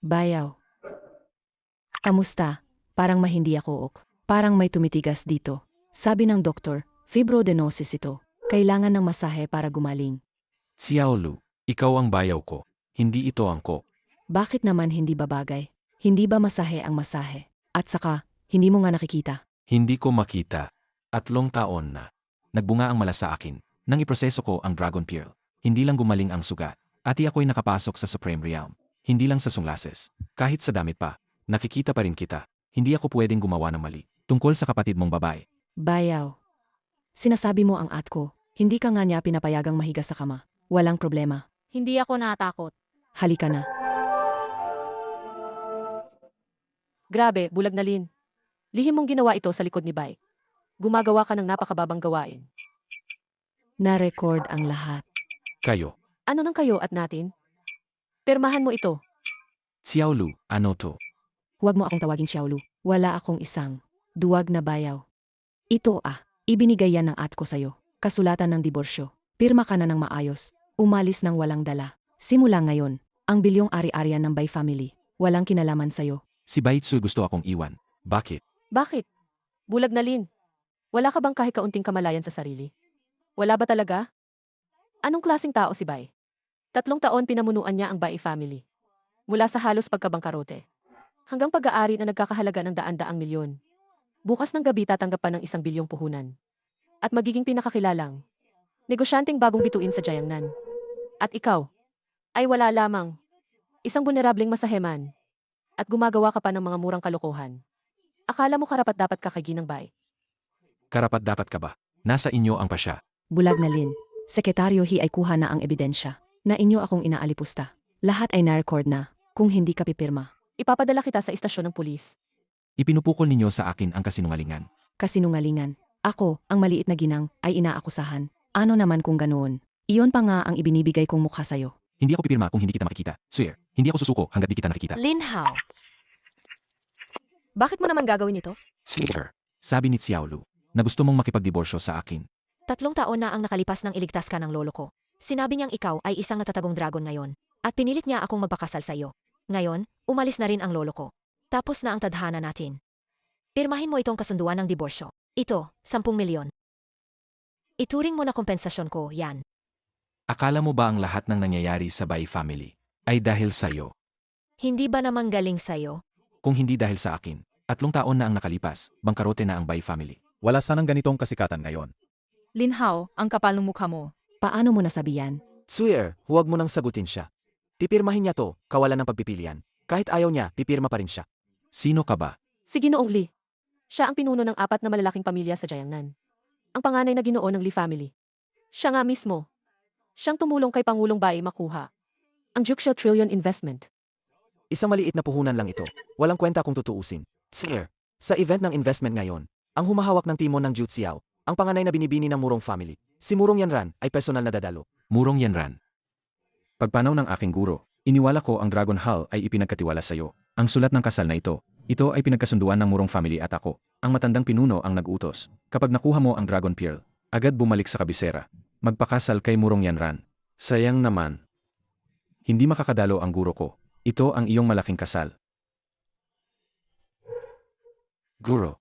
Bayaw. Kamusta? Parang mahindi ako ok. Parang may tumitigas dito. Sabi ng doktor, fibroadenosis ito. Kailangan ng masahe para gumaling. Xiaolu, ikaw ang bayaw ko. Hindi ito angko. Bakit naman hindi ba bagay? Hindi ba masahe ang masahe? At saka, hindi mo nga nakikita. Hindi ko makita. 3 taon na. Nagbunga ang mala sa akin. Nang iproseso ko ang Dragon Pearl. Hindi lang gumaling ang sugat. Ati ako'y nakapasok sa Supreme Realm. Hindi lang sa sunglases. Kahit sa damit pa. Nakikita pa rin kita. Hindi ako pwedeng gumawa ng mali. Tungkol sa kapatid mong babae. Bayaw. Sinasabi mo ang ko. Hindi ka nga niya pinapayagang mahiga sa kama. Walang problema. Hindi ako natakot. Halika na. Grabe, bulag na Lin. Lihim mong ginawa ito sa likod ni Bai. Gumagawa ka ng napakababang gawain. Na-record ang lahat. Kayo. Ano nang kayo at natin? Pirmahan mo ito. Xiaolu, ano to? Huwag mo akong tawagin Xiaolu. Wala akong isang duwag na bayaw. Ito ibinigay yan ng ko sa'yo. Kasulatan ng diborsyo. Pirma ka na ng maayos. Umalis ng walang dala. Simula ngayon, ang bilyong ari-arian ng Bai family. Walang kinalaman sa'yo. Si Baitsu gusto akong iwan. Bakit? Bakit? Bulag na Lin. Wala ka bang kahit kaunting kamalayan sa sarili? Wala ba talaga? Anong klaseng tao si Bai? 3 taon pinamunuan niya ang Bai family. Mula sa halos pagkabangkarote. Hanggang pag-aari na nagkakahalaga ng daan-daang milyon. Bukas ng gabi tatanggap pa ng 1 bilyong puhunan. At magiging pinakakilalang negosyanteng bagong bituin sa Jiangnan. At ikaw, ay wala lamang. Isang bunerableng masaheman. At gumagawa ka pa ng mga murang kalokohan. Akala mo karapat-dapat ka kay Ginang Bai. Karapat dapat ka ba? Nasa inyo ang pasya. Bulag na Lin. Sekretaryo ay kuha na ang ebidensya na inyo akong inaalipusta. Lahat ay na-record na kung hindi ka pipirma. Ipapadala kita sa istasyon ng pulis. Ipinupukol ninyo sa akin ang kasinungalingan. Kasinungalingan. Ako, ang maliit na ginang, ay inaakusahan. Ano naman kung ganoon? Iyon pa nga ang ibinibigay kong mukha sa'yo. Hindi ako pipirma kung hindi kita makikita. Swear, hindi ako susuko hanggat di kita nakikita. Linhao. Bakit mo naman gagawin ito? Swear, sabi ni Xiaolu, na gusto mong makipagdiborsyo sa akin. 3 taon na ang nakalipas nang iligtas ka ng lolo ko. Sinabi niyang ikaw ay isang natatagong dragon ngayon. At pinilit niya akong magpakasal sa iyo. Ngayon, umalis na rin ang lolo ko. Tapos na ang tadhana natin. Pirmahin mo itong kasunduan ng diborsyo. Ito, 10 milyon. Ituring mo na kompensasyon ko, yan. Akala mo ba ang lahat ng nangyayari sa Bai family ay dahil sa'yo? Hindi ba naman galing sa'yo? Kung hindi dahil sa akin, 3 taon na ang nakalipas, bangkarote na ang Bai family. Wala sanang ganitong kasikatan ngayon. Linhao, ang kapal ng mukha mo. Paano mo nasabi yan? Swear, huwag mo nang sagutin siya. Pipirmahin niya to, kawalan ng pagpipilian. Kahit ayaw niya, pipirma pa rin siya. Sino ka ba? Si Ginoong Li. Siya ang pinuno ng 4 na malalaking pamilya sa Jiangnan. Ang panganay na ginoo ng Li family. Siya nga mismo. Siyang tumulong kay Pangulong Bai makuha ang Juxiao Trillion Investment. Isang maliit na puhunan lang ito. Walang kwenta kung tutuusin. Sir, sa event ng investment ngayon, ang humahawak ng timon ng Juxiao, ang panganay na binibini ng Murong family, si Murong Yanran, ay personal na dadalo. Murong Yanran. Pagpanaw ng aking guro, iniwala ko ang Dragon Hall ay ipinagkatiwala sa iyo. Ang sulat ng kasal na ito ay pinagkasunduan ng Murong family at ako. Ang matandang pinuno ang nag-utos. Kapag nakuha mo ang Dragon Pearl, agad bumalik sa kabisera. Magpakasal kay Murong Yanran. Sayang naman. Hindi makakadalo ang guro ko. Ito ang iyong malaking kasal. Guro.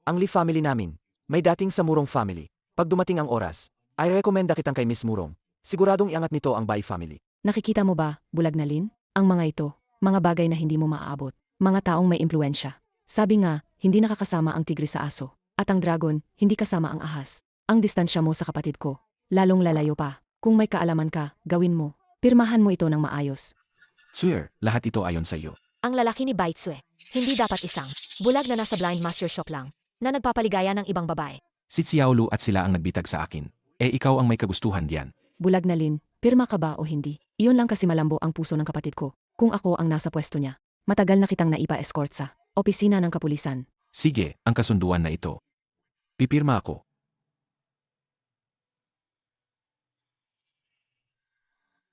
Ang Li family namin, may dating sa Murong family. Pag dumating ang oras, ay rekomenda kitang kay Miss Murong. Siguradong iangat nito ang Bai family. Nakikita mo ba, bulag na Lin? Ang mga ito, mga bagay na hindi mo maaabot. Mga taong may impluensya. Sabi nga, hindi nakakasama ang tigre sa aso. At ang dragon, hindi kasama ang ahas. Ang distansya mo sa kapatid ko, lalong lalayo pa. Kung may kaalaman ka, gawin mo. Pirmahan mo ito ng maayos. Swear, lahat ito ayon sa iyo. Ang lalaki ni Baitsue. Hindi dapat isang bulag na nasa blind master shop lang na nagpapaligaya ng ibang babae. Si Xiaolu at sila ang nagbitag sa akin. Ikaw ang may kagustuhan diyan. Bulag na Lin, pirma ka ba o hindi? Iyon lang kasi malambo ang puso ng kapatid ko. Kung ako ang nasa pwesto niya, matagal na kitang naipa-escort sa opisina ng kapulisan. Sige, ang kasunduan na ito. Pipirma ako.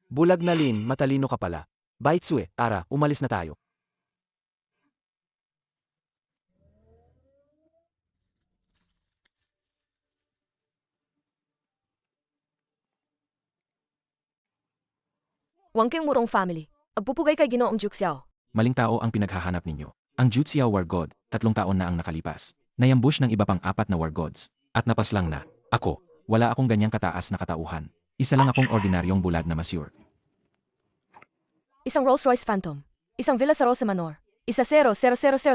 Bulag na Lin, matalino ka pala. Baitsue, tara, umalis na tayo. Wangking Murong family. Agpupugay kay Ginoong Juxiao. Maling tao ang pinaghahanap ninyo. Ang Jutsiao War God, 3 taon na ang nakalipas. Nayambush ng iba pang 4 na War Gods. At napaslang na. Ako, wala akong ganyang kataas na katauhan. Isa lang akong ordinaryong bulag na masyur. Isang Rolls-Royce Phantom. Isang Villa sa Rosa Manor. Isa 0,000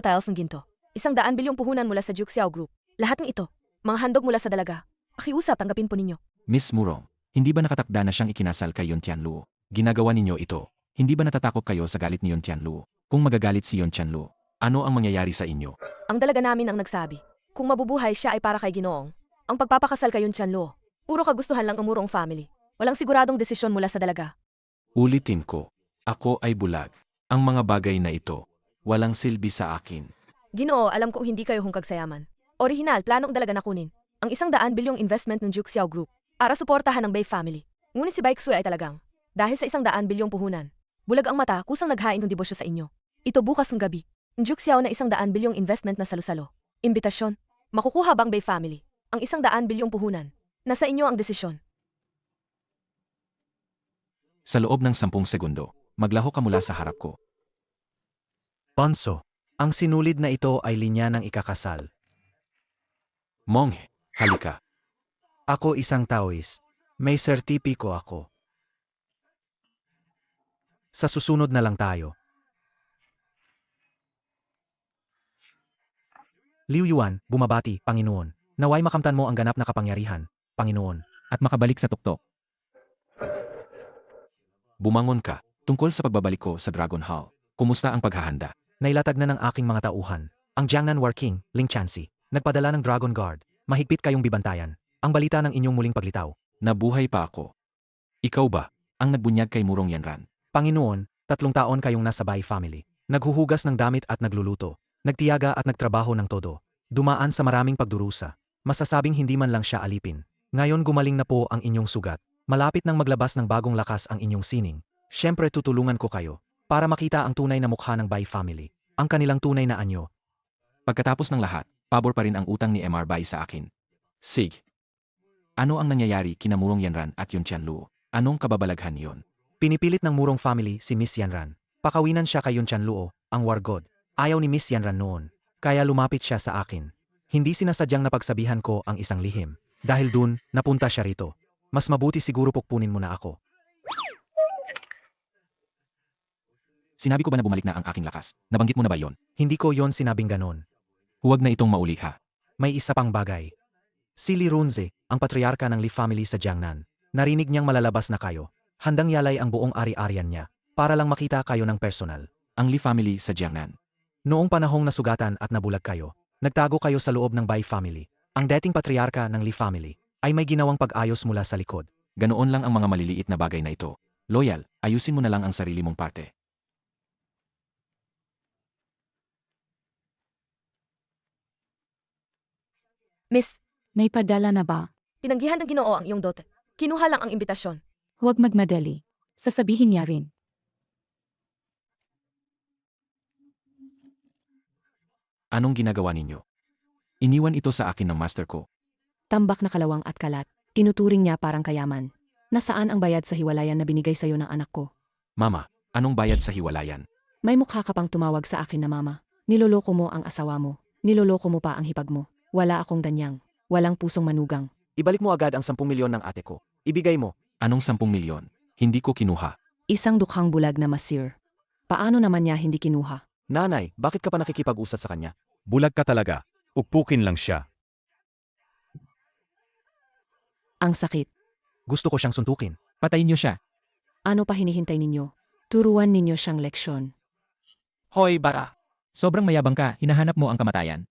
tiles ng ginto. Isang 100 bilyong puhunan mula sa Juxiao Group. Lahat ng ito, mga handog mula sa dalaga. Pakiusap, tanggapin po ninyo. Miss Murong, hindi ba nakatakda na siyang ikinasal kay Yon Tianluo? Ginagawa ninyo ito. Hindi ba natatakot kayo sa galit ni Yon Tianluo? Kung magagalit si Yon Tianluo, ano ang mangyayari sa inyo? Ang dalaga namin ang nagsabi. Kung mabubuhay siya ay para kay Ginoong. Ang pagpapakasal kay Yun Tianluo. Puro kagustuhan lang ang Murong family. Walang siguradong desisyon mula sa dalaga. Ulitin ko, ako ay bulag. Ang mga bagay na ito, walang silbi sa akin. Ginoo, alam kong hindi kayo hungkag sa yaman. Orihinal, planong dalaga na kunin. Ang 100 bilyong investment ng Juxiao Group para suportahan ng Bay family. Ngunit si Baik Sui ay talagang, dahil sa 100 bilyong puhunan, bulag ang mata kusang naghain ng debosyo sa inyo. Ito bukas ng gabi. Ang Juxiao na 100 bilyong investment na salo-salo. Imbitasyon. Makukuha bang Bay family? Ang 100 bilyong puhunan. Nasa inyo ang desisyon. Sa loob ng 10 segundo, maglaho ka mula sa harap ko. Bonso, ang sinulid na ito ay linya ng ikakasal. Monghe, halika. Ako isang Taoist. May sertipiko ako. Sa susunod na lang tayo. Liu Yuan, bumabati, Panginoon. Naway makamtan mo ang ganap na kapangyarihan, Panginoon. At makabalik sa tuktok. Bumangon ka, tungkol sa pagbabalik ko sa Dragon Hall. Kumusta ang paghahanda? Nailatag na ng aking mga tauhan. Ang Jiangnan War King, Ling Chansi, nagpadala ng Dragon Guard. Mahigpit kayong bibantayan. Ang balita ng inyong muling paglitaw. Nabuhay pa ako. Ikaw ba, ang nagbunyag kay Murong Yanran? Panginoon, 3 taon kayong nasa Bai family. Naghuhugas ng damit at nagluluto. Nagtiyaga at nagtrabaho ng todo. Dumaan sa maraming pagdurusa. Masasabing hindi man lang siya alipin. Ngayon gumaling na po ang inyong sugat. Malapit nang maglabas ng bagong lakas ang inyong sining. Siyempre tutulungan ko kayo para makita ang tunay na mukha ng Bai family. Ang kanilang tunay na anyo. Pagkatapos ng lahat, pabor pa rin ang utang ni MR Bai sa akin. Sig. Ano ang nangyayari kina Murong Yanran at Yun Tianluo? Anong kababalaghan yon? Pinipilit ng Murong family si Miss Yanran. Pakawinan siya kay Yun Tianluo, ang war god. Ayaw ni Miss Yanran noon. Kaya lumapit siya sa akin. Hindi sinasadyang napagsabihan ko ang isang lihim. Dahil dun, napunta siya rito. Mas mabuti siguro pukpunin mo na ako. Sinabi ko ba na bumalik na ang aking lakas? Nabanggit mo na ba yon? Hindi ko yon sinabing ganon. Huwag na itong mauli ha. May isa pang bagay. Si Li Runze, ang patriarka ng Li family sa Jiangnan. Narinig niyang malalabas na kayo. Handang yalay ang buong ari-arian niya. Para lang makita kayo ng personal. Ang Li family sa Jiangnan. Noong panahong nasugatan at nabulag kayo, nagtago kayo sa loob ng Bai family. Ang dating patriarka ng Li family ay may ginawang pag-ayos mula sa likod. Ganoon lang ang mga maliliit na bagay na ito. Loyal, ayusin mo na lang ang sarili mong parte. Miss, May padala na ba? tinanggihan ng Ginoo ang iyong dote. Kinuha lang ang imbitasyon. Huwag magmadali. Sasabihin niya rin. Anong ginagawa ninyo? Iniwan ito sa akin ng master ko. Tambak na kalawang at kalat. Tinuturing niya parang kayaman. Nasaan ang bayad sa hiwalayan na binigay sa'yo ng anak ko? Mama, anong bayad sa hiwalayan? May mukha ka pang tumawag sa akin na mama. Niloloko mo ang asawa mo. Niloloko mo pa ang hipag mo. Wala akong danyang. Walang pusong manugang. Ibalik mo agad ang 10 milyon ng ate ko. Ibigay mo. Anong 10 milyon? Hindi ko kinuha. Isang dukhang bulag na masir. Paano naman niya hindi kinuha? Nanay, bakit ka pa nakikipag-usat sa kanya? Bulag ka talaga. Upukin lang siya. Ang sakit. Gusto ko siyang suntukin. Patayin niyo siya. Ano pa hinihintay ninyo? Turuan ninyo siyang leksyon. Hoy, bara! Sobrang mayabang ka, hinahanap mo ang kamatayan.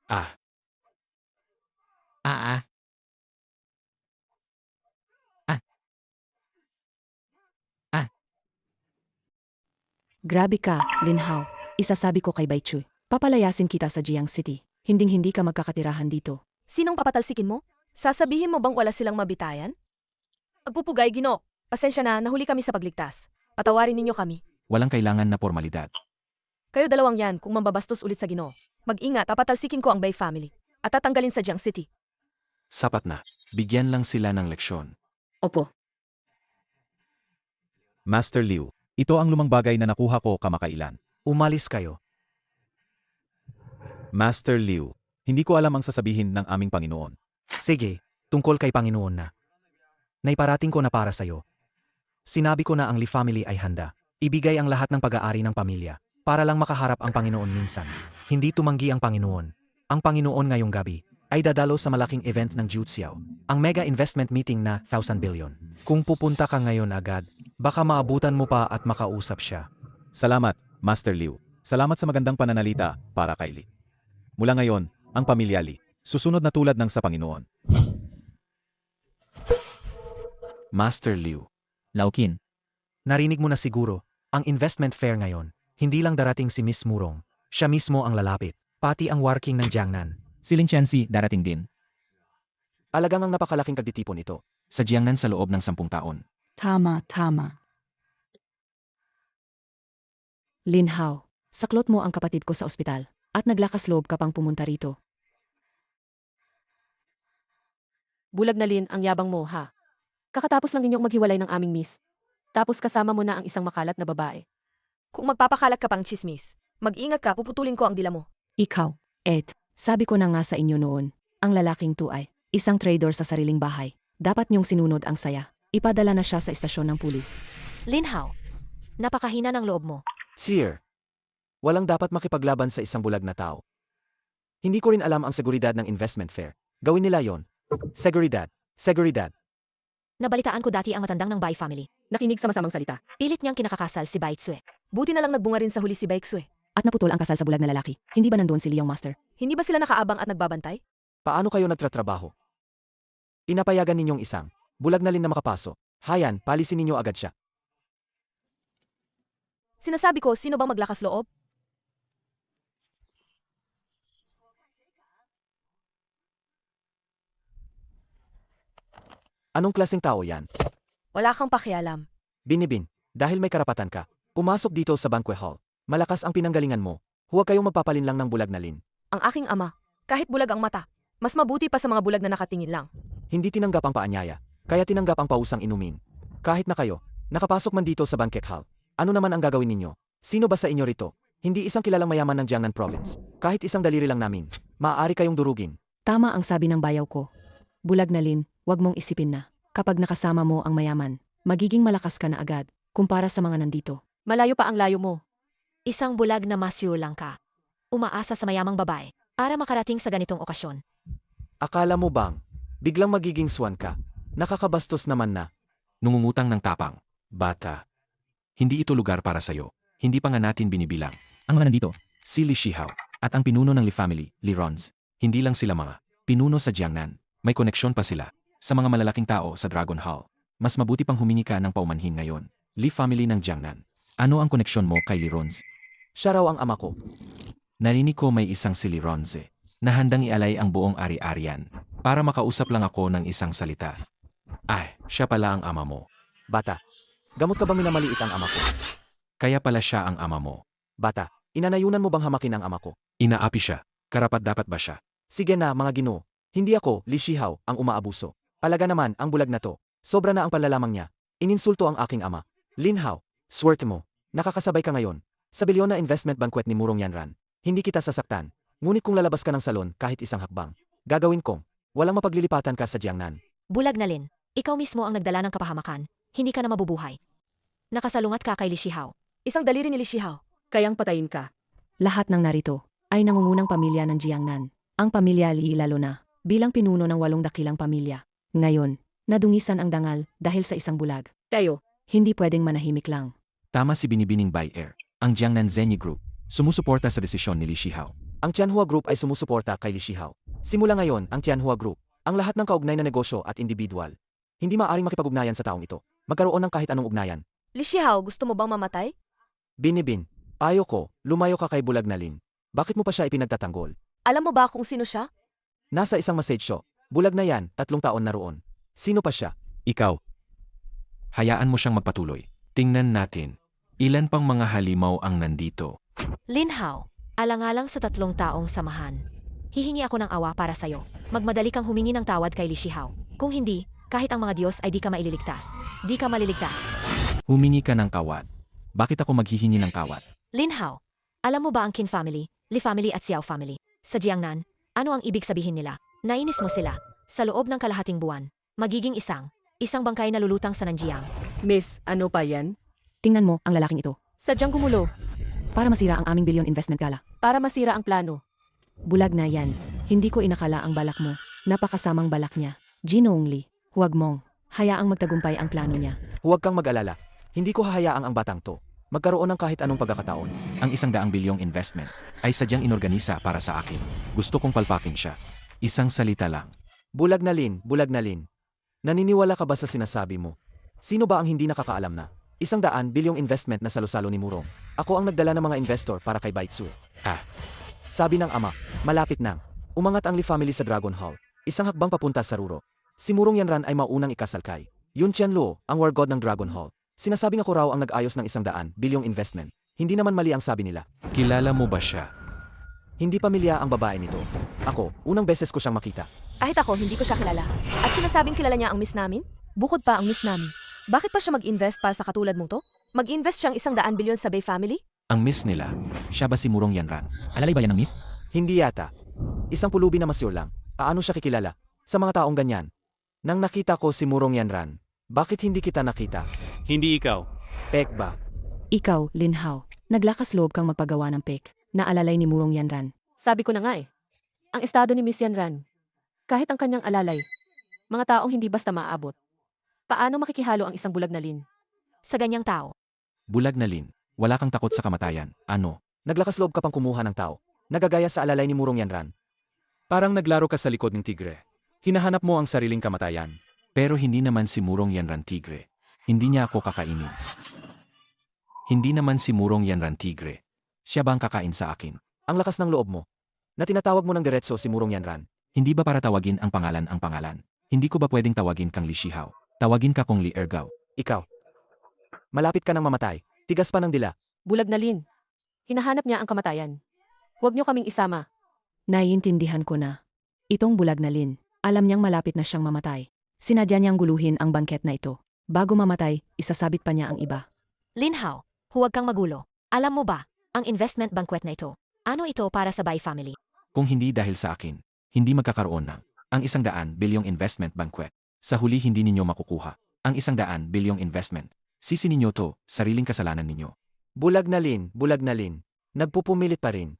Ah. Ah. Grabe ka, Linhao. Isasabi ko kay Baichu. Papalayasin kita sa Jiang City. Hinding-hindi ka magkakatirahan dito. Sinong papatalsikin mo? Sasabihin mo bang wala silang mabitayan? Agpupugay, Ginoo. Pasensya na, nahuli kami sa pagligtas. Patawarin ninyo kami. Walang kailangan na formalidad. Kayo dalawang yan kung mambabastos ulit sa Ginoo. Mag-ingat, papatalsikin ko ang Bay family. At tatanggalin sa Jiang City. Sapat na. Bigyan lang sila ng leksyon. Opo. Master Liu, ito ang lumang bagay na nakuha ko kamakailan. Umalis kayo. Master Liu, hindi ko alam ang sasabihin ng aming Panginoon. Sige, tungkol kay Panginoon na. Naiparating ko na para sa'yo. Sinabi ko na ang Li family ay handa. Ibigay ang lahat ng pag-aari ng pamilya para lang makaharap ang Panginoon minsan. Hindi tumanggi ang Panginoon. Ang Panginoon ngayong gabi ay dadalo sa malaking event ng Jutsiao, ang mega investment meeting na 1,000 billion. Kung pupunta ka ngayon agad, baka maabutan mo pa at makausap siya. Salamat, Master Liu. Salamat sa magandang pananalita para kay Li. Mula ngayon, ang pamilya Li, susunod na tulad ng sa Panginoon. Master Liu. Laukin. Narinig mo na siguro, ang investment fair ngayon, hindi lang darating si Miss Murong, siya mismo ang lalapit, pati ang working ng Jiangnan. Si Lin Chansi darating din. Alagang ang napakalaking kagtitipon ito. Sa Jiangnan sa loob ng 10 taon. Tama, tama. Lin Hao, saklot mo ang kapatid ko sa ospital at naglakas loob ka pang pumunta rito. Bulag na Lin, ang yabang mo, ha? Kakatapos lang ninyong maghiwalay ng aming miss. Tapos kasama mo na ang isang makalat na babae. Kung magpapakalat ka pang chismis, mag-ingat ka, puputulin ko ang dila mo. Ikaw. Ed, sabi ko na nga sa inyo noon, ang lalaking to ay isang trader sa sariling bahay. Dapat niyong sinunod ang saya. Ipadala na siya sa istasyon ng pulis. Lin Hao, napakahina ng loob mo. Sir, walang dapat makipaglaban sa isang bulag na tao. Hindi ko rin alam ang seguridad ng investment fair. Gawin nila yon. Seguridad. Seguridad. Nabalitaan ko dati ang matandang ng Bai family. Nakinig sa masamang salita. Pilit niyang kinakakasal si Bai Tsue. Buti na lang nagbunga rin sa huli si Baixue. At naputol ang kasal sa bulag na lalaki. Hindi ba nandoon si Leong Master? Hindi ba sila nakaabang at nagbabantay? Paano kayo nagtratrabaho? Inapayagan ninyong isang bulag na Lin na makapaso. Hayan, palisin ninyo agad siya. Sinasabi ko, sino bang maglakas loob? Anong klaseng tao yan? Wala kang pakialam. Binibin, dahil may karapatan ka, pumasok dito sa banquet hall. Malakas ang pinanggalingan mo. Huwag kayong magpapalin lang ng bulag na Lin. Ang aking ama, kahit bulag ang mata, mas mabuti pa sa mga bulag na nakatingin lang. Hindi tinanggap ang paanyaya, kaya tinanggap ang pausang inumin. Kahit na kayo, nakapasok man dito sa banquet hall, ano naman ang gagawin ninyo? Sino ba sa inyo rito? Hindi isang kilalang mayaman ng Jiangnan Province. Kahit isang daliri lang namin, maaari kayong durugin. Tama ang sabi ng bayaw ko. Bulag na Lin, wag mong isipin na, kapag nakasama mo ang mayaman, magiging malakas ka na agad, kumpara sa mga nandito. Malayo pa ang layo mo. Isang bulag na masyur lang ka. Umaasa sa mayamang babae para makarating sa ganitong okasyon. Akala mo bang, biglang magiging swan ka? Nakakabastos naman na. Nungungutang ng tapang. Bata. Hindi ito lugar para sa'yo. Hindi pa nga natin binibilang. Ang mga nandito, si Li Shihao, at ang pinuno ng Li family, Li Rons. Hindi lang sila mga pinuno sa Jiangnan. May koneksyon pa sila sa mga malalaking tao sa Dragon Hall. Mas mabuti pang humingi ka ng paumanhin ngayon. Li family ng Jiangnan. Ano ang koneksyon mo kay Li Rons? Siya raw ang ama ko. Narinig ko may isang si Li Ronze na handang ialay ang buong ari-arian para makausap lang ako ng isang salita. Ay, siya pala ang ama mo. Bata, gamot ka bang minamaliit ang ama ko? Kaya pala siya ang ama mo. Bata, inanayunan mo bang hamakin ang ama ko? Inaapi siya. Karapat-dapat ba siya? Sige na, mga ginoo. Hindi ako, Li Shihao, ang umaabuso. Alaga naman ang bulag na to. Sobra na ang panlalamang niya. Ininsulto ang aking ama. Lin Hao, swerte mo. Nakakasabay ka ngayon. Sa bilyon na investment banquet ni Murong Yanran. Hindi kita sasaktan. Ngunit kung lalabas ka ng salon kahit isang hakbang, gagawin kong walang mapaglilipatan ka sa Jiangnan. Bulag na Lin, ikaw mismo ang nagdala ng kapahamakan. Hindi ka na mabubuhay. Nakasalungat ka kay Li Shihao. Isang daliri ni Li Shihao. Kayang patayin ka. Lahat ng narito ay nangungunang pamilya ng Jiangnan. Ang pamilya Li lalo na, bilang pinuno ng 8 dakilang pamilya. Ngayon, nadungisan ang dangal dahil sa isang bulag. Tayo. Hindi pwedeng manahimik lang. Tama si binibining Bai Air, ang Jiangnan Zenyi Group, sumusuporta sa desisyon ni Li Shihao. Ang Tianhua Group ay sumusuporta kay Li Shihao. Simula ngayon, ang Tianhua Group, ang lahat ng kaugnay na negosyo at individual. Hindi maaaring makipag-ugnayan sa taong ito. Magkaroon ng kahit anong ugnayan. Li Shihao, gusto mo bang mamatay? Binibin, ayoko, lumayo ka kay bulag na Lin. Bakit mo pa siya ipinagtatanggol? Alam mo ba kung sino siya? Nasa isang massage shop. Bulag na yan, 3 taon na roon. Sino pa siya? Ikaw. Hayaan mo siyang magpatuloy. Tingnan natin. Ilan pang mga halimaw ang nandito? Lin Hao, alang-alang sa 3 taong samahan. hihingi ako ng awa para sa'yo. Magmadali kang humingi ng tawad kay Li Shihao. Kung hindi, kahit ang mga Diyos ay di ka maililigtas. Di ka maliligtas. Humingi ka ng kawad. Bakit ako maghihingi ng kawad? Lin Hao, alam mo ba ang Qin family, Li family at Xiao family? Sa Jiangnan, ano ang ibig sabihin nila? Nainis mo sila. Sa loob ng kalahating buwan, magiging isang bangkay na lulutang sa Nanjiang. Miss, ano pa yan? Tingnan mo ang lalaking ito. Sadyang gumulo, Para masira ang aming billion investment gala. para masira ang plano. Bulag na yan. Hindi ko inakala ang balak mo. Napakasamang balak niya. Jinong Lee, huwag mong. Hayaang magtagumpay ang plano niya. Huwag kang mag-alala. Hindi ko hahayaang ang batang to magkaroon ng kahit anong pagkakataon. Ang 100 bilyong investment ay sadyang inorganisa para sa akin. Gusto kong palpakin siya. Isang salita lang. Bulag na Lin, bulag na Lin. Naniniwala ka ba sa sinasabi mo? Sino ba ang hindi nakakaalam na 100 bilyong investment na salo-salo ni Murong? Ako ang nagdala ng mga investor para kay Baitsu. Sabi ng ama, malapit nang. Umangat ang Li family sa Dragon Hall. Isang hakbang papunta sa Ruro. Si Murong Yanran ay mauunang ikasal kay Yun Qianluo, ang war god ng Dragon Hall. Sinasabing ako raw ang nag-ayos ng 100 bilyong investment. Hindi naman mali ang sabi nila. Kilala mo ba siya? Hindi pamilya ang babae nito. Ako, unang beses ko siyang makita. Kahit ako, hindi ko siya kilala. At sinasabing kilala niya ang miss namin? Bukod pa ang miss namin. Bakit pa siya mag-invest para sa katulad mong to? Mag-invest siyang 100 bilyon sa Bay family? Ang miss nila, siya ba si Murong Yanran? Alalay ba yan ng miss? Hindi yata. Isang pulubi na masyur lang. Paano siya kikilala? Sa mga taong ganyan. Nang nakita ko si Murong Yanran, bakit hindi kita nakita? Hindi ikaw. Pek ba? Ikaw, Lin Hao, naglakas loob kang magpagawa ng pek na alalay ni Murong Yanran. Sabi ko na nga eh. Ang estado ni Miss Yanran, kahit ang kanyang alalay, mga taong hindi basta maaabot. Paano makikihalo ang isang bulag na Lin? Sa ganyang tao, Bulag na Lin, wala kang takot sa kamatayan. Ano? Naglakas loob ka pang kumuha ng tao. Nagagaya sa alalay ni Murong Yanran. Parang naglaro ka sa likod ng tigre. Hinahanap mo ang sariling kamatayan. Pero hindi naman si Murong Yanran tigre. Hindi niya ako kakainin. Hindi naman si Murong Yanran tigre. Siya ba ang kakain sa akin? Ang lakas ng loob mo. Na tinatawag mo ng diretso si Murong Yanran. Hindi ba para tawagin ang pangalan? Hindi ko ba pwedeng tawagin kang Li Shihao? Tawagin ka kong Li Ergao. Ikaw. Malapit ka nang mamatay. Tigas pa ng dila. Bulag na Lin. Hinahanap niya ang kamatayan. Huwag niyo kaming isama. Naiintindihan ko na. Itong bulag na Lin, alam niyang malapit na siyang mamatay. Sinadya niyang guluhin ang bangket na ito. Bago mamatay, isasabit pa niya ang iba. Lin Hao, huwag kang magulo. Alam mo ba, ang investment banquet na ito, ano ito para sa Bai family? Kung hindi dahil sa akin, hindi magkakaroon ng ang 100 bilyong investment banquet. Sa huli hindi ninyo makukuha ang 100 bilyong investment. Sisi ninyo to, sariling kasalanan ninyo. Bulag na Lin, bulag na Lin. Nagpupumilit pa rin.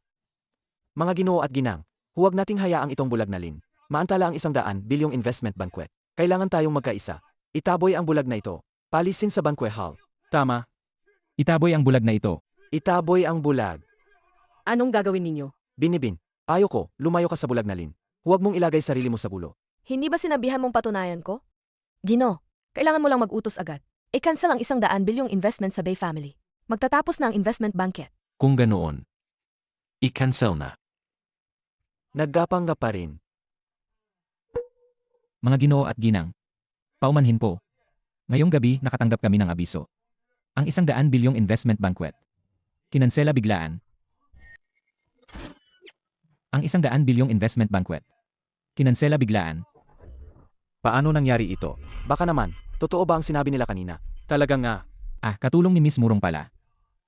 Mga Ginoo at ginang, huwag nating hayaang itong bulag na Lin. Maantala ang 100 bilyong investment banquet. Kailangan tayong magkaisa. Itaboy ang bulag na ito. Palisin sa banquet hall. Tama. Itaboy ang bulag na ito. Itaboy ang bulag. Anong gagawin ninyo? Binibin, payo ko, lumayo ka sa bulag na Lin. Huwag mong ilagay sarili mo sa gulo. Hindi ba sinabihan mong patunayan ko? Gino, kailangan mo lang mag-utos agad. I-cancel ang 100 bilyong investment sa Bay family. Magtatapos na ang investment banquet. Kung ganoon, i-cancel na. Naggapang pa rin. Mga Ginoo at ginang, paumanhin po. Ngayong gabi nakatanggap kami ng abiso. Ang 100 bilyong investment banquet. Kinansela biglaan. Ang 100 bilyong investment banquet. Kinansela biglaan. Paano nangyari ito? Baka naman, totoo ba ang sinabi nila kanina? Talaga nga. Katulong ni Miss Murong pala.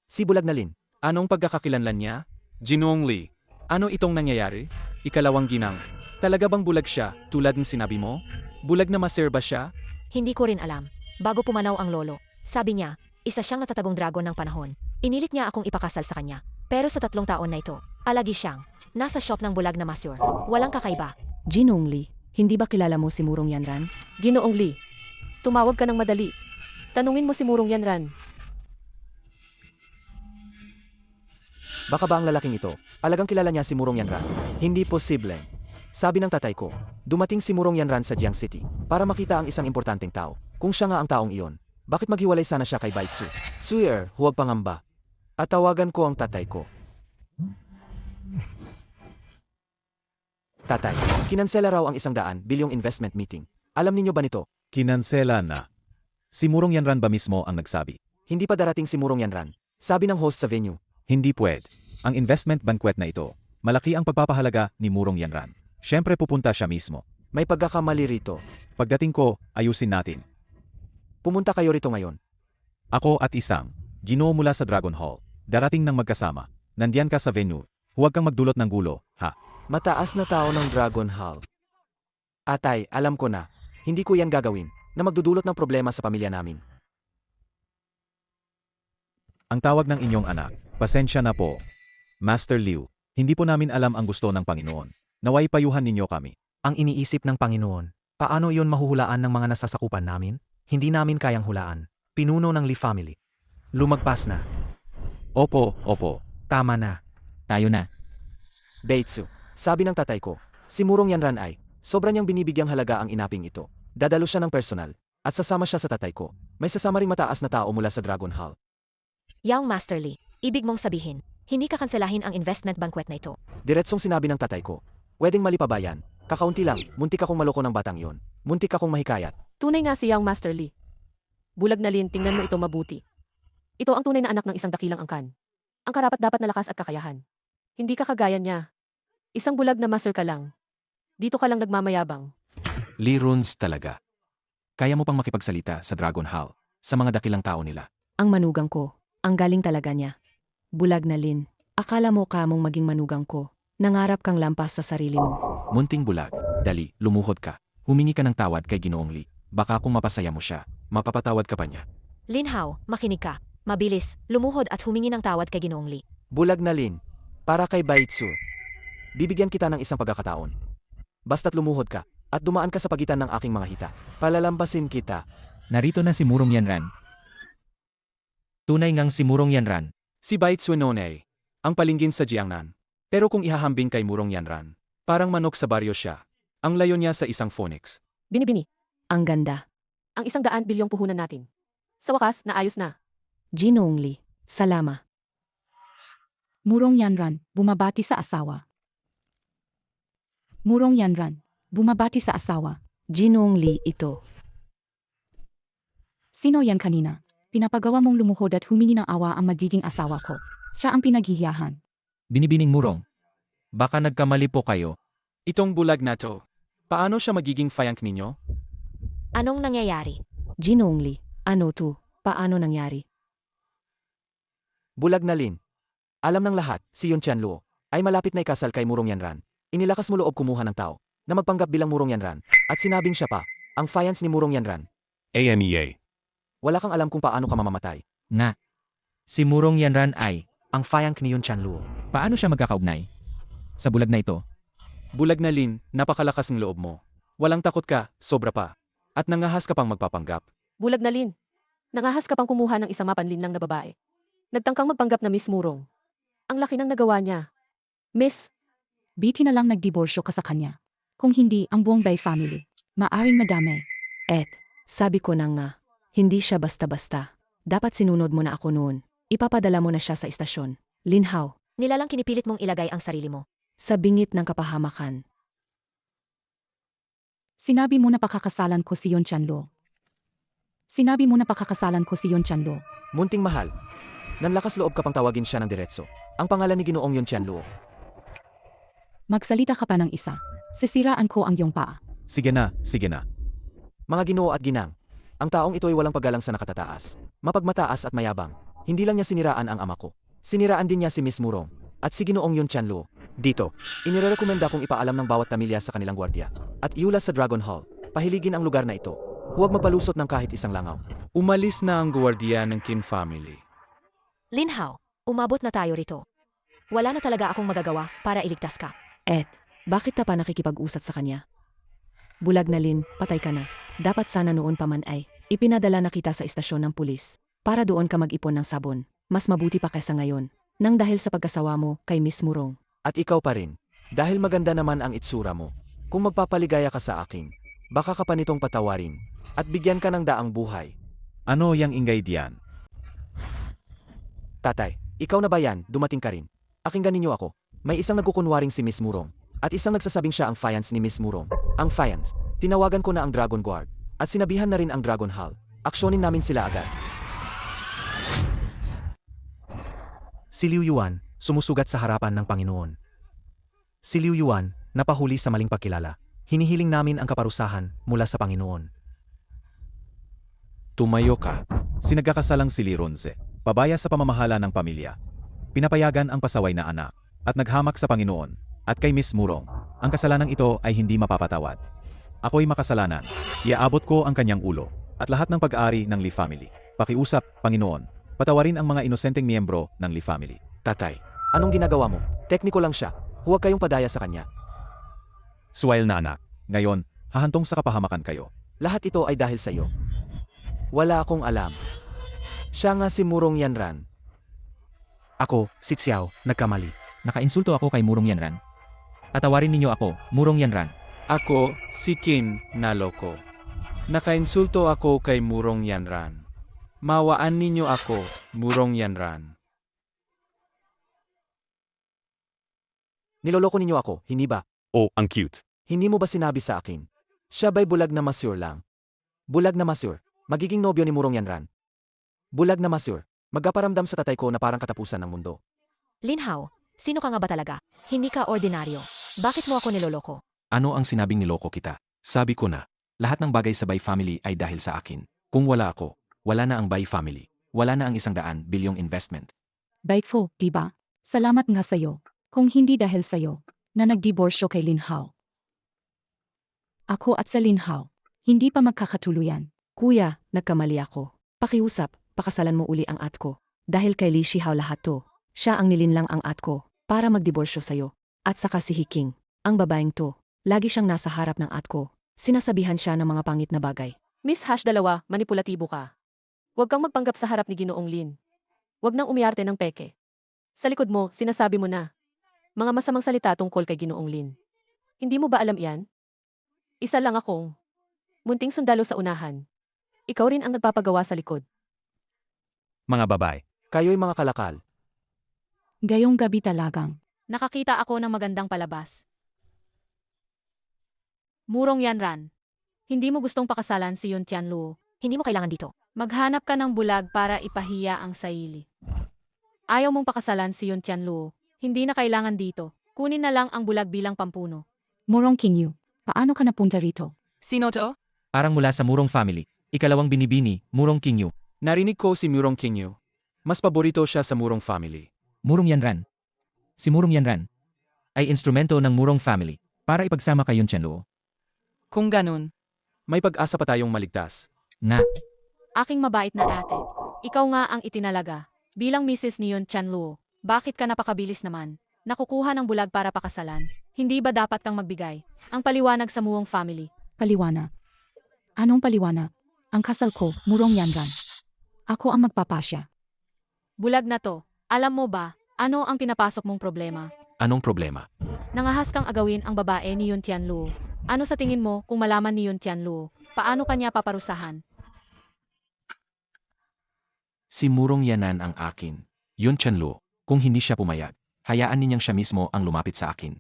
Si bulag na Lin. Anong pagkakakilanlan niya? Jinong Lee. Ano itong nangyayari? Ikalawang ginang. Talaga bang bulag siya, tulad ng sinabi mo? Bulag na maser ba siya? Hindi ko rin alam. Bago pumanaw ang lolo, sabi niya, isa siyang natatagong dragon ng panahon. Inilit niya akong ipakasal sa kanya. Pero sa 3 taon na ito, alagi siyang nasa shop ng bulag na masyur. Walang kakaiba. Jinong Lee, hindi ba kilala mo si Murong Yanran? Ginoong Li, tumawag ka ng madali. Tanungin mo si Murong Yanran. Baka ba ang lalaking ito, alagang kilala niya si Murong Yanran? Hindi posible. Sabi ng tatay ko, dumating si Murong Yanran sa Jiang City para makita ang isang importanteng tao. Kung siya nga ang taong iyon, bakit maghiwalay sana siya kay Baitsu? Suyer, huwag pangamba. At tawagan ko ang tatay ko. Tatay, kinansela raw ang 100 bilyong investment meeting. Alam ninyo ba nito? Kinansela na. Si Murong Yanran ba mismo ang nagsabi? Hindi pa darating si Murong Yanran. Sabi ng host sa venue. Hindi pwede. Ang investment banquet na ito, Malaki ang pagpapahalaga ni Murong Yanran. Siyempre pupunta siya mismo. May pagkakamali rito. Pagdating ko, ayusin natin. Pumunta kayo rito ngayon. Ako at isang ginoo mula sa Dragon Hall. Darating ng magkasama. Nandiyan ka sa venue. Huwag kang magdulot ng gulo, ha? Mataas na tao ng Dragon Hall. Atay, alam ko na. Hindi ko yan gagawin, na magdudulot ng problema sa pamilya namin. Ang tawag ng inyong anak, pasensya na po. Master Liu, hindi po namin alam ang gusto ng Panginoon. Naway payuhan ninyo kami. Ang iniisip ng Panginoon, paano iyon mahuhulaan ng mga nasasakupan namin? Hindi namin kayang hulaan. Pinuno ng Li family. Lumagpas na. Opo, opo. Tama na. Tayo na. Beitsu, sabi ng tatay ko, si Murong Yanran ay, sobra niyang binibigyang halaga ang inaping ito. Dadalo siya ng personal, at sasama siya sa tatay ko. May sasama ring mataas na tao mula sa Dragon Hall. Yaong Master Lee, ibig mong sabihin, hindi ka kanselahin ang investment banquet na ito. Diretsong sinabi ng tatay ko, pwedeng mali pa ba yan? Kakaunti lang, muntik akong maloko ng batang yon. Muntik akong mahikayat. Tunay nga si Yaong Master Lee. Bulag na Lin, tingnan mo ito mabuti. Ito ang tunay na anak ng isang dakilang angkan. Ang karapat-dapat na lakas at kakayahan. Hindi ka kagaya niya. Isang bulag na master ka lang. Dito ka lang nagmamayabang. Lee Runes talaga. Kaya mo pang makipagsalita sa Dragon Hall, sa mga dakilang tao nila. Ang manugang ko, ang galing talaga niya. Bulag na Lin, akala mo ka mong maging manugang ko. Nangarap kang lampas sa sarili mo. Munting bulag, dali, lumuhod ka. Humingi ka ng tawad kay Ginoong Lee. Baka kung mapasaya mo siya, mapapatawad ka pa niya. Lin Hao, makinig ka. Mabilis, lumuhod at humingi ng tawad kay Ginoong Lee. Bulag na Lin, para kay Baitsu. Bibigyan kita ng isang pagkakataon. Basta't lumuhod ka, at dumaan ka sa pagitan ng aking mga hita. Palalambasin kita. Narito na si Murong Yanran. Tunay ngang si Murong Yanran. Si Baitsu Nonei, ang palinggin sa Jiangnan. Pero kung ihahambing kay Murong Yanran, parang manok sa baryo siya. Ang layo niya sa isang phoenix. Binibini, Ang ganda. ang 100 bilyong puhunan natin. Sa wakas, naayos na. Ginoong Lee, salama. Murong Yanran, bumabati sa asawa. Murong Yanran, bumabati sa asawa. Ginoong Lee ito. Sino yan kanina? Pinapagawa mong lumuhod at humingi ng awa ang magiging asawa ko. Siya ang pinaghihiyahan. Binibining Murong. Baka nagkamali po kayo. Itong bulag na to, paano siya magiging fayank ninyo? Anong nangyayari? Ginoong Lee, ano to? Paano nangyari? Bulag na Lin. Alam ng lahat, si Yun Tianluo ay malapit na ikasal kay Murong Yanran. Inilakas mo loob kumuha ng tao na magpanggap bilang Murong Yanran at sinabing siya pa, ang fiance ni Murong Yanran. AMEA. Wala kang alam kung paano ka mamamatay. Nga. Si Murong Yanran ay, Ang fayank ni Yun Tianluo. paano siya magkakaugnay? Sa bulag na ito, Bulag na Lin, napakalakas ng loob mo. Walang takot ka, sobra pa. At nangahas ka pang magpapanggap. Bulag na Lin. Nangahas ka pang kumuha ng isang mapanlinlang na babae. Nagtangkang magpanggap na Miss Murong. Ang laki ng nagawa niya. Miss, Biti na lang nagdiborsyo ka sa kanya. Kung hindi, ang buong Bay family. Maaring madami. Sabi ko na nga, hindi siya basta-basta. Dapat sinunod mo na ako noon. Ipapadala mo na siya sa istasyon. Lin Hao, Nilalang kinipilit mong ilagay ang sarili mo. sa bingit ng kapahamakan. Sinabi mo na pakakasalan ko si Yun Tianluo. Sinabi mo na pakakasalan ko si Yun Tianluo. Munting mahal. Nanlakas loob ka pang tawagin siya ng diretso. Ang pangalan ni Ginoong Yun Tianluo. Magsalita ka pa ng isa. Sisiraan ko ang iyong paa. Sige na, sige na. Mga Ginoo at Ginang. Ang taong ito ay walang paggalang sa nakatataas. Mapagmataas at mayabang. Hindi lang niya siniraan ang ama ko. Siniraan din niya si Miss Murong. At si Ginoong Yun Tianluo. Dito, inirekomenda kong ipaalam ng bawat pamilya sa kanilang gwardiya. At iulat sa Dragon Hall. Pahiligin ang lugar na ito. Huwag mapalusot ng kahit isang langaw. Umalis na ang gwardiya ng Qin family. Lin Hao, umabot na tayo rito. Wala na talaga akong magagawa para iligtas ka. Bakit ka pa nakikipag-usat sa kanya? Bulag na Lin, patay ka na. Dapat sana noon pa man ay, ipinadala na kita sa istasyon ng pulis. Para doon ka mag-ipon ng sabon. Mas mabuti pa kaysa ngayon. Nang dahil sa pagkasawa mo kay Miss Murong. At ikaw pa rin. Dahil maganda naman ang itsura mo. Kung magpapaligaya ka sa akin, baka ka pa nitong patawarin. At bigyan ka ng daang buhay. Ano yang ingay diyan? Tatay, ikaw na ba yan? Dumating ka rin. Akinggan ninyo ako. May isang nagkukunwaring si Miss Murong. At isang nagsasabing siya ang fiance ni Miss Murong. Ang fiance, tinawagan ko na ang Dragon Guard. At sinabihan na rin ang Dragon Hall. Aksyonin namin sila agad. Si Liu Yuan, sumusugat sa harapan ng Panginoon. Si Liu Yuan, napahuli sa maling pagkilala. Hinihiling namin ang kaparusahan mula sa Panginoon. Tumayo ka. Sinagkakasalang si Li Runze, pabaya sa pamamahala ng pamilya. Pinapayagan ang pasaway na anak, at naghamak sa Panginoon, at kay Miss Murong. Ang kasalanang ito ay hindi mapapatawad. Ako'y makasalanan. Iaabot ko ang kanyang ulo, at lahat ng pag-aari ng Li family. Pakiusap, Panginoon, patawarin ang mga inosenteng miyembro ng Li family. Tatay, anong ginagawa mo? Tekniko lang siya. Huwag kayong padaya sa kanya. Suwail na anak, ngayon, hahantong sa kapahamakan kayo. Lahat ito ay dahil sa iyo. Wala akong alam. Siya nga si Murong Yanran. Ako, si Xiao, nagkamali. Nakainsulto ako kay Murong Yanran. Patawarin ninyo ako, Murong Yanran. Ako, si Qin Naloko. Nakainsulto ako kay Murong Yanran. Mawaan ninyo ako, Murong Yanran. Niloloko ninyo ako, hindi ba? Oh, ang cute. Hindi mo ba sinabi sa akin? Siya ba'y bulag na masyur lang? Bulag na masyur. Magiging nobyo ni Murong Yanran. Bulag na masyur. Magkaparamdam sa tatay ko na parang katapusan ng mundo. Linhao, sino ka nga ba talaga? Hindi ka ordinaryo. Bakit mo ako niloloko? Ano ang sinabing niloko kita? Sabi ko na, lahat ng bagay sa Bai family ay dahil sa akin. Kung wala ako, wala na ang Bai family. Wala na ang 100 bilyong investment. Baikfo, diba? Salamat nga sa'yo. Kung hindi dahil sa'yo, na nagdiborsyo kay Linhao. Ako at sa Linhao, hindi pa magkakatuluyan. Kuya, nagkamali ako. Pakiusap, pakasalan mo uli ang at ko. Dahil kay Li Shihao lahat to. Siya ang nilinlang ang at ko para magdiborsyo sa'yo. At saka si Hiking, ang babaeng to. Lagi siyang nasa harap ng at ko. Sinasabihan siya ng mga pangit na bagay. Miss Hash 2, manipulatibo ka. Huwag kang magpanggap sa harap ni Ginoong Lin. Huwag nang umiarte ng peke. Sa likod mo, sinasabi mo na. Mga masamang salita tungkol kay Ginoong Lin. Hindi mo ba alam yan? Isa lang akong munting sundalo sa unahan. Ikaw rin ang nagpapagawa sa likod. Mga babae. Kayo'y mga kalakal. Gayong gabi talagang. Nakakita ako ng magandang palabas. Murong Yanran. Hindi mo gustong pakasalan si Yun Tianluo. Hindi mo kailangan dito. Maghanap ka ng bulag para ipahiya ang sarili. Ayaw mong pakasalan si Yun Tianluo. Hindi na kailangan dito. Kunin na lang ang bulag bilang pampuno. Murong Qingyu, paano ka napunta rito? Sino to? Parang mula sa Murong family. Ikalawang binibini, Murong Qingyu. Narinig ko si Murong Qingyu. Mas paborito siya sa Murong family. Murong Yanran. Si Murong Yanran ay instrumento ng Murong family para ipagsama kay Yun Tianluo. Kung ganun, may pag-asa pa tayong maligtas. Na, Aking mabait na ate. Ikaw nga ang itinalaga. Bilang Mrs. ni Yun Tianluo. Bakit ka napakabilis naman? Nakukuha ng bulag para pakasalan. Hindi ba dapat kang magbigay? Ang paliwanag sa Murong family. Paliwanag. Anong paliwanag? Ang kasal ko, Murong Yanran. Ako ang magpapasya. Bulag na to. Alam mo ba, ano ang pinapasok mong problema? anong problema? Nangahas kang agawin ang babae ni Yun Tianluo. Ano sa tingin mo kung malaman ni Yun Tianluo? Paano kanya paparusahan? Si Murong Yanan ang akin. Yun Tianluo, kung hindi siya pumayag, hayaan ninyang siya mismo ang lumapit sa akin.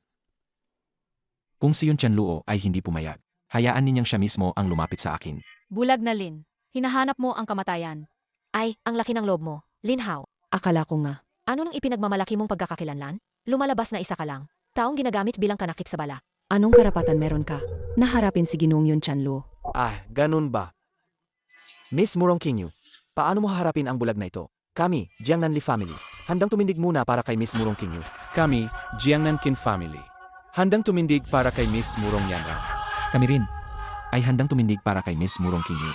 Kung si Yun Tianluo ay hindi pumayag, hayaan ninyang siya mismo ang lumapit sa akin. Bulag na Lin. Hinahanap mo ang kamatayan. Ay, ang laki ng loob mo. Linhao. Akala ko nga. Ano nang ipinagmamalaki mong pagkakakilanlan? Lumalabas na isa ka lang. Taong ginagamit bilang kanakip sa bala. Anong karapatan meron ka? Naharapin si Ginoong Yun Tianluo. Ganun ba? Miss Murong Qingyu, paano mo haharapin ang bulag na ito? Kami, Jiangnan Li family, handang tumindig muna para kay Miss Murong Qingyu. Kami, Jiangnan Qin family. Handang tumindig para kay Miss Murong Yanran. Kami rin ay handang tumindig para kay Miss Murong Qingyu.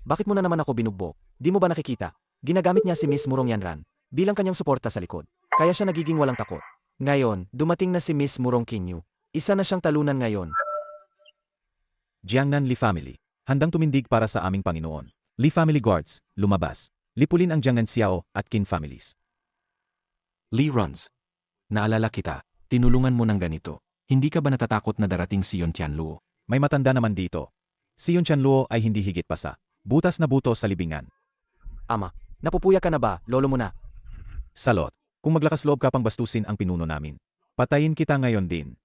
Bakit mo na naman ako binugbog? Di mo ba nakikita? Ginagamit niya si Miss Murong Yanran bilang kanyang suporta sa likod. Kaya siya nagiging walang takot. Ngayon, dumating na si Miss Murong Qingyu. Isa na siyang talunan ngayon. Jiangnan Li family, handang tumindig para sa aming Panginoon. Li family guards, lumabas. Lipulin ang Jiangnan Xiao at Qin families. Lee Runs. Naalala kita, tinulungan mo ng ganito. Hindi ka ba natatakot na darating si Yun Tianluo? May matanda naman dito. Si Yun Tianluo ay hindi higit pa sa butas na buto sa libingan. Ama, napupuya ka na ba, lolo mo na? Salot, kung maglakas loob ka pang bastusin ang pinuno namin, patayin kita ngayon din.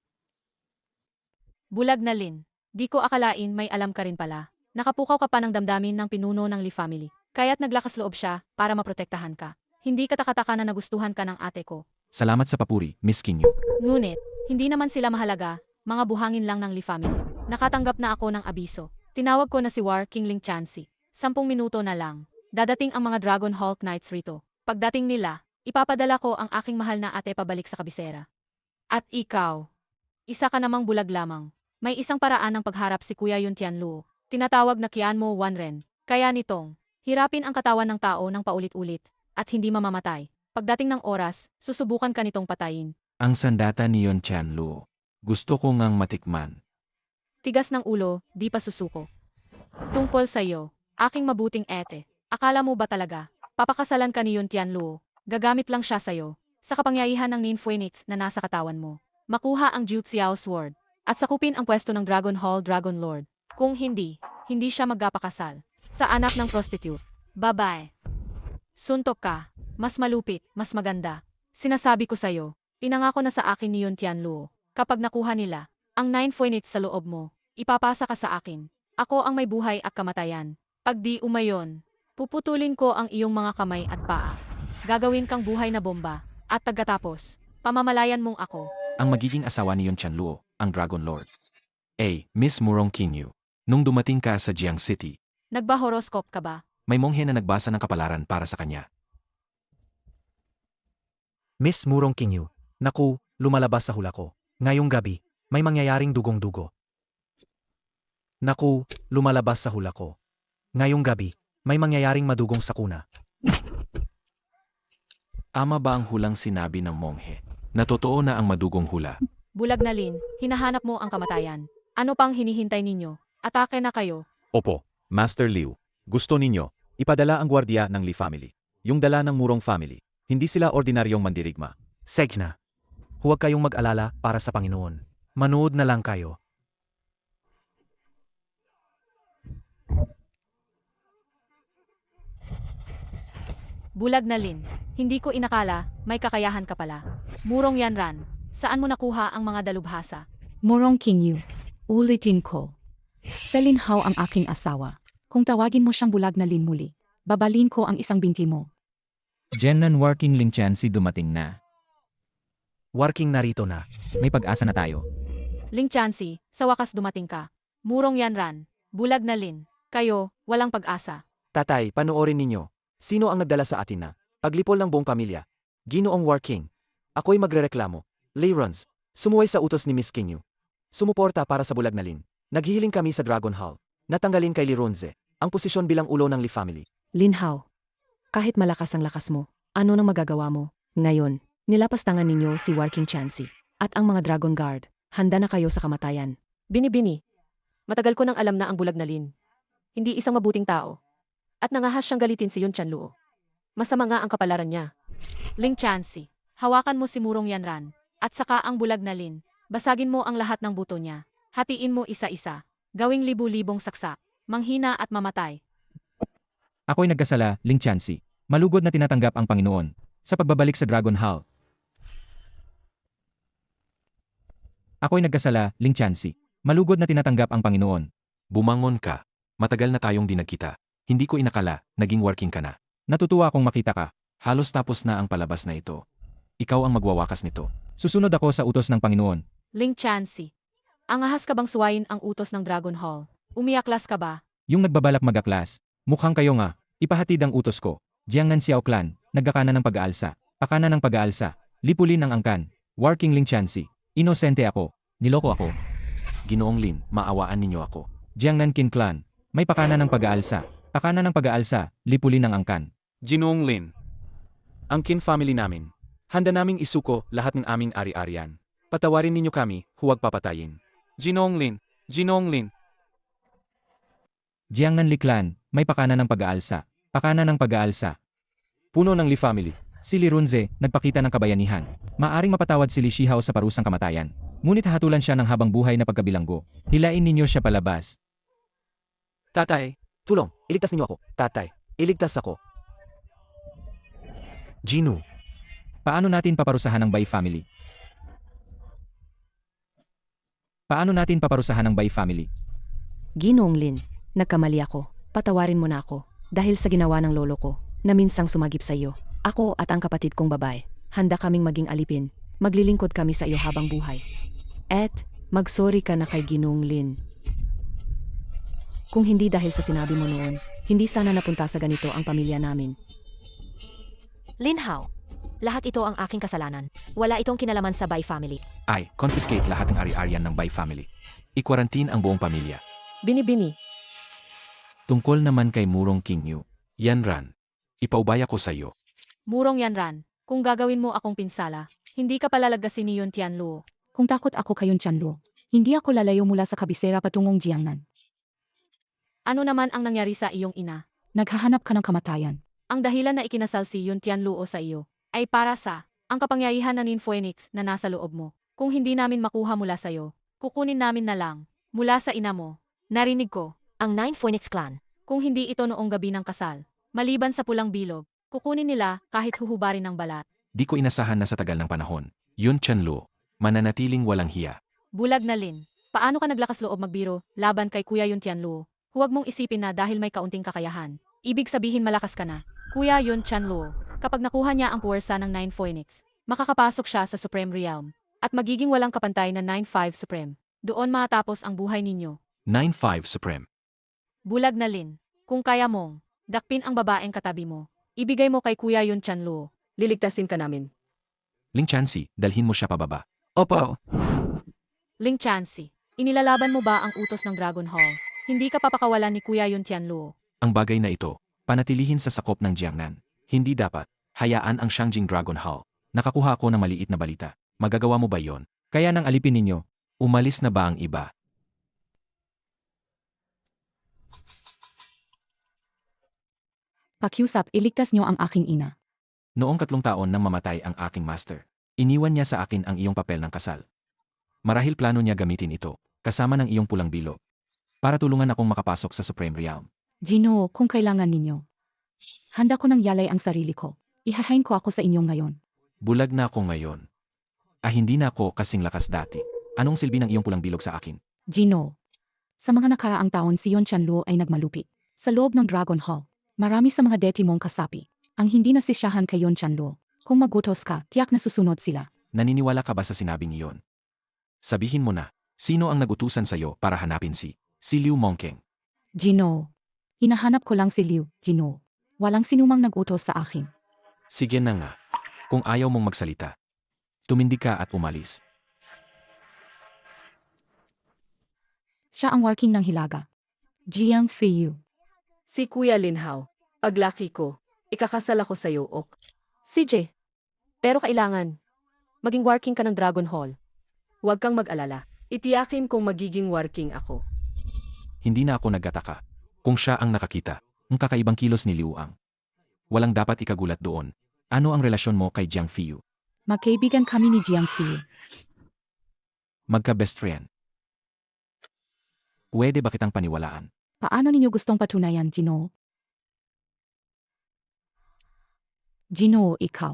Bulag na Lin. Di ko akalain may alam ka rin pala. Nakapukaw ka pa ng damdamin ng pinuno ng Li family. Kaya't naglakas loob siya para maprotektahan ka. Hindi katakataka na nagustuhan ka ng ate ko. Salamat sa papuri, Miss Kinyu. Ngunit, hindi naman sila mahalaga, mga buhangin lang ng Lee family. Nakatanggap na ako ng abiso. Tinawag ko na si War King Ling Chansi. 10 minuto na lang. Dadating ang mga Dragon Hulk Knights rito. Pagdating nila, ipapadala ko ang aking mahal na ate pabalik sa kabisera. At ikaw, isa ka namang bulag lamang. May isang paraan ng pagharap si Kuya Yun Tianluo. Tinatawag na Qianmo Wanren. Kaya nitong, hirapin ang katawan ng tao ng paulit-ulit, at hindi mamamatay. Pagdating ng oras, susubukan ka nitong patayin. Ang sandata ni Yon Tianluo. Gusto ko ngang matikman. Tigas ng ulo, di pa susuko. Tungkol sa iyo, aking mabuting ete. Akala mo ba talaga, papakasalan ka ni Yun Tianluo? Gagamit lang siya sa'yo, sa kapangyarihan ng Nin Phoenix na nasa katawan mo. Makuha ang Juxiao Sword, at sakupin ang pwesto ng Dragon Hall Dragon Lord. Kung hindi, hindi siya magpapakasal. Sa anak ng prostitute. Babae. Suntok ka, mas malupit, mas maganda. Sinasabi ko sa'yo, pinangako na sa akin ni Yun Tianluo. Kapag nakuha nila, ang 9 Phoenix sa loob mo, ipapasa ka sa akin. Ako ang may buhay at kamatayan. Pag di umayon, puputulin ko ang iyong mga kamay at paa. Gagawin kang buhay na bomba, at pagkatapos, pamamalayan mong ako. Ang magiging asawa ni Yon Tianluo, ang Dragon Lord. Miss Murong Kinyu. Nung dumating ka sa Jiang City, Nagba-horoscope ka ba? may monghe na nagbasa ng kapalaran para sa kanya. Miss Murong Kinyu, naku, lumalabas sa hula ko. Ngayong gabi, may mangyayaring dugong-dugo. Naku, lumalabas sa hula ko. Ngayong gabi, may mangyayaring madugong sakuna. Ama ba ang hulang sinabi ng monghe? Na totoo na ang madugong hula. Bulag na Lin, hinahanap mo ang kamatayan. Ano pang hinihintay ninyo? Atake na kayo. Opo, Master Liu. Gusto ninyo, ipadala ang gwardiya ng Lee family. Yung dala ng Murong family. Hindi sila ordinaryong mandirigma. Segna. Huwag kayong mag-alala para sa Panginoon. Manood na lang kayo. Bulag na Lin, hindi ko inakala, may kakayahan ka pala. Murong Yanran, saan mo nakuha ang mga dalubhasa? Murong Kinyu, ulitin ko. Sa Linhao ang aking asawa. Kung tawagin mo siyang bulag na Lin muli, babalin ko ang isang binti mo. Jiangnan Working Ling Chansi dumating na. Working narito na. May pag-asa na tayo. Ling Chansi, sa wakas dumating ka. Murong Yanran, bulag na Lin, kayo, walang pag-asa. Tatay, panoorin ninyo. Sino ang nagdala sa atin na paglipol ng buong pamilya? Ginoong War King. Ako'y magrereklamo. Leyrons, sumuway sa utos ni Miss Kinyu. Sumuporta para sa bulag na Lin. Naghihiling kami sa Dragon Hall. Natanggalin kay Lironze ang posisyon bilang ulo ng Lee family. Linhao, kahit malakas ang lakas mo, ano nang magagawa mo? Ngayon, nilapastangan ninyo si Working Chansi at ang mga Dragon Guard. Handa na kayo sa kamatayan. Bini-bini, matagal ko nang alam na ang bulag na Lin. Hindi isang mabuting tao. At nangahas siyang galitin si Yun Tianluo. Masama nga ang kapalaran niya. Ling Chansi, hawakan mo si Murong Yanran, at saka ang bulag na Lin. Basagin mo ang lahat ng buto niya. Hatiin mo isa-isa. Gawing libu-libong saksak. Manghina at mamatay. Ako'y nagkasala, Ling Chansi. Malugod na tinatanggap ang Panginoon sa pagbabalik sa Dragon Hall. Ako'y nagkasala, Ling Chansi. Malugod na tinatanggap ang Panginoon. Bumangon ka. Matagal na tayong di nagkita. Hindi ko inakala, naging working ka na. Natutuwa akong makita ka. Halos tapos na ang palabas na ito. Ikaw ang magwawakas nito. Susunod ako sa utos ng Panginoon. Ling Chansi, ang ahas ka bang suwayin ang utos ng Dragon Hall? Umiaklas ka ba? Yung nagbabalak magaklas. Mukhang kayo nga. Ipahatid ang utos ko. Jiangnan Xiao Clan. Nagkakana ng pag-aalsa. Pakana ng pag-aalsa. Lipulin ang angkan. Working Ling Chansi. Inosente ako. Niloko ako. Ginoong Lin, maawaan ninyo ako. Jiangnan Qin Clan. May pakana ng pag-aalsa. Pakana ng pag-aalsa. Lipulin ang angkan. Ginoong Lin. Ang Kin family namin. Handa naming isuko lahat ng aming ari-arian. Patawarin ninyo kami, huwag papatayin. Ginoong Lin. Ginoong Lin. Jiangnan Li Clan. May pakana ng pag-aalsa. Pakana ng pag-aalsa. Puno ng Lee family. Si Li Runze, nagpakita ng kabayanihan. Maaring mapatawad si Li Shihao sa parusang kamatayan. Ngunit hatulan siya ng habang buhay na pagkabilanggo. Hilain ninyo siya palabas. Tatay, Tulong, iligtas ninyo ako. Tatay, iligtas ako. Jinu, Paano natin paparusahan ang Bai family? Paano natin paparusahan ang Bai family? Ginoong Lin, nagkamali ako. Patawarin mo na ako dahil sa ginawa ng lolo ko na minsang sumagip sa iyo. Ako at ang kapatid kong babae handa kaming maging alipin. Maglilingkod kami sa iyo habang buhay. At, magsorry ka na kay Ginong Lin. Kung hindi dahil sa sinabi mo noon, hindi sana napunta sa ganito ang pamilya namin. Lin Hao, lahat ito ang aking kasalanan. Wala itong kinalaman sa Bai family. Ay, confiscate lahat ng ari-arian ng Bai family. I-quarantine ang buong pamilya. Bini-bini. Tungkol naman kay Murong King Yu, Yan Ran, ipaubaya ko sa iyo. Murong Yanran, kung gagawin mo akong pinsala, hindi ka palalagasin ni Yun Tianluo. Kung takot ako kay Yun Tianluo, hindi ako lalayo mula sa kabisera patungong Jiangnan. Ano naman ang nangyari sa iyong ina? Naghahanap ka ng kamatayan. Ang dahilan na ikinasal si Yun Tianluo sa iyo ay para sa ang kapangyarihan na Nin Phoenix na nasa loob mo. Kung hindi namin makuha mula sa iyo, kukunin namin na lang mula sa ina mo. Narinig ko, Ang Nine Phoenix Clan. kung hindi ito noong gabi ng kasal, maliban sa pulang bilog, kukunin nila kahit huhubarin ng balat. Di ko inasahan na sa tagal ng panahon, Yun Tianluo, mananatiling walang hiya. Bulag na Lin, paano ka naglakas loob magbiro laban kay Kuya Yun Tianluo? Huwag mong isipin na dahil may kaunting kakayahan, ibig sabihin malakas ka na. Kuya Yun Tianluo, kapag nakuha niya ang puwersa ng Nine Phoenix, makakapasok siya sa Supreme Realm, at magiging walang kapantay na 9-5 Supreme. Doon matapos ang buhay ninyo. 9-5 Supreme. Bulag na Lin, kung kaya mong dakpin ang babaeng katabi mo, ibigay mo kay Kuya Yun Tianluo. Liligtasin ka namin. Ling Chansi, dalhin mo siya pababa. Opo. Ling Chansi, inilalaban mo ba ang utos ng Dragon Hall? Hindi ka papakawalan ni Kuya Yun Tianluo. Ang bagay na ito, panatilihin sa sakop ng Jiangnan. Hindi dapat, hayaan ang Shangjing Dragon Hall. Nakakuha ako ng maliit na balita. Magagawa mo ba yon? Kaya nang alipin ninyo, umalis na ba ang iba? Pakiusap, iligtas niyo ang aking ina. Noong 3 taon nang mamatay ang aking master, iniwan niya sa akin ang iyong papel ng kasal. Marahil plano niya gamitin ito, kasama ng iyong pulang bilog, para tulungan akong makapasok sa Supreme Realm. Gino, kung kailangan ninyo. Handa ko nang yalay ang sarili ko. Ihahain ko ako sa inyo ngayon. Bulag na ako ngayon. Hindi na ako kasing lakas dati. Anong silbi ng iyong pulang bilog sa akin? Gino, sa mga nakaraang taon si Yun Tianluo ay nagmalupit. Sa loob ng Dragon Hall, marami sa mga deti mong kasapi ang hindi nasisyahan kay Yun Tianluo. Kung magutos ka, tiyak na susunod sila. Naniniwala ka ba sa sinabing iyon? Sabihin mo na, sino ang nagutusan sa'yo para hanapin si Liu Mongkeng? Gino, hinahanap ko lang si Liu, Gino. Walang sinumang nagutos sa akin. Sige na nga. Kung ayaw mong magsalita, tumindig ka at umalis. Siya ang working ng hilaga. Jiang Feiyu. Si Kuya Lin Hao, paglaki ko, ikakasal ako sa iyo, ok? CJ, pero kailangan maging working ka ng Dragon Hall. Huwag kang mag-alala. Itiyakin kong magiging working ako. Hindi na ako nagkataka. Kung siya ang nakakita, ang kakaibang kilos ni Liu Ang. Walang dapat ikagulat doon. Ano ang relasyon mo kay Jiang Feiyu? Magkaibigan kami ni Jiang Feiyu. Magka-best friend. Pwede ba kitang paniwalaan? Paano ninyo gustong patunayan, Gino? Gino, ikaw.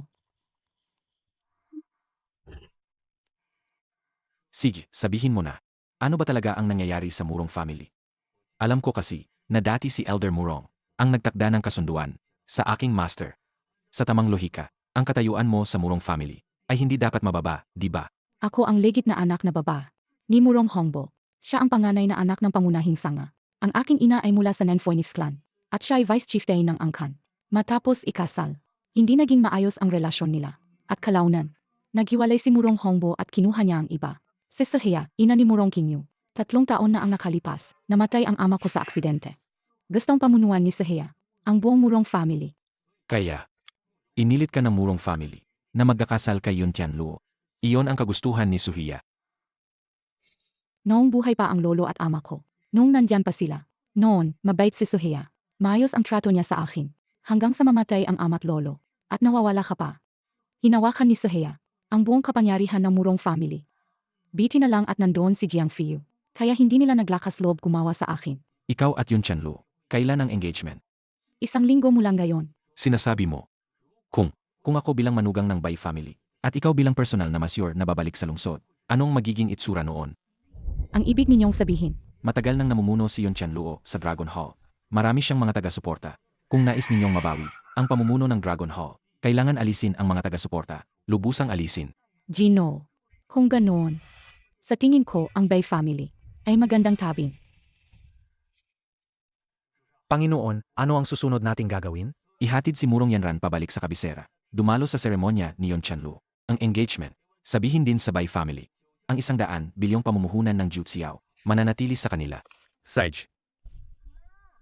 Sige, sabihin mo na. Ano ba talaga ang nangyayari sa Murong family? Alam ko kasi, na dati si Elder Murong, ang nagtakda ng kasunduan, sa aking master. Sa tamang lohika, ang katayuan mo sa Murong family, ay hindi dapat mababa, di ba? Ako ang legit na anak na baba. Ni Murong Hongbo. Siya ang panganay na anak ng pangunahing sanga. Ang aking ina ay mula sa Nine Phoenix Clan. At siya ay vice chieftain ng Angkan. Matapos ikasal, hindi naging maayos ang relasyon nila. At kalaunan, naghiwalay si Murong Hongbo at kinuha niya ang iba. Si Sohea, ina ni Murong Qingyu. 3 taon na ang nakalipas, namatay ang ama ko sa aksidente. Gustong pamunuan ni Sohea ang buong Murong family. Kaya, inilit ka ng Murong family, na magkakasal kay Yun Tianluo. Iyon ang kagustuhan ni Sohea. Noong buhay pa ang lolo at ama ko. Noong nandyan pa sila. Noon, mabait si Sohea. Maayos ang trato niya sa akin. Hanggang sa mamatay ang ama't lolo. At nawawala ka pa. Hinawakan ni Sohea ang buong kapangyarihan ng Murong family. Biti na lang at nandoon si Jiang Feiyu. Kaya hindi nila naglakas loob gumawa sa akin. Ikaw at Yun Tianluo, kailan ang engagement? 1 linggo mula ngayon. Sinasabi mo, kung ako bilang manugang ng Bai family, at ikaw bilang personal na masyur na babalik sa lungsod, anong magiging itsura noon? Ang ibig ninyong sabihin. Matagal nang namumuno si Yun Tianluo sa Dragon Hall. Marami siyang mga taga-suporta. Kung nais ninyong mabawi ang pamumuno ng Dragon Hall, kailangan alisin ang mga taga-suporta lubusang alisin. Gino, kung ganoon, sa tingin ko ang Bay family ay magandang tabing. Panginoon, ano ang susunod nating gagawin? Ihatid si Murong Yanran pabalik sa kabisera. Dumalo sa seremonya ni Yon Chanlu. Ang engagement. Sabihin din sa Bai family. Ang 100 bilyong pamumuhunan ng Jutsiao. Mananatili sa kanila. Sage,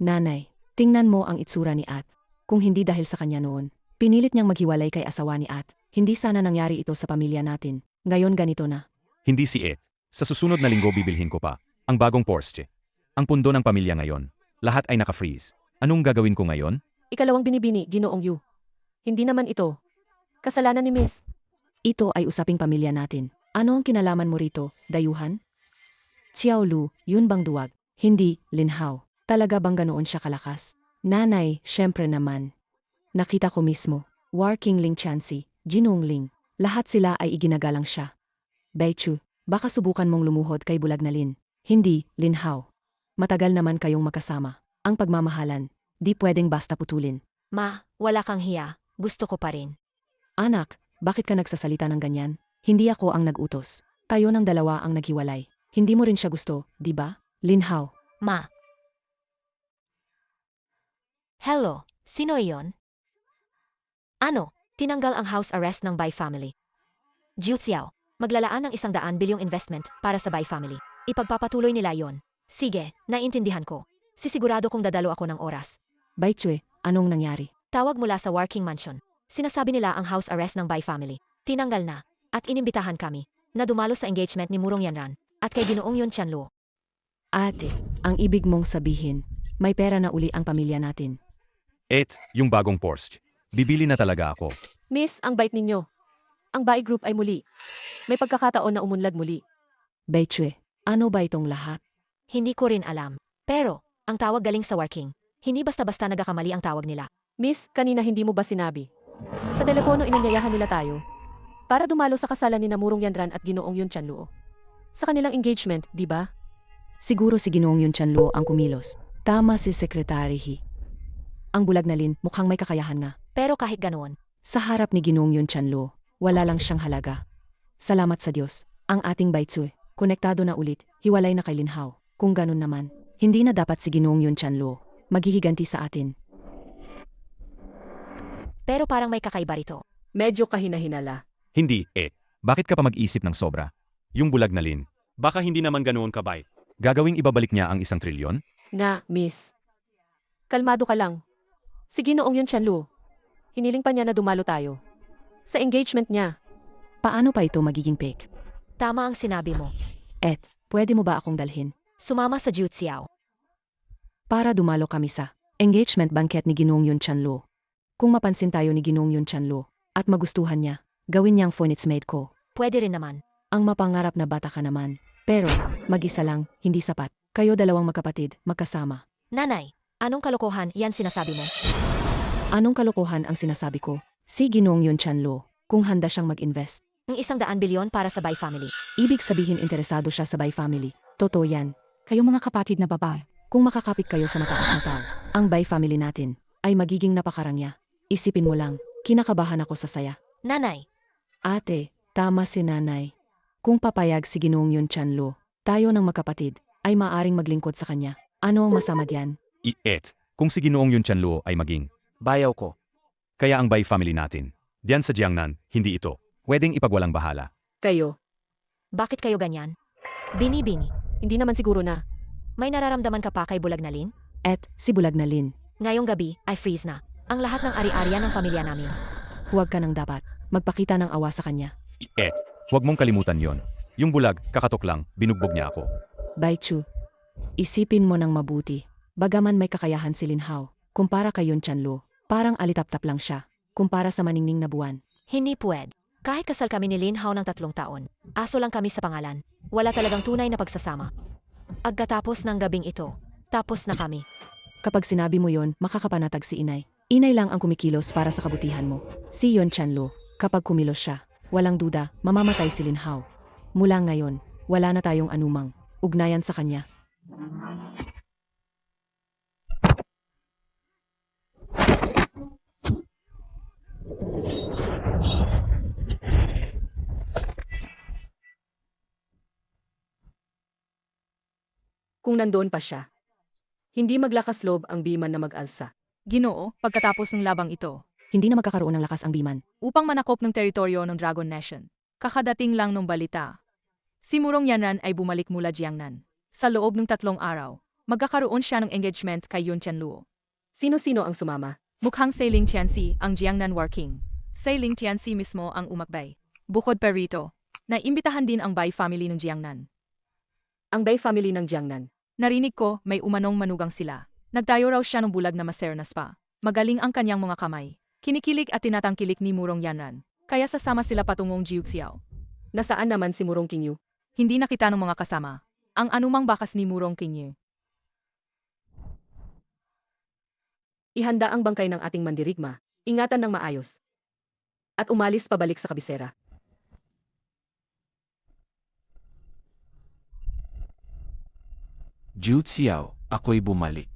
Nanay, tingnan mo ang itsura ni At. Kung hindi dahil sa kanya noon, pinilit niyang maghiwalay kay asawa ni At. Hindi sana nangyari ito sa pamilya natin. Ngayon ganito na. hindi si Ed. Sa susunod na linggo bibilhin ko pa ang bagong Porsche. Ang pundo ng pamilya ngayon. Lahat ay naka-freeze. Anong gagawin ko ngayon? Ikalawang binibini, Ginoong Yu. Hindi naman ito. Kasalanan ni Miss. Ito ay usaping pamilya natin. Ano ang kinalaman mo rito, dayuhan? Xiao Lu, yun bang duwag? Hindi, Lin Hao. Talaga bang ganoon siya kalakas? Nanay, syempre naman. Nakita ko mismo. War King Ling Chansi, Jinong Ling. Lahat sila ay iginagalang siya. Baichu, baka subukan mong lumuhod kay Bulag na Lin. Hindi, Lin Hao. Matagal naman kayong magkasama. Ang pagmamahalan, di pwedeng basta putulin. Ma, wala kang hiya. Gusto ko pa rin. Anak, bakit ka nagsasalita ng ganyan? Hindi ako ang nag-utos. Kayo ng dalawa ang naghiwalay. Hindi mo rin siya gusto, di ba? Lin Hao. Ma. Hello, sino iyon? Ano, tinanggal ang house arrest ng Bai family. Jiu Xiao, maglalaan ng 100 bilyong investment para sa Bai family. Ipagpapatuloy nila yon. Sige, naintindihan ko. Sisigurado kong dadalo ako ng oras. Baichue, anong nangyari? Tawag mula sa Working Mansion. Sinasabi nila ang house arrest ng Bai family. Tinanggal na, at inimbitahan kami, na dumalo sa engagement ni Murong Yanran, at kay Ginoong Yon Chanluo. Ate, ang ibig mong sabihin, may pera na uli ang pamilya natin. Ed, yung bagong Porsche. Bibili na talaga ako. Miss, ang bait ninyo. Ang Bai Group ay muli. May pagkakataon na umunlad muli. Baichue, ano ba itong lahat? Hindi ko rin alam. Pero, ang tawag galing sa Working. Hindi basta-basta nagakamali ang tawag nila. Miss, kanina hindi mo ba sinabi? Sa telepono inanyayahan nila tayo para dumalo sa kasalan ni Murong Yanran at Ginoong Yun Chanluo. Sa kanilang engagement, di ba? Siguro si Ginoong Yun Chanluo ang kumilos. Tama si Secretary He. Ang Bulag na Lin mukhang may kakayahan nga. Pero kahit ganoon, Sa harap ni Ginoong Yun Chanluo, wala lang siyang halaga. Salamat sa Diyos, ang ating Baitsue, konektado na ulit, hiwalay na kay Lin Hao. Kung ganun naman, hindi na dapat si Ginoong Yun Chanluo maghihiganti sa atin. pero parang may kakaiba rito. Medyo kahina-hinala. Hindi, Ed. Bakit ka pa mag-isip ng sobra? Yung bulag na Lin. Baka hindi naman ganoon kabay. Gagawing ibabalik niya ang 1 trilyon? Na, Miss. Kalmado ka lang. Si Ginoong Yun Chanluo. Hiniling pa niya na dumalo tayo. Sa engagement niya. Paano pa ito magiging fake? Tama ang sinabi mo. Et, pwede mo ba akong dalhin? Sumama sa Jiu Xiao. Para dumalo kami sa engagement banquet ni Ginoong Yun Chanluo. Kung mapansin tayo ni Ginoong Yun Chanluo at magustuhan niya, gawin niyang phonits maid ko. Pwede rin naman. Ang mapangarap na bata ka naman. Pero, mag-isa lang, hindi sapat. Kayo dalawang magkapatid, magkasama. Nanay, anong kalokohan yan sinasabi mo? Anong kalokohan ang sinasabi ko? Si Ginoong Yun Chanluo, kung handa siyang mag-invest. Ang 100 bilyon para sa Bai family. Ibig sabihin interesado siya sa Bai family. Totoo yan. Kayong mga kapatid na babae. Kung makakapit kayo sa mataas na tao, ang Bai family natin ay magiging napakarangya. Isipin mo lang, kinakabahan ako sa saya. Nanay, Ate, tama si nanay. Kung papayag si Ginoong Yun Chanluo, tayo ng magkapatid ay maaring maglingkod sa kanya. Ano ang masama diyan? Ed, kung si Ginoong Yun Chanluo ay maging. Bayaw ko. Kaya ang Bai family natin. Diyan sa Jiangnan, hindi ito. Pwedeng ipagwalang bahala. Kayo, bakit kayo ganyan? Bini-bini, Hindi naman siguro na. may nararamdaman ka pa kay Bulag na Lin? Et, si Bulag na Lin. Ngayong gabi ay freeze na. Ang lahat ng ari-arian ng pamilya namin. Huwag ka nang dapat magpakita ng awa sa kanya. Ed, huwag mong kalimutan yon. Yung bulag, kakatok lang, binugbog niya ako. Baichu, isipin mo ng mabuti. Bagaman may kakayahan si Lin Hao, kumpara kay Yun Chanluo, parang alitap-tap lang siya, kumpara sa maningning na buwan. Hindi pwed. Kahit kasal kami ni Lin Hao ng 3 taon, aso lang kami sa pangalan. Wala talagang tunay na pagsasama. Agkatapos ng gabing ito, tapos na kami. Kapag sinabi mo yon, makakapanatag si inay. Inay lang ang kumikilos para sa kabutihan mo. Si Yun Chanluo, kapag kumilos siya, walang duda, mamamatay si Lin Hao. Mula ngayon, wala na tayong anumang ugnayan sa kanya. kung nandoon pa siya. Hindi maglakas loob ang Biman na mag-alsa. Ginoo, pagkatapos ng labang ito, Hindi na magkakaroon ng lakas ang Biman. upang manakop ng teritoryo ng Dragon Nation. Kakadating lang ng balita. Si Murong Yanran ay bumalik mula Jiangnan. Sa loob ng 3 araw, magkakaroon siya ng engagement kay Yun Tianluo. Sino-sino ang sumama? Mukhang Sailing Tianxi ang Jiangnan War King. Sailing Tianxi mismo ang umakbay. Bukod pa rito, naimbitahan din ang Bai family ng Jiangnan. Ang Bai family ng Jiangnan. Narinig ko may umanong manugang sila. Nagtayo raw siya ng bulag na masernas pa. Magaling ang kanyang mga kamay. Kinikilig at tinatangkilik ni Murong Yanran. Kaya sasama sila patungong Jiuxiao. Nasaan naman si Murong Qingyu? Hindi nakita ng mga kasama. Ang anumang bakas ni Murong Qingyu. Ihanda ang bangkay ng ating mandirigma. Ingatan ng maayos. At umalis pabalik sa kabisera. Ju Xiao, ako'y bumalik.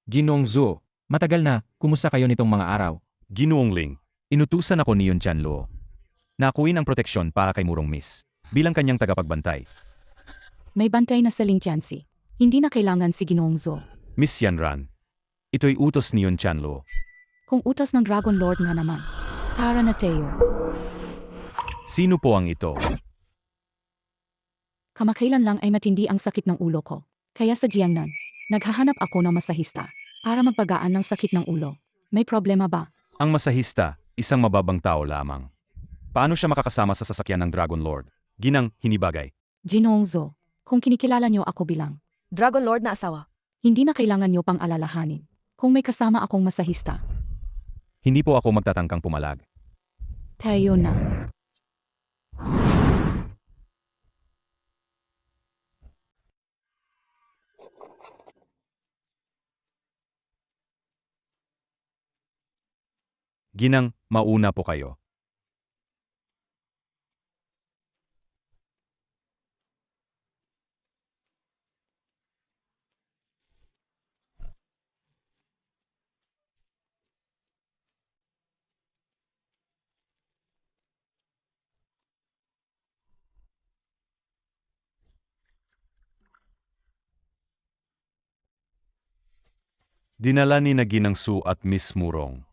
Ginoong Zhou, matagal na, kumusta kayo nitong mga araw? Ginoong Ling, inutusan ako ni Yun Tianluo. Nakuin ang proteksyon para kay Murong Miss, bilang kanyang tagapagbantay. May bantay na sa Ling Tianxi. Hindi na kailangan si Ginoong Zhou. Miss Yanran, ito'y utos ni Yun Tianluo. Kung utos ng Dragon Lord nga naman. Para na Teo. Sino po ang ito? Kamakailan lang ay matindi ang sakit ng ulo ko. Kaya sa Jiangnan, naghahanap ako ng masahista para magpagaan ng sakit ng ulo. May problema ba? Ang masahista, isang mababang tao lamang. Paano siya makakasama sa sasakyan ng Dragon Lord? Ginang hinibagay. Ginoong Zhou, kung kinikilala niyo ako bilang, Dragon Lord na asawa. hindi na kailangan niyo pang alalahanin. Kung may kasama akong masahista, Hindi po ako magtatangkang pumalag. tayo na. Ginang, mauna po kayo. Dinala ni na Ginang Su at Miss Murong.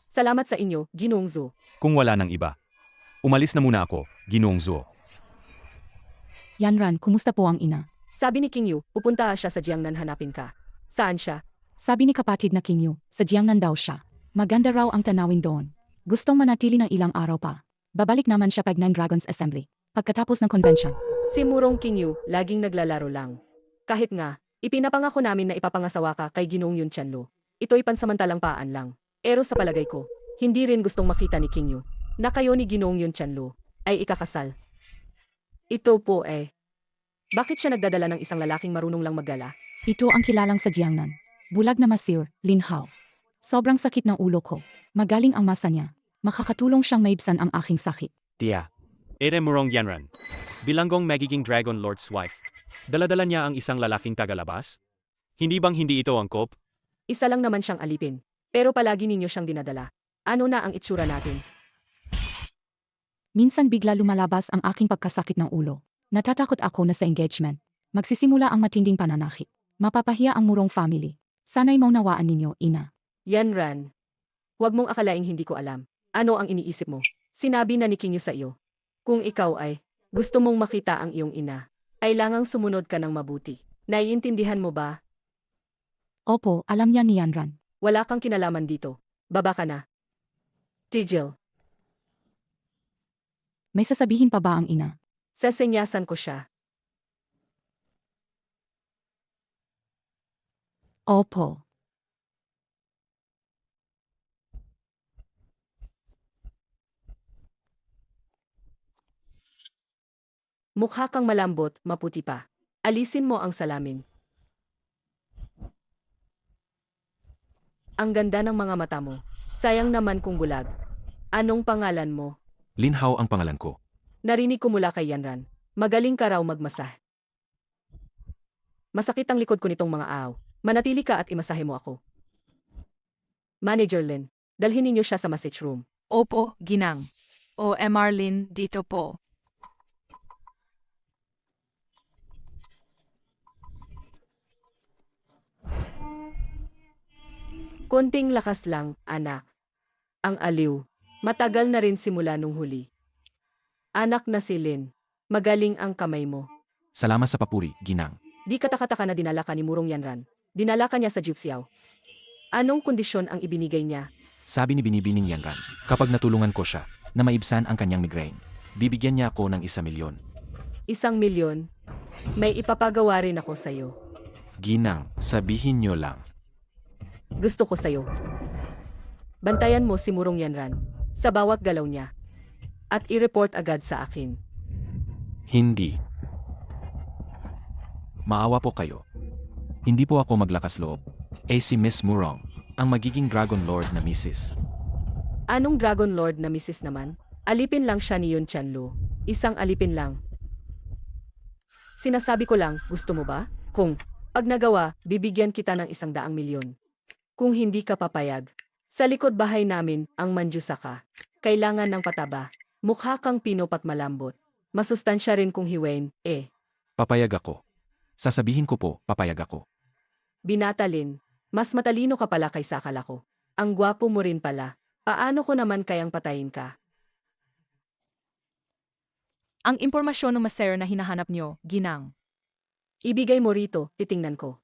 Salamat sa inyo, Ginoong Zhou. Kung wala nang iba. Umalis na muna ako, Ginoong Zhou. Yanran, kumusta po ang ina? Sabi ni Qingyu, pupunta siya sa Jiangnan hanapin ka. Saan siya? Sabi ni kapatid na Qingyu, sa Jiangnan daw siya. Maganda raw ang tanawin doon. Gustong manatili ng ilang araw pa. Babalik naman siya pag Nine Dragons Assembly. Pagkatapos ng convention. Si Murong Qingyu, laging naglalaro lang. Kahit nga, ipinapangako namin na ipapangasawa ka kay Ginoong Yun Tianluo. Ito'y pansamantalang paan lang. Pero sa palagay ko, hindi rin gustong makita ni Qingyu na kayo ni Ginoong Yun Tianluo ay ikakasal. Ito po bakit siya nagdadala ng isang lalaking marunong lang maggala? Ito ang kilalang sa Jiangnan. Bulag na masir, Lin Hao. Sobrang sakit ng ulo ko. Magaling ang masa niya. Makakatulong siyang maibsan ang aking sakit. Tia, Ere Murong Yanran. Bilanggong magiging Dragon Lord's wife. Daladala niya ang isang lalaking tagalabas? Hindi bang hindi ito angkop? Isa lang naman siyang alipin. Pero palagi ninyo siyang dinadala. Ano na ang itsura natin? Minsan bigla lumalabas ang aking pagkasakit ng ulo. Natatakot ako na sa engagement. Magsisimula ang matinding pananakit. Mapapahiya ang Murong family. Sana'y maunawaan ninyo, ina. Yanran. Huwag mong akalaing hindi ko alam. Ano ang iniisip mo? Sinabi na ni Qingyu sa iyo. Kung ikaw ay gusto mong makita ang iyong ina, kailangang sumunod ka ng mabuti. Naiintindihan mo ba? Opo, alam niya ni Yanran. Wala kang kinalaman dito. Baba ka na. Tijil, May sasabihin pa ba ang ina? sasenyasan ko siya. Opo. Mukha kang malambot, maputi pa. Alisin mo ang salamin. Ang ganda ng mga mata mo. Sayang naman kung bulag. Anong pangalan mo? Lin Hao ang pangalan ko. Narinig ko mula kay Yanran. Magaling ka raw magmasah. Masakit ang likod ko nitong mga araw. Manatili ka at imasahe mo ako. Manager Lin, dalhin ninyo siya sa massage room. Opo, ginang. O MR Lin, dito po. Konting lakas lang, anak. Ang aliw. Matagal na rin simula nung huli. Anak na si Lin. Magaling ang kamay mo. Salamat sa papuri, ginang. Di katakataka na dinala ka ni Murong Yanran. Dinala ka niya sa Jiuxiao. Anong kondisyon ang ibinigay niya? Sabi ni Binibining Yanran, kapag natulungan ko siya, na maibsan ang kanyang migraine, bibigyan niya ako ng 1 milyon. 1 milyon? May ipapagawa rin ako sa'yo. Ginang, sabihin niyo lang. Gusto ko sa'yo. Bantayan mo si Murong Yanran sa bawat galaw niya. At i-report agad sa akin. Hindi. Maawa po kayo. Hindi po ako maglakas loob. Si Miss Murong, ang magiging Dragon Lord na Mrs. Anong Dragon Lord na Mrs. naman? Alipin lang siya ni Yun Chanlu. Isang alipin lang. Sinasabi ko lang, gusto mo ba? Kung pag nagawa, bibigyan kita ng 100 milyon. Kung hindi ka papayag, sa likod bahay namin ang manjusa ka. Kailangan ng pataba. Mukha kang pinopat malambot. Masustansya rin kung hiwain, Papayag ako. Sasabihin ko po, papayag ako. Binatalin, mas matalino ka pala kaysa akala ko. Ang gwapo mo rin pala. Paano ko naman kayang patayin ka? Ang impormasyon ng maser na hinahanap nyo, ginang. Ibigay mo rito, titingnan ko.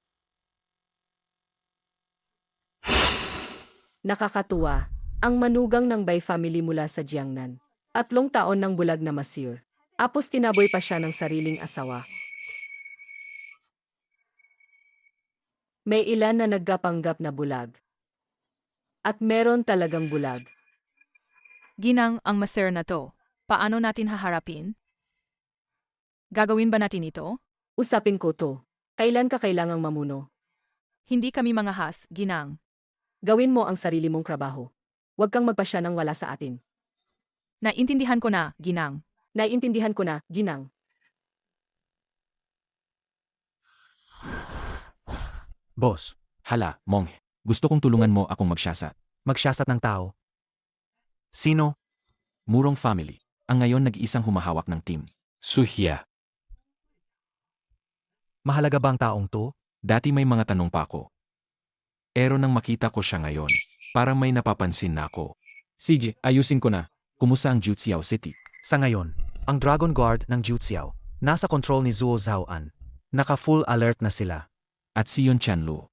Nakakatuwa, ang manugang ng Bai family mula sa Jiangnan. 3 taon ng bulag na masir. Apos tinaboy pa siya ng sariling asawa. May ilan na nagkapanggap na bulag. At meron talagang bulag. Ginang, ang maser na to. Paano natin haharapin? Gagawin ba natin ito? Usapin ko to. Kailan ka kailangang mamuno? Hindi kami mga has, ginang. Gawin mo ang sarili mong trabaho. Huwag kang magpasya ng wala sa atin. Naintindihan ko na, ginang. Naiintindihan ko na, ginang. Boss, Hala, Monghe. Gusto kong tulungan mo akong magsyasat. magsyasat ng tao. Sino? Murong family. Ang ngayon nag-iisang humahawak ng team. Suhya. Mahalaga ba ang taong to? Dati may mga tanong pa ako. Pero nang makita ko siya ngayon, parang may napapansin na ako. Sige, ayusin ko na. Kumusta ang Jiuxiao City? Sa ngayon, ang Dragon Guard ng Jiuxiao, nasa control ni Zuo Zhaoan. Naka-full alert na sila. At si Yun Chanlu.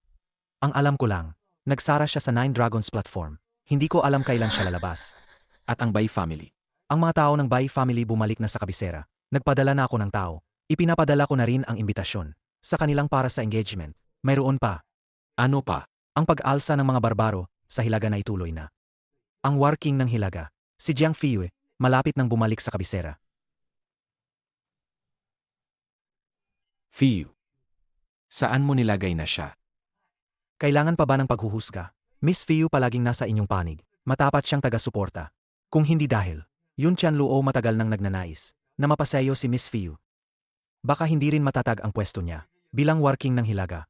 Ang alam ko lang, nagsara siya sa Nine Dragons platform. Hindi ko alam kailan siya lalabas. At ang Bai family. Ang mga tao ng Bai family bumalik na sa kabisera. Nagpadala na ako ng tao. Ipinapadala ko na rin ang imbitasyon. Sa kanilang para sa engagement. Mayroon pa. Ano pa? Ang pag-alsa ng mga barbaro sa Hilaga na ituloy na. Ang War King ng Hilaga, si Jiang Fiyue, malapit nang bumalik sa kabisera. Fiyu. Saan mo nilagay na siya? Kailangan pa ba ng paghuhusga? Miss Fiyue palaging nasa inyong panig. Matapat siyang taga-suporta. Kung hindi dahil, Yun Chanluo matagal nang nagnanais na mapasayo si Miss Fiyue. Baka hindi rin matatag ang pwesto niya bilang War King ng Hilaga.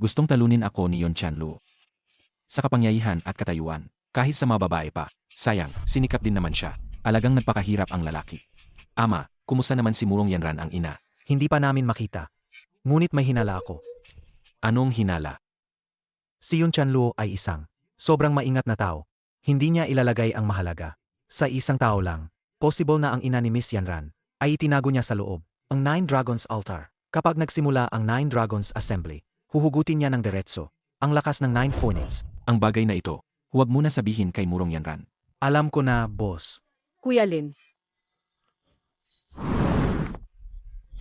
Gustong talunin ako ni Yun Chanlu. Sa kapangyarihan at katayuan, kahit sa mga babae pa, sayang, sinikap din naman siya. Alagang nagpakahirap ang lalaki. Ama, kumusta naman si Murong Yanran ang ina? Hindi pa namin makita. Ngunit may hinala ako. Anong hinala? Si Yun Chanluo ay isang sobrang maingat na tao. Hindi niya ilalagay ang mahalaga sa isang tao lang. Possible na ang ina ni Miss Yanran ay itinago niya sa loob ang Nine Dragons Altar. Kapag nagsimula ang Nine Dragons Assembly, huhugutin niya ng diretso ang lakas ng Nine Phoenix. Ang bagay na ito, huwag mo na sabihin kay Murong Yanran. Alam ko na, boss. Kuya Lin.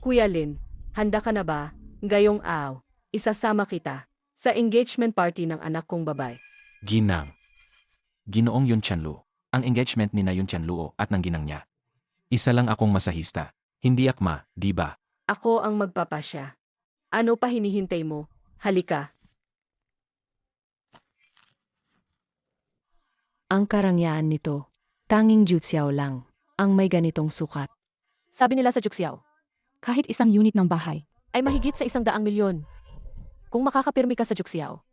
Kuya Lin, handa ka na ba? Ngayong araw, isasama kita sa engagement party ng anak kong babae. Ginang. Ginoong Yun Chanlu. Ang engagement ni na Yun Chanluo at ng ginang niya. Isa lang akong masahista. Hindi akma, di ba? Ako ang magpapasya. Ano pa hinihintay mo? Halika. Ang karangyaan nito, tanging Jutsiao lang, ang may ganitong sukat. Sabi nila sa Juxiao, Kahit isang unit ng bahay. ay mahigit sa 100 milyon. Kung makakapirmi ka sa Juxiao.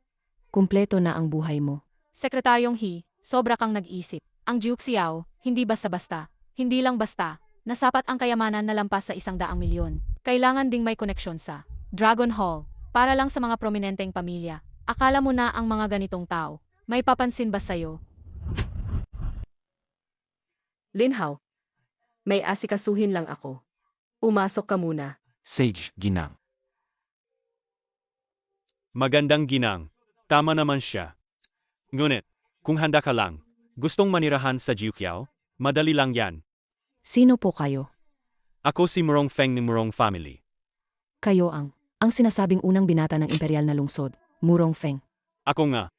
Kumpleto na ang buhay mo. Sekretaryong He, sobra kang nag-isip. Ang Juxiao, hindi basta-basta. Hindi lang basta, na sapat ang kayamanan na lampas sa 100 milyon. Kailangan ding may koneksyon sa Dragon Hall, para lang sa mga prominenteng pamilya. Akala mo na ang mga ganitong tao, may papansin ba sa'yo? Linhaw, may asikasuhin lang ako. Pumasok ka muna. Sage, ginang. Magandang ginang. Tama naman siya. Ngunit, kung handa ka lang, gustong manirahan sa Jiuqiao, madali lang yan. Sino po kayo? Ako si Murong Feng ni Murong Family. Kayo ang sinasabing unang binata ng imperial na lungsod, Murong Feng. Ako nga.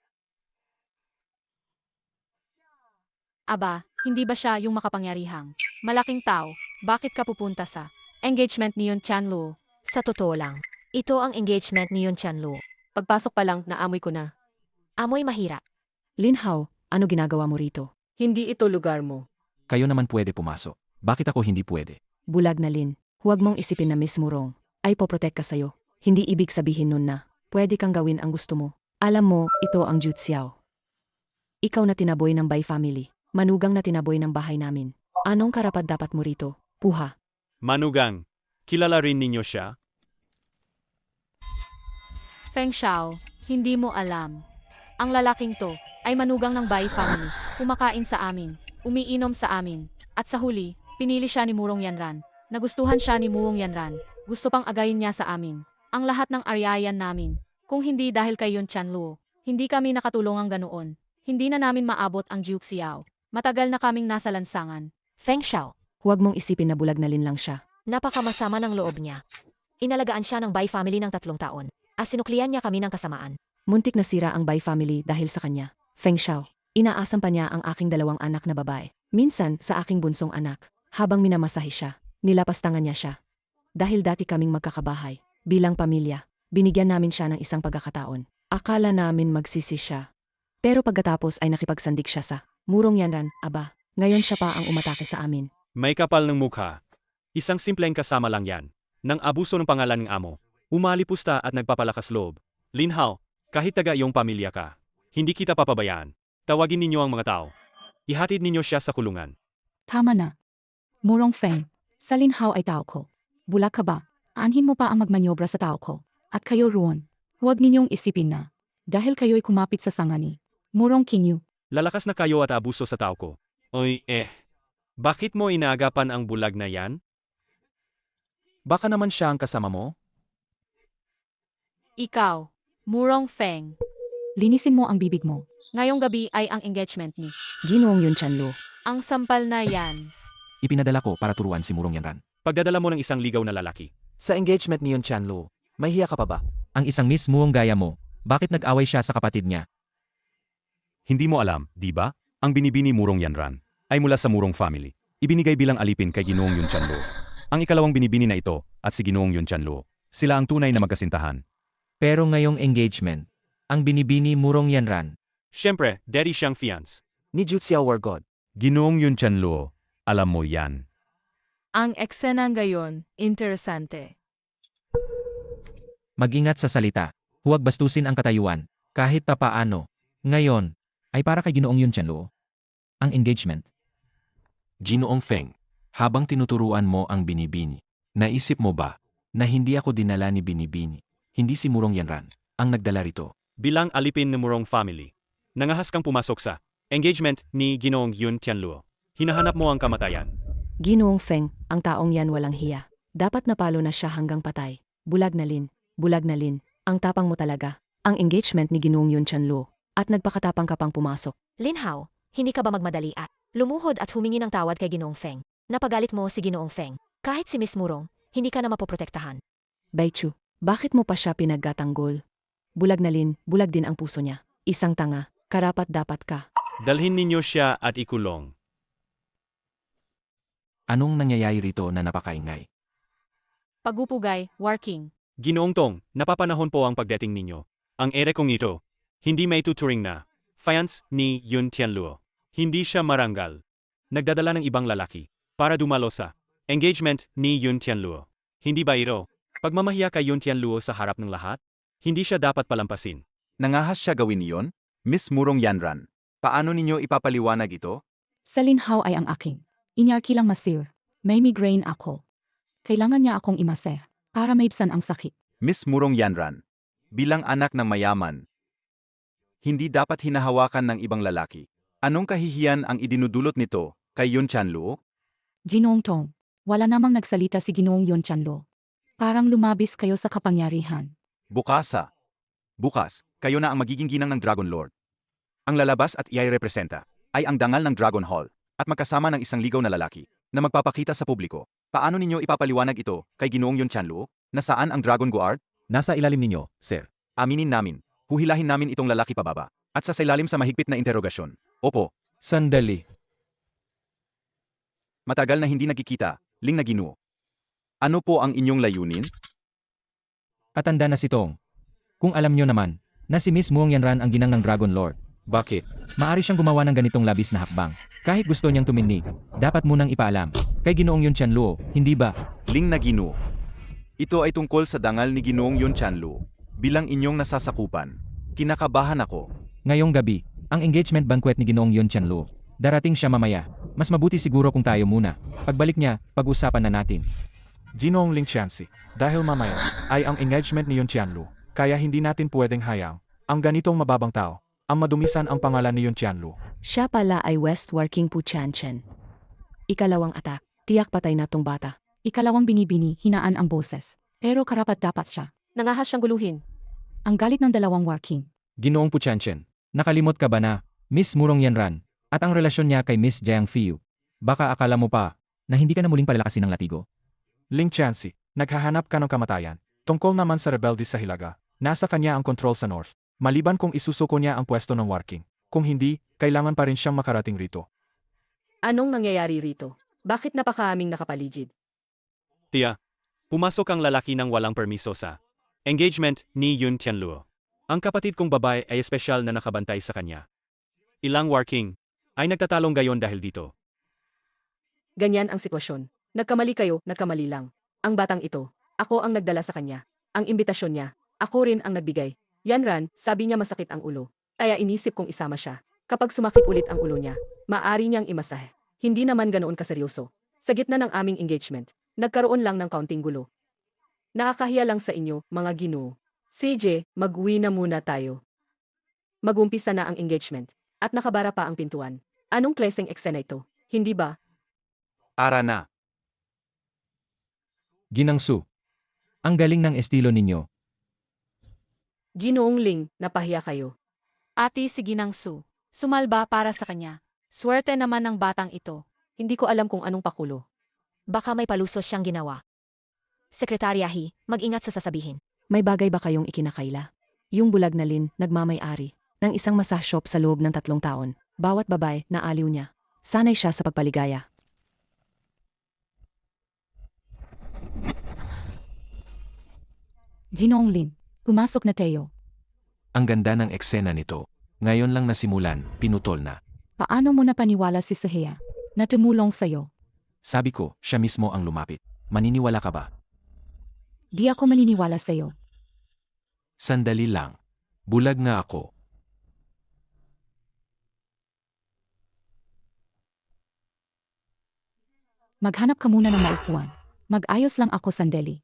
Aba, hindi ba siya yung makapangyarihang malaking tao? Bakit ka pupunta sa engagement ni Yun Chanlu? Sa totoo lang, ito ang engagement ni Yun Chanlu. Pagpasok pa lang, naamoy ko na. Amoy mahira. Linhaw, ano ginagawa mo rito? Hindi ito lugar mo. Kayo naman pwede pumasok. Bakit ako hindi pwede? Bulag na Lin, huwag mong isipin na Miss Murong ay poprotect ka sa'yo. Hindi ibig sabihin nun na pwede kang gawin ang gusto mo. Alam mo, ito ang Jutsiao. Ikaw na tinaboy ng Bai family. Manugang na tinaboy ng bahay namin. Anong karapat dapat mo rito? Puha. Manugang. Kilala rin ninyo siya? Feng Xiao, hindi mo alam. Ang lalaking to ay manugang ng Bai family. Kumakain sa amin, umiinom sa amin, at sa huli, pinili siya ni Murong Yanran. Nagustuhan siya ni Murong Yanran. Gusto pang agayin niya sa amin ang lahat ng aryayan namin. Kung hindi dahil kay Yun Chanluo, hindi kami nakatulungang ganoon. Hindi na namin maabot ang Juxiao. Matagal na kaming nasa lansangan. Feng Xiao, Huwag mong isipin na bulag na Lin lang siya. napakamasama ng loob niya. Inalagaan siya ng Bai family ng 3 taon. Sinuklian niya kami ng kasamaan. Muntik na sira ang Bai family dahil sa kanya. Feng Xiao, inaasam pa niya ang aking 2 anak na babae. Minsan sa aking bunsong anak, habang minamasahe siya, nilapastangan niya siya. Dahil dati kaming magkakabahay, bilang pamilya, binigyan namin siya ng isang pagkakataon. Akala namin magsisi siya. Pero pagkatapos ay nakipagsandik siya sa Murong Yanran, aba, ngayon siya pa ang umatake sa amin. May kapal ng mukha. Isang simpleng kasama lang yan. Nang abuso ng pangalan ng amo. Umalipusta at nagpapalakas loob. Linhaw, kahit taga iyong pamilya ka, hindi kita papabayaan. Tawagin ninyo ang mga tao. Ihatid ninyo siya sa kulungan. Tama na. Murong Feng, sa Linhaw ay tao ko. Bulag ka ba? Aanhin mo pa ang magmanyobra sa tao ko. At kayo roon, huwag ninyong isipin na. Dahil kayo'y kumapit sa sanga ni Murong Kinyu. Lalakas na kayo at abuso sa tao ko. Oy, bakit mo inaagapan ang bulag na yan? Baka naman siya ang kasama mo? Ikaw, Murong Feng. Linisin mo ang bibig mo. Ngayong gabi ay ang engagement ni Ginoong Yun Chanlu. ang sampal na yan. Ipinadala ko para turuan si Murong Yanran. Pagdadala mo ng isang ligaw na lalaki. Sa engagement ni Yun Chanlu, may hiya ka pa ba? Ang isang Miss Muong gaya mo, bakit nag-away siya sa kapatid niya? Hindi mo alam, di ba? Ang binibini Murong Yanran ay mula sa Murong family. Ibinigay bilang alipin kay Ginoong Yun Chanluo. Ang ikalawang binibini na ito at si Ginoong Yun Chanluo. Sila ang tunay na magkasintahan. Pero ngayong engagement, ang binibini Murong Yanran. Siyempre, daddy siyang fiance. Ni Jutsiao War God. Ginoong Yun Chanluo, alam mo yan. Ang eksena ngayon, interesante. Mag-ingat sa salita. Huwag bastusin ang katayuan, kahit papaano. Ngayon, ay para kay Ginoong Yun Chanluo. Ang engagement. Ginoong Feng, habang tinuturuan mo ang binibini, naisip mo ba na hindi ako dinala ni binibini, hindi si Murong Yanran ang nagdala rito? Bilang alipin ng Murong family, nangahas kang pumasok sa engagement ni Ginoong Yun Tianluo. Hinahanap mo ang kamatayan. Ginoong Feng, ang taong yan walang hiya. Dapat napalo na siya hanggang patay. Bulag na Lin, ang tapang mo talaga. Ang engagement ni Ginoong Yun Chanluo. At nagpakatapang ka pang pumasok. Linhaw, hindi ka ba magmadali at lumuhod at humingi ng tawad kay Ginoong Feng? Napagalit mo si Ginoong Feng. Kahit si Miss Murong, hindi ka na mapoprotektahan. Baichu, bakit mo pa siya pinaggatanggol? Bulag na Lin, bulag din ang puso niya. Isang tanga, karapat dapat ka. Dalhin ninyo siya at ikulong. Anong nangyayari rito na napakaingay? Pagupugay, working. Ginoong Tong, napapanahon po ang pagdating ninyo. Ang ere kong ito, hindi may tuturing na fiance ni Yun Tianluo. Hindi siya marangal. Nagdadala ng ibang lalaki para dumalo sa engagement ni Yun Tianluo. Hindi ba ito? Pagmamahiya kay Yun Tianluo sa harap ng lahat? Hindi siya dapat palampasin. Nangahas siya gawin iyon? Miss Murong Yanran, paano ninyo ipapaliwanag ito? Sa linhaw ay ang aking. Inyarki lang masir. May migraine ako. Kailangan niya akong imase para maibsan ang sakit. Miss Murong Yanran, bilang anak ng mayaman, hindi dapat hinahawakan ng ibang lalaki. Anong kahihiyan ang idinudulot nito kay Yun Tianluo? Ginoong Tong, wala namang nagsalita si Ginoong Yun Tianluo. Parang lumabis kayo sa kapangyarihan. Bukas, kayo na ang magiging ginang ng Dragon Lord. Ang lalabas at representa ay ang dangal ng Dragon Hall at magkasama ng isang ligaw na lalaki na magpapakita sa publiko. Paano ninyo ipapaliwanag ito kay Ginoong Yun Tianluo? Nasaan ang Dragon Guard? Nasa ilalim ninyo, sir. Aminin namin, huhilahin namin itong lalaki pababa at sasailalim sa mahigpit na interogasyon. Opo, Sandali. matagal na hindi nagkikita, Ling na Ginoo. Ano po ang inyong layunin? At tanda na si Tong. Kung alam nyo naman, na si Miss Muong Yanran ang ginang ng Dragon Lord. Bakit? Maari siyang gumawa ng ganitong labis na hakbang. Kahit gusto niyang tuminig, dapat munang ipaalam. Kay Ginoong Yun Tianluo, hindi ba? Ling na Ginoo. Ito ay tungkol sa dangal ni Ginoong Yun Tianluo. Bilang inyong nasasakupan, kinakabahan ako. Ngayong gabi, ang engagement banquet ni Ginoong Yun Tianluo. Darating siya mamaya. Mas mabuti siguro kung tayo muna. Pagbalik niya, pag-usapan na natin. Ginoong Ling Qianxi, dahil mamaya ay ang engagement ni Yun Tianluo, kaya hindi natin pwedeng hayang ang ganitong mababang tao ang madumisan ang pangalan ni Yun Tianluo. Siya pala ay West Working Pu Chanchen. Ikalawang atak, tiyak patay na tong bata. Ikalawang binibini, hinaan ang boses. Pero karapat dapat siya. Nangahas siyang guluhin. Ang galit ng dalawang working. Ginoong Puchanchen, nakalimot ka ba na, Miss Murong Yanran, at ang relasyon niya kay Miss Jiang Fiu? Baka akala mo pa, na hindi ka na muling palalakasin ng latigo? Ling Qianxi, naghahanap ka ng kamatayan. Tungkol naman sa rebelde sa Hilaga, nasa kanya ang control sa North. Maliban kung isusuko niya ang pwesto ng working. Kung hindi, kailangan pa rin siyang makarating rito. Anong nangyayari rito? Bakit napakaaming nakapaligid? Tia, pumasok ang lalaki ng walang permiso sa engagement ni Yun Tianluo. Ang kapatid kong babae ay espesyal na nakabantay sa kanya. Ilang working ay nagtatalong gayon dahil dito. Ganyan ang sitwasyon. Nagkamali kayo, nagkamali lang. Ang batang ito, ako ang nagdala sa kanya. Ang imbitasyon niya, ako rin ang nagbigay. Yanran, sabi niya masakit ang ulo. Kaya inisip kong isama siya. Kapag sumakit ulit ang ulo niya, maaari niyang imasahe. Hindi naman ganoon kaseryoso. Sa gitna ng aming engagement, nagkaroon lang ng kaunting gulo. Nakakahiya lang sa inyo, mga Ginoo. CJ, mag-uwi na muna tayo. Magumpisa na ang engagement, at nakabara pa ang pintuan. Anong klaseng eksena ito? Hindi ba? Ara na. Ginang Su, ang galing ng estilo ninyo. Ginoong Ling, napahiya kayo. Ati si Ginang Su, sumalba para sa kanya. Swerte naman ng batang ito. Hindi ko alam kung anong pakulo. Baka may palusos siyang ginawa. Sekretaryahi, mag-ingat sa sasabihin. May bagay ba kayong ikinakaila? Yung bulag na Lin, nagmamay-ari ng isang massage shop sa loob ng 3 taon. Bawat babae na aliw niya. Sanay siya sa pagpaligaya. Ginoong Lin, pumasok na Teo. Ang ganda ng eksena nito. Ngayon lang nasimulan, pinutol na. Paano mo napaniwala si Suhea na tumulong sa'yo? Sabi ko, siya mismo ang lumapit. Maniniwala ka ba? Di ako maniniwala sa'yo. Sandali lang. Bulag nga ako. Maghanap ka muna ng maupuan. Mag-ayos lang ako sandali.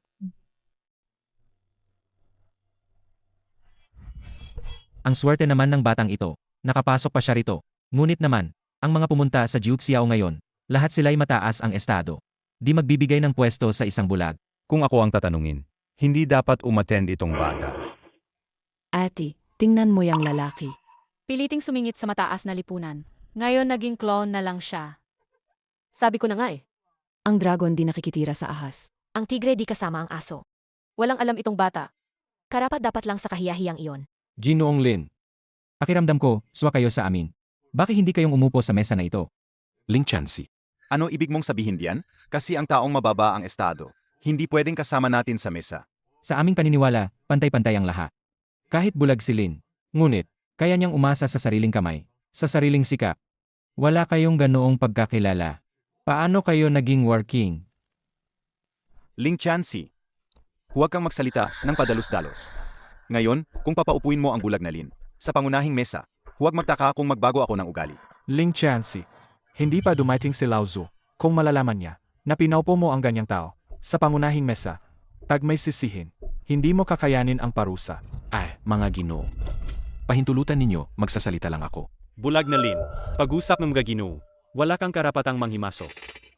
Ang swerte naman ng batang ito, nakapasok pa siya rito. Ngunit naman, ang mga pumunta sa Jiuxiao ngayon, lahat sila'y mataas ang estado. Di magbibigay ng pwesto sa isang bulag. Kung ako ang tatanungin, hindi dapat umattend itong bata. Ate, tingnan mo yang lalaki. Piliting sumingit sa mataas na lipunan. Ngayon naging clone na lang siya. Sabi ko na nga eh. Ang dragon di nakikitira sa ahas. Ang tigre di kasama ang aso. Walang alam itong bata. Karapat dapat lang sa kahiyahiyang iyon. Ginoong Lin. Pakiramdam ko, swa kayo sa amin. Bakit hindi kayong umupo sa mesa na ito? Ling Qianxi. Ano ibig mong sabihin diyan? Kasi ang taong mababa ang estado. Hindi pwedeng kasama natin sa mesa. Sa aming paniniwala, pantay-pantay ang lahat. Kahit bulag si Lin. Ngunit, kaya niyang umasa sa sariling kamay, sa sariling sikap. Wala kayong ganoong pagkakilala. Paano kayo naging working? Ling Chansi. Huwag kang magsalita ng padalos-dalos. Ngayon, kung papaupuin mo ang bulag na Lin sa pangunahing mesa, huwag magtaka kung magbago ako ng ugali. Ling Chansi. Hindi pa dumating si Lao Tzu. Kung malalaman niya na pinaupo mo ang ganyang tao sa pangunahing mesa, tagmay sisihin. Hindi mo kakayanin ang parusa. Ay, mga Ginoo. Pahintulutan ninyo, magsasalita lang ako. Bulag na Lin, pag-usap ng mga Ginoo. Wala kang karapatang manghimasok.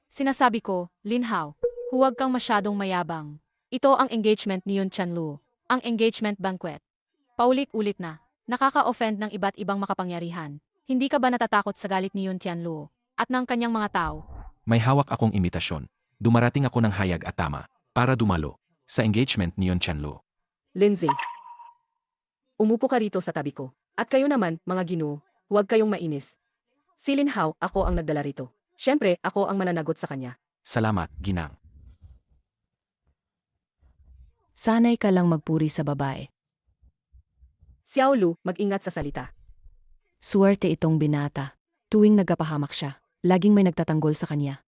Sinasabi ko, Lin Hao, huwag kang masyadong mayabang. Ito ang engagement ni Yun Chanlu. Ang engagement banquet. Paulit-ulit na. Nakaka-offend ng iba't ibang makapangyarihan. Hindi ka ba natatakot sa galit ni Yun Tianluo at ng kanyang mga tao? May hawak akong imitasyon. Dumarating ako ng hayag at tama para dumalo sa engagement ni Yon Chanlo. Lindsay. Umupo ka rito sa tabi ko. At kayo naman, mga Ginoo, huwag kayong mainis. Si Lin Hao, ako ang nagdala rito. Siyempre, ako ang mananagot sa kanya. Salamat, Ginang. Sanay ka lang magpuri sa babae. Xiao Lu, mag-ingat sa salita. Suwerte itong binata. Tuwing nagkapahamak siya, laging may nagtatanggol sa kanya.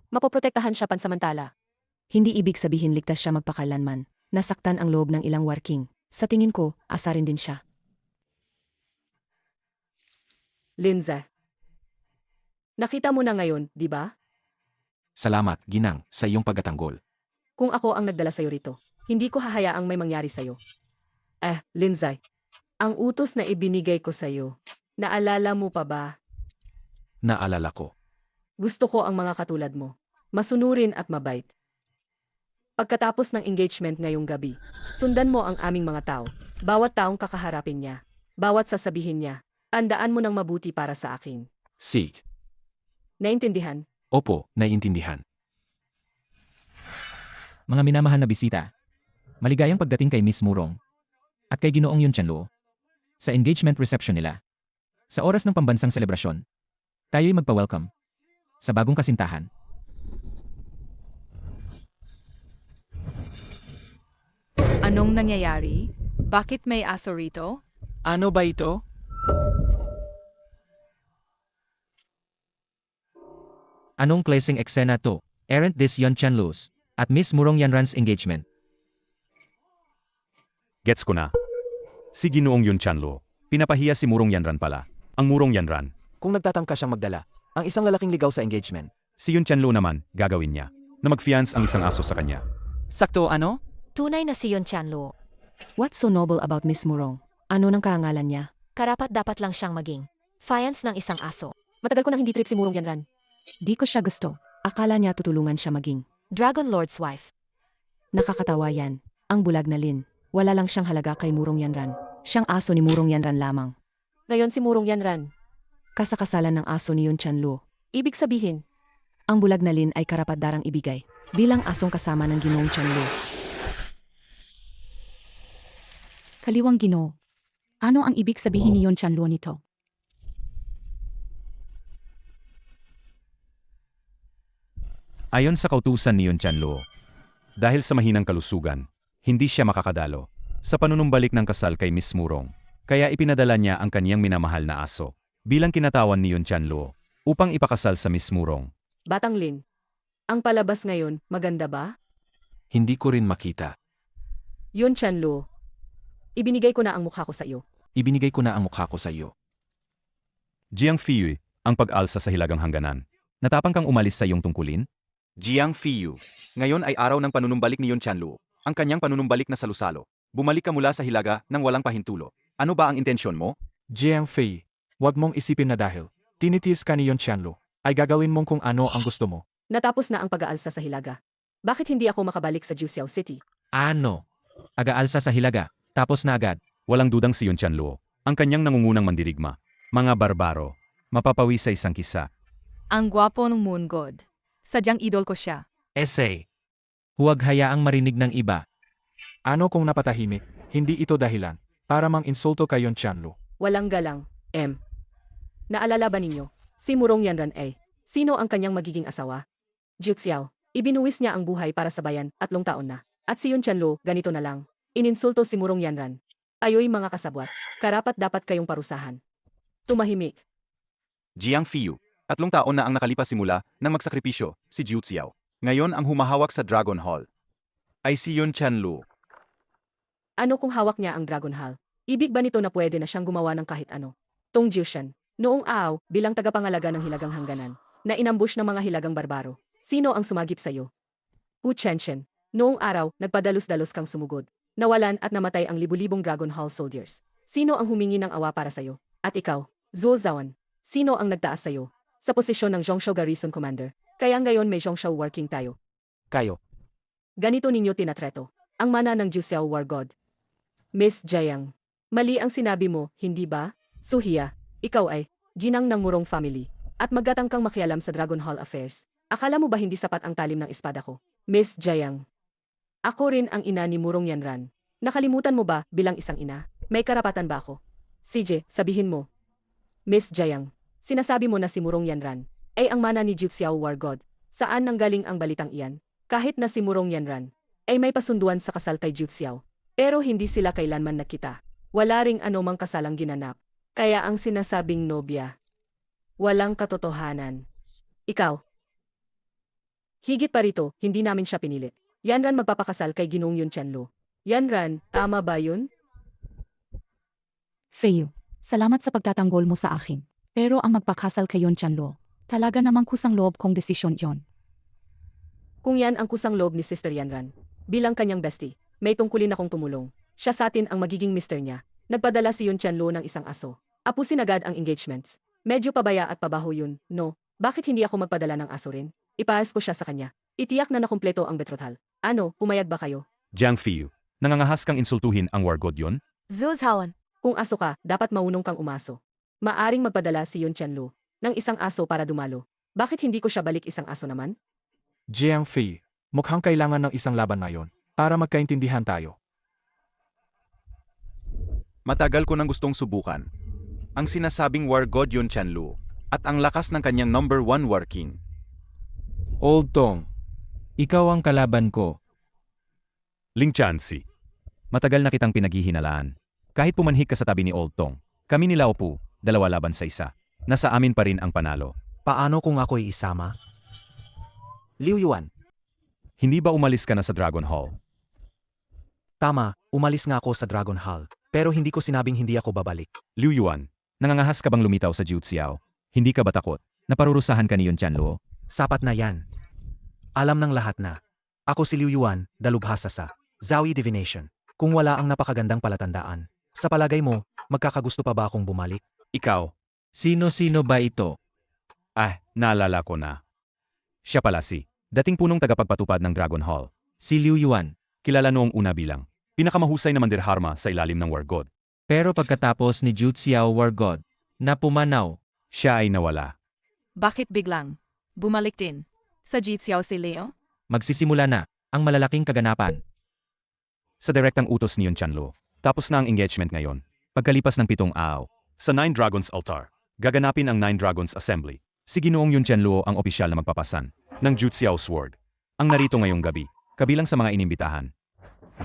Mapoprotektahan siya pansamantala. Hindi ibig sabihin ligtas siya magpakalanman. Nasaktan ang loob ng ilang working. Sa tingin ko, asarin din siya. Lindsay. Nakita mo na ngayon, di ba? Salamat, Ginang, sa iyong pagkatanggol. Kung ako ang nagdala sa'yo rito, hindi ko hahayaang may mangyari sa'yo. Lindsay. Ang utos na ibinigay ko sa'yo, naalala mo pa ba? Naalala ko. Gusto ko ang mga katulad mo. Masunurin at mabait. Pagkatapos ng engagement ngayong gabi, sundan mo ang aming mga tao. Bawat taong kakaharapin niya. Bawat sasabihin niya. Andaan mo ng mabuti para sa akin. Sig. Naintindihan? Opo, naiintindihan. Mga minamahal na bisita, maligayang pagdating kay Miss Murong at kay Ginoong Yun Chanlo sa engagement reception nila. Sa oras ng pambansang selebrasyon, tayo'y magpa-welcome sa bagong kasintahan. Anong nangyayari? Bakit may aso rito? Ano ba ito? Anong klaseng eksena to? Aren't this Yun Chanlo's at Miss Murong Yanran's engagement? Gets ko na. Si Ginoong Yun Chanlo. Pinapahiya si Murong Yanran pala. Ang Murong Yanran. Kung nagtatangka siyang magdala, ang isang lalaking ligaw sa engagement. Si Yun Chanlo naman, gagawin niya. Na mag-fiance ang isang aso sa kanya. Sakto ano? Tunay na si Yun Chanlo. What's so noble about Miss Murong? Ano nang karangalan niya? Karapat-dapat lang siyang maging fiance ng isang aso. Matagal ko nang hindi trip si Murong Yanran. Di ko siya gusto. Akala niya tutulungan siya maging Dragon Lord's wife. nakakatawa yan. Ang bulag na Lin. Wala lang siyang halaga kay Murong Yanran. Siyang aso ni Murong Yanran lamang. Ngayon si Murong Yanran. Kasakasalan ng aso ni Yun Chanlo. Ibig sabihin, Ang bulag na Lin ay karapat-darang ibigay bilang asong kasama ng Ginoong Chanlo. Kaliwang Ginoo. Ano ang ibig sabihin ni Yon Chanlo nito? Ayon sa kautusan ni Yun Chanlo, dahil sa mahinang kalusugan, hindi siya makakadalo sa panunumbalik ng kasal kay Miss Murong. Kaya ipinadala niya ang kaniyang minamahal na aso bilang kinatawan ni Yun Chanlo upang ipakasal sa Miss Murong. Batang Lin. Ang palabas ngayon, maganda ba? Hindi ko rin makita. Yun Chanlo. Ibinigay ko na ang mukha ko sa iyo. Ibinigay ko na ang mukha ko sa iyo. Jiang Fiyu, ang pag-alsa sa hilagang hangganan. Natapang kang umalis sa iyong tungkulin? Jiang Fiyu. Ngayon ay araw ng panunumbalik ni Yun Chanlo. Ang kanyang panunumbalik na salusalo. Bumalik ka mula sa hilaga nang walang pahintulo. Ano ba ang intensyon mo? Jiang Fei, wag mong isipin na dahil tinitiis ka ni Yun Chanlo, ay gagawin mong kung ano ang gusto mo. Natapos na ang pag-aalsa sa hilaga. Bakit hindi ako makabalik sa Jusiao City? Ano? Aga-alsa sa hilaga, tapos na agad. Walang dudang si Yun Chanlo, ang kanyang nangungunang mandirigma. Mga barbaro, mapapawi sa isang kisa. Ang gwapo ng Moon God. Sadyang idol ko siya. Essay. Huwag hayaang marinig ng iba. Ano kung napatahimik? Hindi ito dahilan para mang-insulto kay Yun Chanlo. Walang galang, M. Naalala ba ninyo? Si Murong Yanran ay, sino ang kanyang magiging asawa? Juxiao. Ibinuwis niya ang buhay para sa bayan, 3 taon na. At si Yun Chanlo, ganito na lang. Ininsulto si Murong Yanran. Ayo'y mga kasabwat. Karapat dapat kayong parusahan. Tumahimik. Jiang Fiyu. 3 taon na ang nakalipas simula nang magsakripisyo si Jiu Xiao. Ngayon ang humahawak sa Dragon Hall ay si Yun Chanlu. Ano kung hawak niya ang Dragon Hall? Ibig ba nito na pwede na siyang gumawa ng kahit ano? Tong Jiushan, noong araw, bilang tagapangalaga ng hilagang hangganan, na inambush ng mga hilagang barbaro, sino ang sumagip sa iyo? Wu Chenshen, noong araw, nagpadalos-dalos kang sumugod. Nawalan at namatay ang libu-libong Dragon Hall soldiers. Sino ang humingi ng awa para sa iyo? At ikaw, Zhuo Zawan, sino ang nagtaas sa iyo? Sa posisyon ng Zhongshan Garrison Commander, kaya ngayon may Zhongshan working tayo. Kayo. Ganito ninyo tinatreto. Ang mana ng Jiu Xiao War God. Miss Jiang, mali ang sinabi mo, hindi ba? Suhiya, ikaw ay ginang ng Murong family at maggatangkang makialam sa Dragon Hall affairs. Akala mo ba hindi sapat ang talim ng espada ko? Miss Jiang. Ako rin ang ina ni Murong Yanran. Nakalimutan mo ba bilang isang ina? May karapatan ba ako? CJ, sabihin mo. Miss Jiang, sinasabi mo na si Murong Yanran ay ang mana ni Jiu Xiao War God. Saan nanggaling ang balitang iyan? Kahit na si Murong Yanran ay may pasunduan sa kasal kay Jiu Xiao. Pero hindi sila kailanman nakita. Wala ring anumang kasalang ginanap. Kaya ang sinasabing nobya, walang katotohanan. Ikaw. Higit pa rito, hindi namin siya pinilit. Yanran magpapakasal kay Ginong Yun Chanlo. Yanran, tama ba yun? Feiyu, salamat sa pagtatanggol mo sa akin. Pero ang magpakasal kay Yun Chanlo, talaga namang kusang loob kong desisyon yon. Kung yan ang kusang loob ni Sister Yanran, bilang kanyang bestie, may tungkulin akong tumulong. Siya sa atin ang magiging mister niya. Nagpadala si Yun Chanlo ng isang aso. Apusin agad ang engagements. Medyo pabaya at pabaho yun, no? Bakit hindi ako magpadala ng aso rin? Ipaayos ko siya sa kanya. Itiyak na nakumpleto ang betrothal. Ano, pumayag ba kayo? Jiang Fiyu. Nangangahas kang insultuhin ang War God yon? Zhuo Zawan. Kung aso ka, dapat maunong kang umaso. Maaring magpadala si Yun Chanlo ng isang aso para dumalo. Bakit hindi ko siya balik isang aso naman? Jiang Fei, mukhang kailangan ng isang laban na yon para magkaintindihan tayo. Matagal ko nang gustong subukan ang sinasabing War God Yun Chanlu at ang lakas ng kanyang number 1 War King. Old Tong, ikaw ang kalaban ko. Ling Chansi. Matagal na kitang pinaghihinalaan. Kahit pumanhik ka sa tabi ni Old Tong, kami ni Lao Pu, 2 laban sa 1. Nasa amin pa rin ang panalo. Paano kung ako'y isama? Liu Yuan. Hindi ba umalis ka na sa Dragon Hall? Tama, umalis nga ako sa Dragon Hall. Pero hindi ko sinabing hindi ako babalik. Liu Yuan, nangangahas ka bang lumitaw sa Jiu Xiao? Hindi ka ba takot na parurusahan ka ni Yun Chanluo? Sapat na yan. Alam ng lahat na. Ako si Liu Yuan, dalubhasa sa Zawi Divination. Kung wala ang napakagandang palatandaan, sa palagay mo, magkakagusto pa ba akong bumalik? Ikaw. Sino-sino ba ito? Naalala ko na. Siya pala si dating punong tagapagpatupad ng Dragon Hall. Si Liu Yuan. Kilala noong una bilang pinakamahusay na mandirharma sa ilalim ng War God. Pero pagkatapos ni Jiu Xiao War God, na pumanaw, siya ay nawala. Bakit biglang? Bumalik din. Sa Jiu Xiao si Leo? magsisimula na ang malalaking kaganapan. Sa direktang utos ni Yun Chanluo, tapos na ang engagement ngayon. Pagkalipas ng 7 araw, sa Nine Dragons Altar, gaganapin ang Nine Dragons Assembly. Si Ginoong Yun Chanluo ang opisyal na magpapasan ng Jiu Xiao Sword. Ang narito ngayong gabi, kabilang sa mga inimbitahan.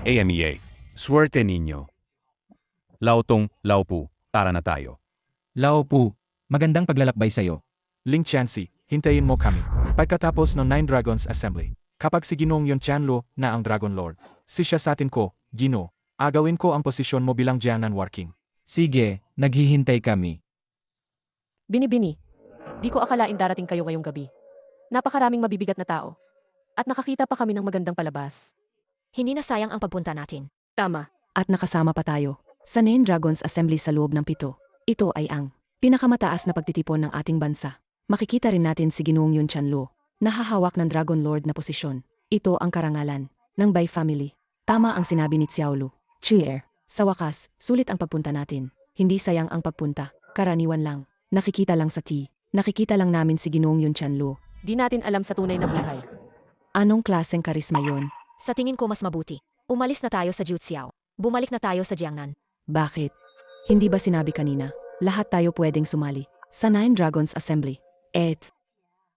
AMEA, swerte ninyo. Lao Tong, Lao Pu, tara na tayo. Lao Pu, magandang paglalakbay sa'yo. Ling Chansi, hintayin mo kami. Pagkatapos ng Nine Dragons Assembly, kapag si Ginoong Yun Chanluo na ang Dragon Lord, si siya sa atin ko, Gino, agawin ko ang posisyon mo bilang Jianan Working. Sige, naghihintay kami. Binibini, di ko akalain darating kayo ngayong gabi. Napakaraming mabibigat na tao. At nakakita pa kami ng magandang palabas. Hindi na sayang ang pagpunta natin. Tama. At nakasama pa tayo sa Nine Dragons Assembly sa loob ng 7. Ito ay ang pinakamataas na pagtitipon ng ating bansa. Makikita rin natin si Ginoong Yun Chanluo, nahahawak ng Dragon Lord na posisyon. Ito ang karangalan ng Bai family. Tama ang sinabi ni Xiaolu. Cheer. Sa wakas, sulit ang pagpunta natin. Hindi sayang ang pagpunta. Karaniwan lang. Nakikita lang sa Nakikita lang namin si Ginoong Yun Chanluo. Di natin alam sa tunay na buhay. Anong klaseng karisma yon? Sa tingin ko mas mabuti. Umalis na tayo sa Jiu Xiao. Bumalik na tayo sa Jiangnan. Bakit? Hindi ba sinabi kanina, lahat tayo pwedeng sumali sa Nine Dragons Assembly?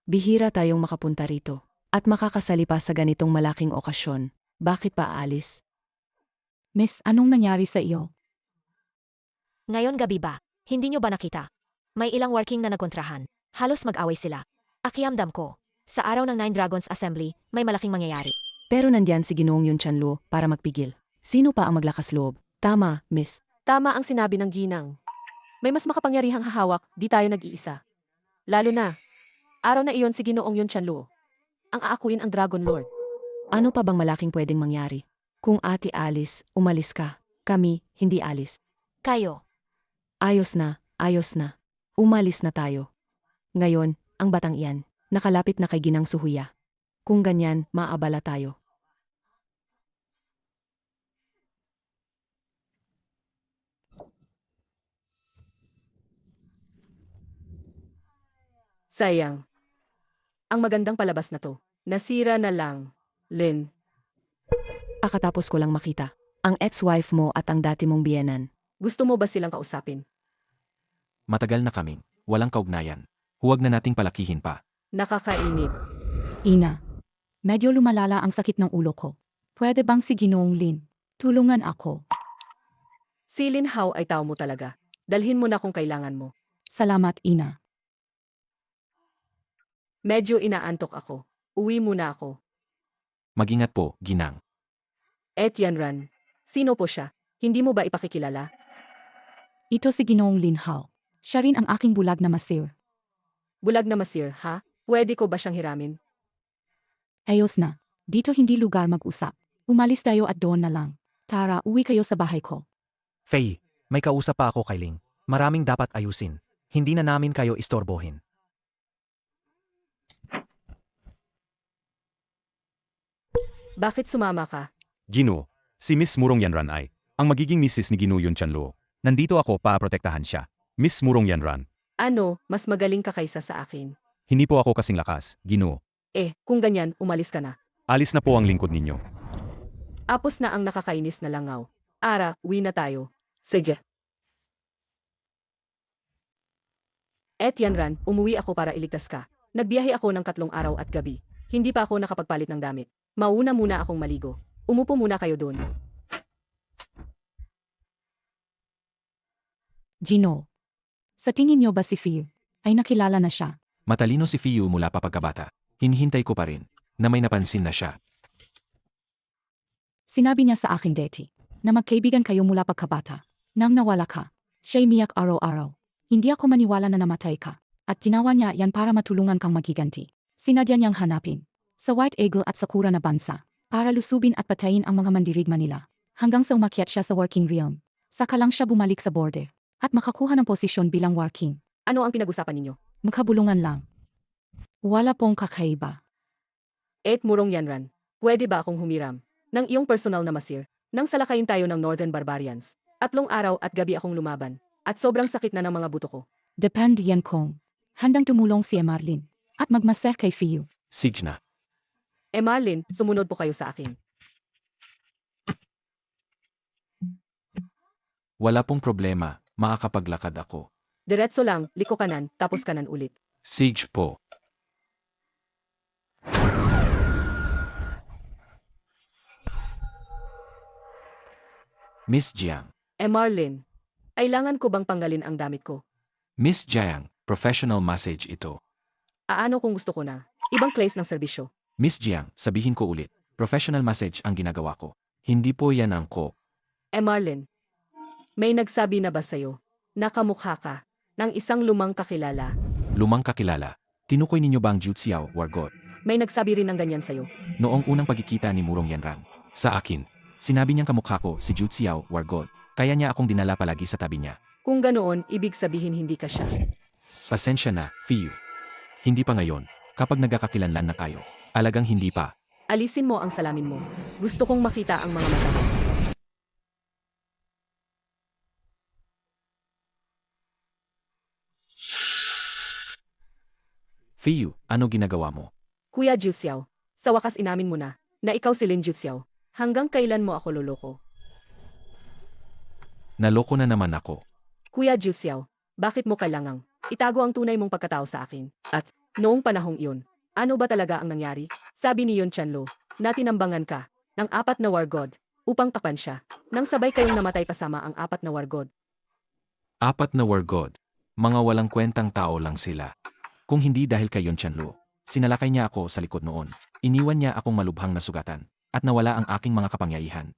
Bihira tayong makapunta rito at makakasali pa sa ganitong malaking okasyon. Bakit pa aalis? Miss, anong nangyari sa iyo? Ngayon gabi ba? Hindi nyo ba nakita? May ilang working na nagkontrahan. Halos mag-away sila. Akiamdam ko. Sa araw ng Nine Dragons Assembly, may malaking mangyayari. Pero nandyan si Ginoong Yun Chanlo para magpigil. Sino pa ang maglakas loob? Tama, miss. Tama ang sinabi ng ginang. May mas makapangyarihang hahawak, di tayo nag-iisa. Lalo na, araw na iyon si Ginoong Yun Chanlo. Ang aakuin ang Dragon Lord. Ano pa bang malaking pwedeng mangyari? Kung Ate Alice, umalis ka. Kami, hindi alis. Kayo. Ayos na, ayos na. Umalis na tayo. Ngayon, ang batang iyan, nakalapit na kay Ginang Suhuya. Kung ganyan, maabala tayo. Sayang. Ang magandang palabas na to. Nasira na lang. Lynn. Akatapos ko lang makita. Ang ex-wife mo at ang dati mong biyenan. Gusto mo ba silang kausapin? Matagal na kaming, walang kaugnayan. Huwag na nating palakihin pa. Nakakainip. Ina, medyo lumalala ang sakit ng ulo ko. Pwede bang si Ginoong Lin? Tulungan ako. Si Lin Hao ay tao mo talaga. Dalhin mo na kung kailangan mo. Salamat, Ina. Medyo inaantok ako. Uwi muna ako. Mag-ingat po, Ginang. Yanran. Sino po siya? Hindi mo ba ipakikilala? Ito si Ginoong Lin Hao. Siya rin ang aking bulag na masir. Bulag na masir, ha? Pwede ko ba siyang hiramin? Ayos na. Dito hindi lugar mag-usap. Umalis tayo at doon na lang. Tara, uwi kayo sa bahay ko. Faye, may kausap pa ako kay Ling. Maraming dapat ayusin. Hindi na namin kayo istorbohin. Bakit sumama ka? Gino, si Miss Murong Yanran ay ang magiging misis ni Gino Yun Chanlo. Nandito ako para protektahan siya. Miss Murong Yanran. Ano, mas magaling ka kaysa sa akin. Hindi po ako kasing lakas, Gino. Kung ganyan, umalis ka na. Alis na po ang lingkod ninyo. Apos na ang nakakainis na langaw. Ara, uwi na tayo. Sige. Yanran, umuwi ako para iligtas ka. Nagbiyahe ako ng 3 araw at gabi. Hindi pa ako nakapagpalit ng damit. Mauna muna akong maligo. Umupo muna kayo doon. Gino. Sa tingin niyo ba si Fiu ay nakilala na siya? Matalino si Fiu mula pa pagkabata. Hinihintay ko pa rin na may napansin na siya. Sinabi niya sa akin dati na magkaibigan kayo mula pagkabata. Nang nawala ka, siya'y miyak araw-araw. Hindi ako maniwala na namatay ka. At tinawa niya yan para matulungan kang magiganti. Sinadya niyang hanapin sa White Eagle at sa Kura na bansa para lusubin at patayin ang mga mandirigma nila. Hanggang sa umakyat siya sa working realm. Saka lang siya bumalik sa border at makakuha ng posisyon bilang working. Ano ang pinag-usapan ninyo? Magkabulungan lang. Wala pong kakaiba. Murong Yanran, pwede ba akong humiram ng iyong personal na masir nang salakayin tayo ng Northern Barbarians? 3 araw at gabi akong lumaban at sobrang sakit na ng mga buto ko. Depende yan kung handang tumulong si Marlin at magmaseh kay Fiu. Sige na. Marlin, sumunod po kayo sa akin. Wala pong problema, makakapaglakad ako. Diretso lang, liko kanan, tapos kanan ulit. Sige po. Miss Jiang. Marlin, kailangan ko bang panggalin ang damit ko? Miss Jiang, professional massage ito. Ano kung gusto ko na? Ibang class ng serbisyo. Miss Jiang, sabihin ko ulit, professional massage ang ginagawa ko. Hindi po yan ang ko. Marlin, may nagsabi na ba sa'yo na kamukha ka ng isang lumang kakilala? Lumang kakilala? Tinukoy ninyo ba ang Jutsiao, Wargot? May nagsabi rin ng ganyan sa'yo. Noong unang pagkikita ni Murong Yanran, sa akin, sinabi niyang kamukha ko si Jutsiao, Wargot. Kaya niya akong dinala palagi sa tabi niya. Kung ganoon, ibig sabihin hindi ka siya. Pasensya na, Fiu. Hindi pa ngayon, kapag nagkakakilanlan na tayo. Alagang hindi pa. Alisin mo ang salamin mo. Gusto kong makita ang mga mata mo. Fiu, ano ginagawa mo? Kuya Juxiao, sa wakas inamin mo na ikaw si Lin Juxiao. Hanggang kailan mo ako loloko? Naloko na naman ako. Kuya Juxiao, bakit mo kailangang itago ang tunay mong pagkatao sa akin? At noong panahong iyon, ano ba talaga ang nangyari? Sabi ni Yun Chanlo, na tinambangan ka ng 4 na war god upang tapan siya. Nang sabay kayong namatay kasama ang 4 na war god. 4 na war god. Mga walang kwentang tao lang sila. Kung hindi dahil kay Yun Chanlu, sinalakay niya ako sa likod noon. Iniwan niya akong malubhang nasugatan, at nawala ang aking mga kapangyarihan.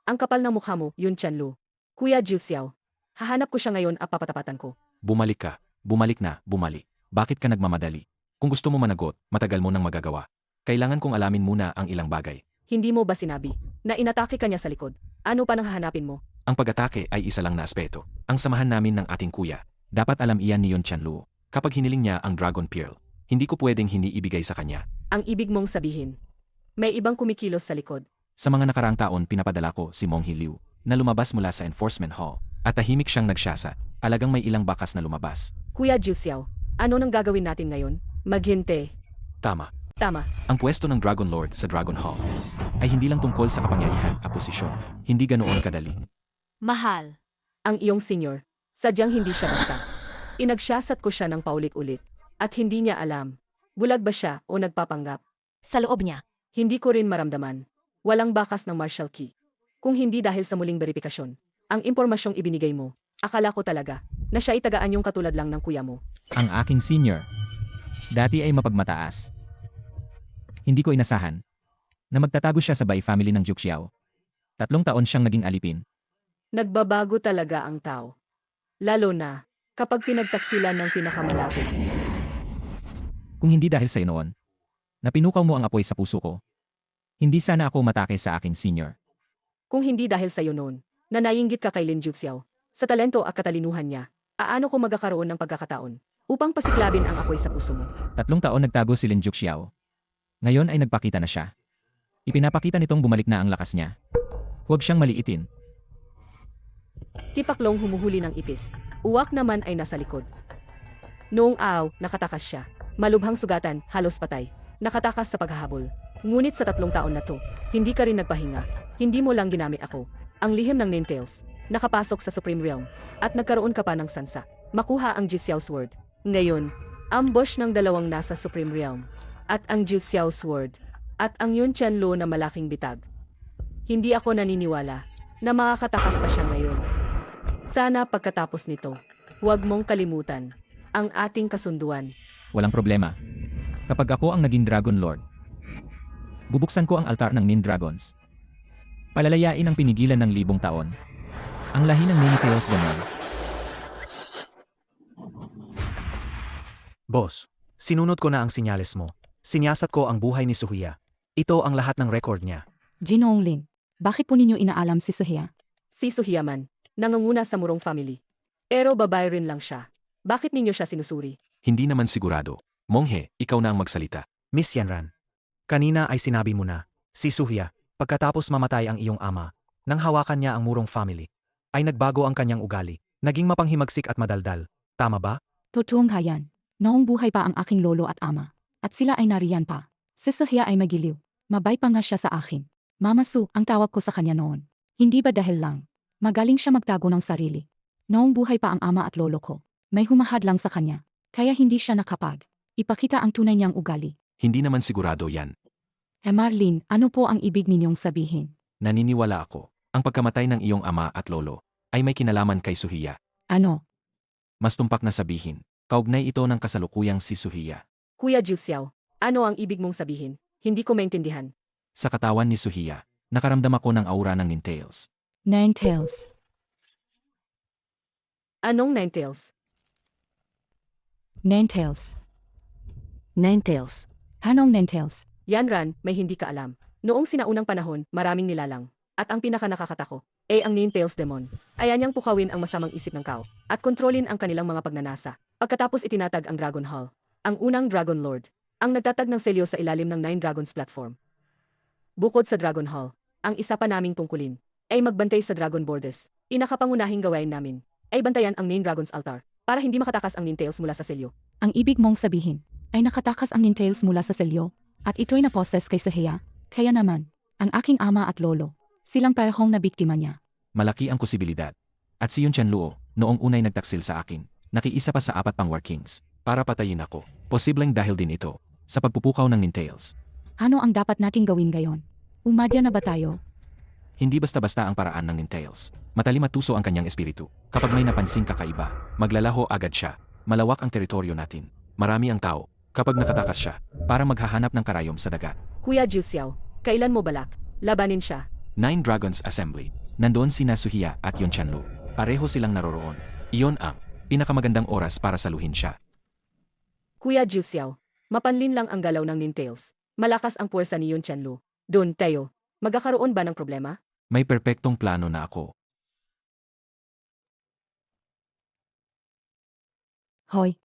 Ang kapal ng mukha mo, Yun Chanlu. Kuya Jiu Xiao. Hahanap ko siya ngayon at papatapatan ko. Bumalik ka. Bumalik na, bumalik. Bakit ka nagmamadali? Kung gusto mo managot, matagal mo nang magagawa. Kailangan kong alamin muna ang ilang bagay. Hindi mo ba sinabi na inatake ka niya sa likod? Ano pa nang hahanapin mo? Ang pag-atake ay isa lang na aspeto. Ang samahan namin ng ating kuya. Dapat alam iyan ni Yun Chanlu. Kapag hiniling niya ang Dragon Pearl, hindi ko pwedeng hindi ibigay sa kanya. Ang ibig mong sabihin, may ibang kumikilos sa likod. Sa mga nakaraang taon pinapadala ko si Mong He Liu na lumabas mula sa enforcement hall at tahimik siyang nagsyasa. Alagang may ilang bakas na lumabas. Kuya Jiu Xiao, ano nang gagawin natin ngayon? Maghinte. Tama. Tama. Ang pwesto ng Dragon Lord sa Dragon Hall ay hindi lang tungkol sa kapangyarihan at posisyon. Hindi ganoon kadali. Mahal. Ang iyong senior, sadyang hindi siya basta. Inagsyasat ko siya ng paulit-ulit. At hindi niya alam. Bulag ba siya o nagpapanggap? Sa loob niya. Hindi ko rin maramdaman. Walang bakas ng martial key. Kung hindi dahil sa muling beripikasyon, ang impormasyong ibinigay mo, akala ko talaga na siya itagaan yung katulad lang ng kuya mo. Ang aking senior, dati ay mapagmataas. Hindi ko inasahan na magtatago siya sa Bai family ng Juxiao. 3 taon siyang naging alipin. Nagbabago talaga ang tao. Lalo na kapag pinagtaksilan ng pinakamalapit. Kung hindi dahil sa noon, na pinukaw mo ang apoy sa puso ko, hindi sana ako matake sa aking senior. Kung hindi dahil sa iyo noon, na naiinggit ka kay Lin Juxiao, sa talento at katalinuhan niya, aano ko magkakaroon ng pagkakataon upang pasiklabin ang apoy sa puso mo? 3 taon nagtago si Lin Juxiao. Ngayon ay nagpakita na siya. Ipinapakita nitong bumalik na ang lakas niya. Huwag siyang maliitin. Tipaklong humuhuli ng ipis. Uwak naman ay nasa likod. Noong nakatakas siya. Malubhang sugatan, halos patay. Nakatakas sa paghahabol. Ngunit sa 3 taon na to, hindi ka rin nagpahinga. Hindi mo lang ginamit ako. Ang lihim ng Ninetales, nakapasok sa Supreme Realm, at nagkaroon ka pa ng sansa. Makuha ang Jiu Xiao Sword. Ngayon, ambush ng 2 nasa Supreme Realm, at ang Jiu Xiao Sword, at ang Yun Chanlu na malaking bitag. Hindi ako naniniwala na makakatakas pa siya ngayon. Sana pagkatapos nito, huwag mong kalimutan ang ating kasunduan. Walang problema. Kapag ako ang naging Dragon Lord, bubuksan ko ang altar ng Nin Dragons. Palalayain ang pinigilan ng 1000 taon. Ang lahi ng Nin Chaos Demon. Boss, sinunod ko na ang sinyales mo. Sinyasat ko ang buhay ni Suhia. Ito ang lahat ng record niya. Ginoong Lin, bakit po ninyo inaalam si Suhia? Si Suhia man, nangunguna sa Murong family. Pero babae rin lang siya. Bakit ninyo siya sinusuri? Hindi naman sigurado. Monghe, ikaw na ang magsalita. Miss Yanran, kanina ay sinabi mo na, si Suhia, pagkatapos mamatay ang iyong ama, nang hawakan niya ang Murong family, ay nagbago ang kanyang ugali, naging mapanghimagsik at madaldal. Tama ba? Totoong hayan, noong buhay pa ang aking lolo at ama, at sila ay nariyan pa. Si Suhia ay magiliw. Mabay pa nga siya sa akin. Mama Su, ang tawag ko sa kanya noon. Hindi ba dahil lang? Magaling siya magtago ng sarili. Noong buhay pa ang ama at lolo ko, may humahad lang sa kanya. Kaya hindi siya nakapag ipakita ang tunay niyang ugali. Hindi naman sigurado yan. Marlene, ano po ang ibig ninyong sabihin? Naniniwala ako, ang pagkamatay ng iyong ama at lolo ay may kinalaman kay Suhia. Ano? Mas tumpak na sabihin, kaugnay ito ng kasalukuyang si Suhia. Kuya Jiu Xiao, ano ang ibig mong sabihin? Hindi ko maintindihan. Sa katawan ni Suhia, nakaramdam ako ng aura ng Ninetales. Ninetales. Anong Ninetales? Ninetales. Ninetales. Anong Ninetales? Yanran, may hindi ka alam. Noong sinaunang panahon, maraming nilalang. At ang pinaka-nakakatako, ang Ninetales Demon. Ayaw niyang pukawin ang masamang isip ng kao, at kontrolin ang kanilang mga pagnanasa. Pagkatapos itinatag ang Dragon Hall, ang unang Dragon Lord, ang nagtatag ng selyo sa ilalim ng 9 Dragons platform. Bukod sa Dragon Hall, ang isa pa naming tungkulin, ay magbantay sa Dragon Borders. Inakapangunahing gawain namin, ay bantayan ang 9 Dragons Altar, para hindi makatakas ang Ninetales mula sa selyo. Ang ibig mong sabihin, ay nakatakas ang Ninetales mula sa selyo, at ito'y naposes kay Suhia. Kaya naman, ang aking ama at lolo, silang parehong nabiktima niya. Malaki ang posibilidad. At si Yun Chanluo, noong unay nagtaksil sa akin, nakiisa pa sa 4 pang War Kings, para patayin ako. Posibleng dahil din ito, sa pagpupukaw ng Ninetales. Ano ang dapat nating gawin ngayon? Umadya na ba tayo? Hindi basta-basta ang paraan ng Ninetales. Matalim at tuso ang kanyang espiritu. Kapag may napansing kakaiba, maglalaho agad siya. Malawak ang teritoryo natin. Marami ang tao. Kapag nakatakas siya, para maghahanap ng karayom sa dagat. Kuya Jiu Xiao, kailan mo balak? Labanin siya. Nine Dragons Assembly. Nandoon sina Suhiya at Yun Chanlu. Pareho silang naroroon. Iyon ang pinakamagandang oras para saluhin siya. Kuya Jiu Xiao, mapanlin lang ang galaw ng Ninetales. Malakas ang puwersa ni Yun Chanlu. Doon, Teo, magkakaroon ba ng problema? May perpektong plano na ako. Hoy.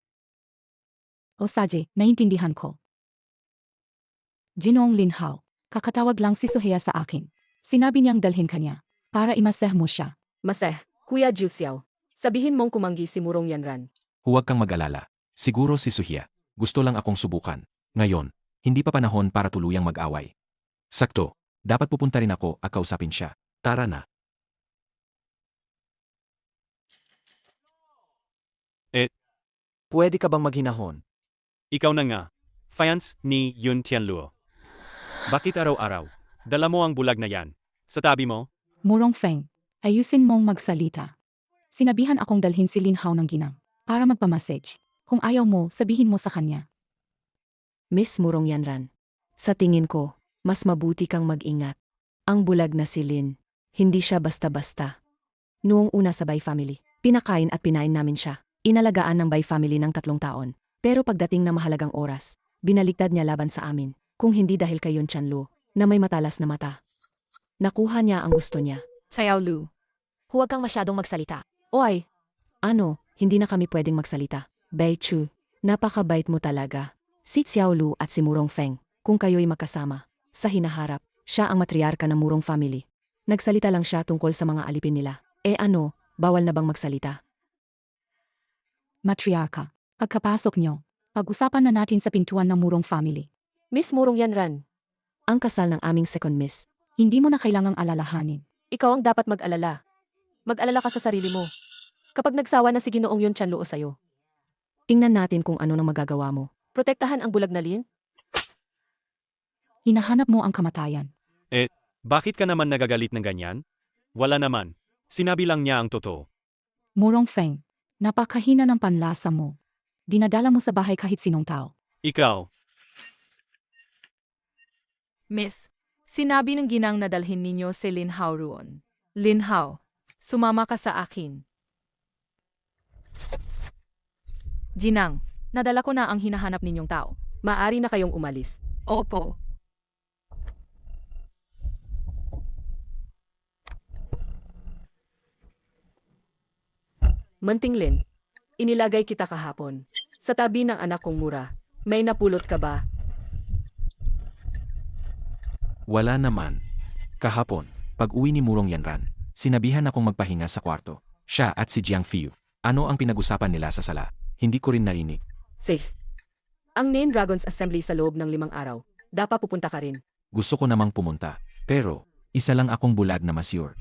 O Saji, naintindihan ko. Jinong Linhao, kakatawag lang si Suheya sa akin. Sinabi niyang dalhin kanya, para imaseh mo siya. Maseh, Kuya Jiu Xiao, sabihin mong kumanggi si Murong Yanran. Huwag kang mag-alala. Siguro si Suhiya. Gusto lang akong subukan. Ngayon, hindi pa panahon para tuluyang mag-away. Sakto, dapat pupunta rin ako at kausapin siya. Tara na. Pwede ka bang maghinahon? Ikaw na nga, fans ni Yun Tianluo. Bakit araw-araw? Dala mo ang bulag na yan. Sa tabi mo? Murong Feng, ayusin mong magsalita. Sinabihan akong dalhin si Linhao ng ginang, para magpamassage. Kung ayaw mo, sabihin mo sa kanya. Miss Murong Yanran, sa tingin ko, mas mabuti kang mag-ingat. Ang bulag na si Lin, hindi siya basta-basta. Noong una sa Bai family, pinakain at pinain namin siya. Inalagaan ng Bai family ng 3 taon. Pero pagdating na mahalagang oras, binaliktad niya laban sa amin, kung hindi dahil kay Yun Chanlu, na may matalas na mata. Nakuha niya ang gusto niya. Xiao Lu. Huwag kang masyadong magsalita. Oy! Ano, hindi na kami pwedeng magsalita. Bai Chu, napakabait mo talaga. Si Xiao Lu at si Murong Feng, kung kayo'y magkasama, sa hinaharap, siya ang matriarka ng Murong family. Nagsalita lang siya tungkol sa mga alipin nila. Ano, bawal na bang magsalita? Matriarka, pagkapasok niyo, pag-usapan na natin sa pintuan ng Murong family. Miss Murong Yanran, Ang kasal ng aming second miss. Hindi mo na kailangang alalahanin. ikaw ang dapat mag-alala. Mag-alala ka sa sarili mo. Kapag nagsawa na si Ginoong Yun Chanluo sa'yo, Tingnan natin kung ano nang magagawa mo. protektahan ang bulag na Lin. Hinahanap mo ang kamatayan. Bakit ka naman nagagalit ng ganyan? Wala naman. Sinabi lang niya ang totoo. Murong Feng, napakahina ng panlasa mo. Dinadala mo sa bahay kahit sinong tao. Ikaw, Miss, sinabi ng ginang na dalhin ninyo si Linhao roon. Linhao, sumama ka sa akin. Ginang, nadala ko na ang hinahanap ninyong tao. Maari na kayong umalis. Opo. Manting Lin, inilagay kita kahapon. Sa tabi ng anak kong Mura, may napulot ka ba? Wala naman. Kahapon, pag-uwi ni Murong Yanran, sinabihan akong magpahinga sa kwarto. Siya at si Jiang Fiu. Ano ang pinag-usapan nila sa sala? Hindi ko rin narinig. Safe. Ang Nine Dragons Assembly sa loob ng 5 araw. Dapat pupunta ka rin. Gusto ko namang pumunta. Pero, isa lang akong bulag na masyur.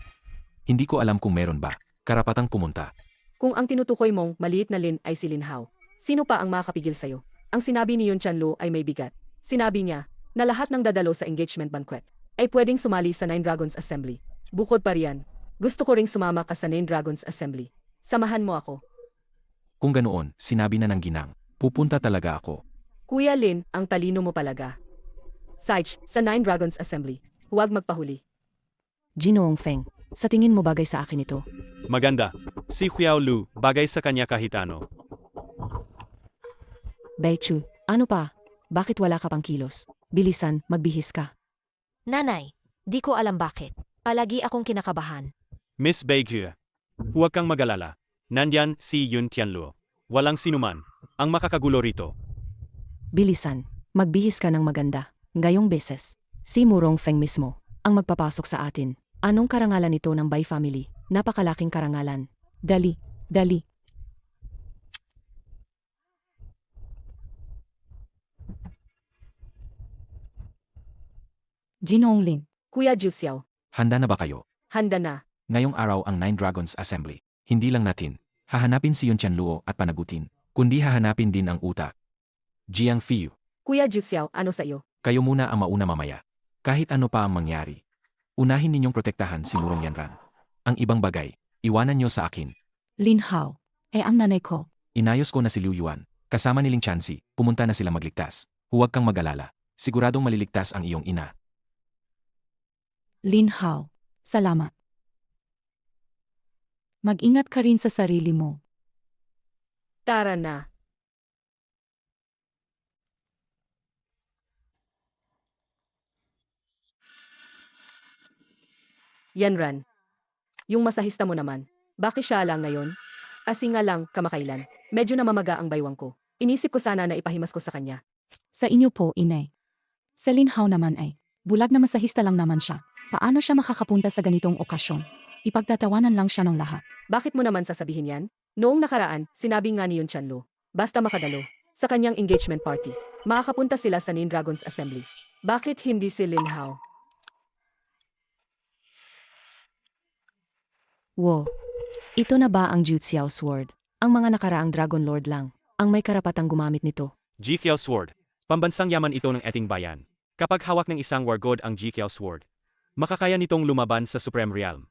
Hindi ko alam kung meron ba. Karapatang pumunta. Kung ang tinutukoy mong maliit na Lin ay si Linhao, sino pa ang makakapigil sa'yo? Ang sinabi ni Yun Chanlu ay may bigat. Sinabi niya na lahat ng dadalo sa engagement banquet ay pwedeng sumali sa Nine Dragons Assembly. Bukod pa riyan, gusto ko ring sumama ka sa Nine Dragons Assembly. Samahan mo ako. Kung ganoon, sinabi na ng ginang. Pupunta talaga ako. Kuya Lin, ang talino mo palaga. Saich, sa Nine Dragons Assembly, huwag magpahuli. Ginoong Feng, sa tingin mo bagay sa akin ito? maganda. Si Xiao Lu, bagay sa kanya kahit ano. Bai Chu, ano pa? Bakit wala ka pang kilos? Bilisan, magbihis ka. Nanay, di ko alam bakit. Palagi akong kinakabahan. Miss Baekhyue, huwag kang mag-alala. Nandyan si Yun Tianluo. Walang sinuman ang makakagulo rito. Bilisan, magbihis ka ng maganda. Ngayong beses, si Murong Feng mismo, ang magpapasok sa atin. Anong karangalan ito ng Bai family? Napakalaking karangalan. Dali, dali. Ginoong Lin, Kuya Jiu Xiao, Handa na ba kayo? handa na. Ngayong araw ang Nine Dragons Assembly. Hindi lang natin. Hahanapin si Yun Chanluo at panagutin. Kundi hahanapin din ang utak. Jiang Fiu, Kuya Jiu Xiao, ano sa iyo? kayo muna ang mauna mamaya. Kahit ano pa ang mangyari. Unahin ninyong protektahan si Murong Yanran. Ang ibang bagay, iwanan niyo sa akin. Lin Hao, ang nanay ko. Inayos ko na si Liu Yuan. Kasama ni Ling Chansi, pumunta na sila magligtas. Huwag kang mag-alala. Siguradong maliligtas ang iyong ina. Lin Hao, salamat. Mag-ingat ka rin sa sarili mo. Tara na. Yanran. Yung masahista mo naman. Bakit siya lang ngayon? Asi nga lang, kamakailan. Medyo namamaga ang baywang ko. Inisip ko sana na ipahimas ko sa kanya. Sa inyo po, inay. Sa Lin Hao naman ay, bulag na masahista lang naman siya. Paano siya makakapunta sa ganitong okasyon? Ipagtatawanan lang siya ng lahat. Bakit mo naman sasabihin yan? Noong nakaraan, sinabi nga ni Yun Chanlo, basta makadalo, sa kanyang engagement party, makakapunta sila sa Nin Dragons Assembly. Bakit hindi si Lin Hao? Wo. Ito na ba ang Juxiao Sword? Ang mga nakaraang Dragon Lord lang ang may karapatang gumamit nito. Jiqiao Sword. Pambansang yaman ito ng ating bayan. Kapag hawak ng isang war god ang Jiqiao Sword, makakaya nitong lumaban sa Supreme Realm.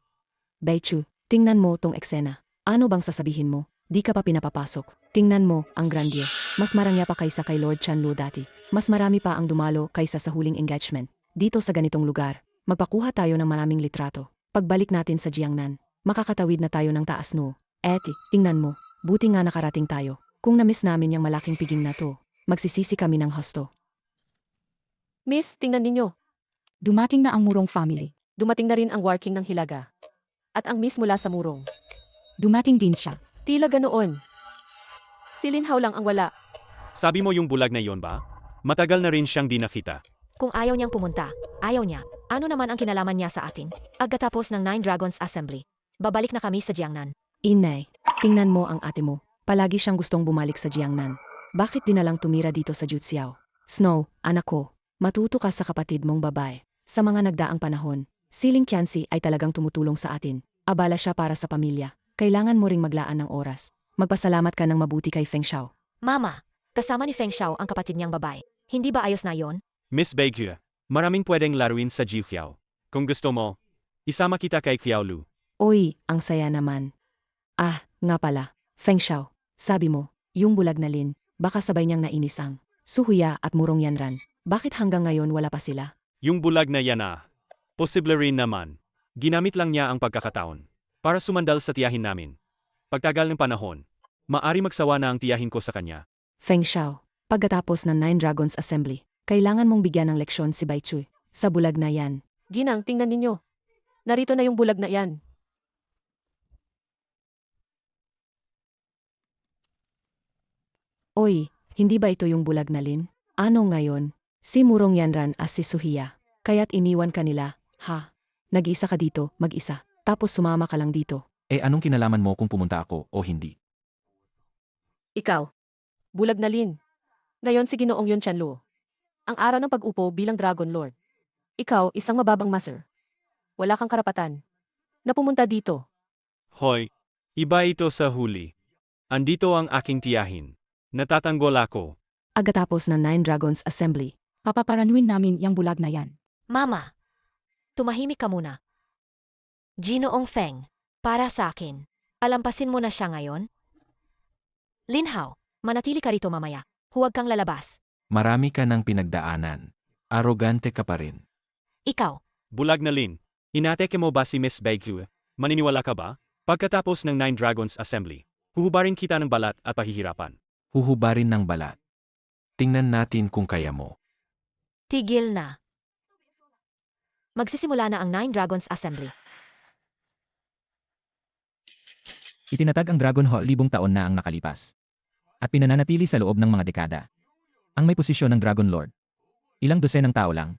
Baichu, tingnan mo tong eksena. Ano bang sasabihin mo? Di ka pa pinapapasok. Tingnan mo, ang grandeur. Mas marangya pa kaysa kay Lord Chanlu dati. Mas marami pa ang dumalo kaysa sa huling engagement. Dito sa ganitong lugar, magpakuha tayo ng maraming litrato. Pagbalik natin sa Jiangnan, makakatawid na tayo ng taas no. Tingnan mo, buti nga nakarating tayo. Kung na-miss namin yung malaking piging na to, magsisisi kami ng husto. Miss, tingnan ninyo. Dumating na ang Murong family. Dumating na rin ang working ng Hilaga. At ang miss mula sa Murong. Dumating din siya. Tila ganoon. Si Lin Hao lang ang wala. Sabi mo yung bulag na iyon ba? Matagal na rin siyang di nakita. Kung ayaw niyang pumunta, ayaw niya. Ano naman ang kinalaman niya sa atin? Pagkatapos ng Nine Dragons Assembly, babalik na kami sa Jiangnan. Inay, tingnan mo ang ate mo. Palagi siyang gustong bumalik sa Jiangnan. Bakit di na lang tumira dito sa Juxiao? Snow, anak ko, matuto ka sa kapatid mong babae. Sa mga nagdaang panahon, si Ling Qianxi ay talagang tumutulong sa atin. Abala siya para sa pamilya. Kailangan mo ring maglaan ng oras. Magpasalamat ka ng mabuti kay Feng Xiao. Mama, kasama ni Feng Xiao ang kapatid niyang babae. Hindi ba ayos na yon? Miss Baekue, maraming pwedeng laruin sa Jiqiao. Kung gusto mo, isama kita kay Qiao Lu. Oy, ang saya naman. Ah, nga pala, Feng Xiao, sabi mo, yung bulag na Lin, baka sabay niyang nainis ang Suhuya at Murong Yanran. Bakit hanggang ngayon wala pa sila? Yung bulag na yan posible rin naman. Ginamit lang niya ang pagkakataon para sumandal sa tiyahin namin. Pagtagal ng panahon, maari magsawa na ang tiyahin ko sa kanya. Feng Xiao, pagkatapos ng Nine Dragons Assembly, kailangan mong bigyan ng leksyon si Bai Chui sa bulag na yan. Ginang, tingnan ninyo. Narito na yung bulag na yan. Oy, hindi ba ito yung bulag na Lin? Ano ngayon? Si Murong Yanran as si Suhiya. Kaya't iniwan ka nila, ha? Nag-isa ka dito, mag-isa. Tapos sumama ka lang dito. Anong kinalaman mo kung pumunta ako o hindi? Ikaw. Bulag na Lin. Ngayon si Ginoong Yun Chanlu. Ang araw ng pag-upo bilang Dragon Lord. Ikaw, isang mababang master. Wala kang karapatan na pumunta dito. Hoy, iba ito sa huli. Andito ang aking tiyahin. Natatanggol ako. Agatapos ng Nine Dragons Assembly. Papaparanuin namin yung bulag na yan. Mama, tumahimik ka muna. Ginoong Feng, para sa akin, alampasin mo na siya ngayon? Lin Hao, manatili ka rito mamaya. Huwag kang lalabas. Marami ka ng pinagdaanan. Arogante ka pa rin. Ikaw. Bulag na Lin, inateke mo ba si Miss Baekue? Maniniwala ka ba? Pagkatapos ng Nine Dragons Assembly, huhubarin kita ng balat at pahihirapan. Huhubarin ng balat. Tingnan natin kung kaya mo. Tigil na. Magsisimula na ang Nine Dragons Assembly. Itinatag ang Dragon Hall 1,000 taon na ang nakalipas. At pinananatili sa loob ng mga dekada. Ang may posisyon ng Dragon Lord. Ilang dosenang tao lang.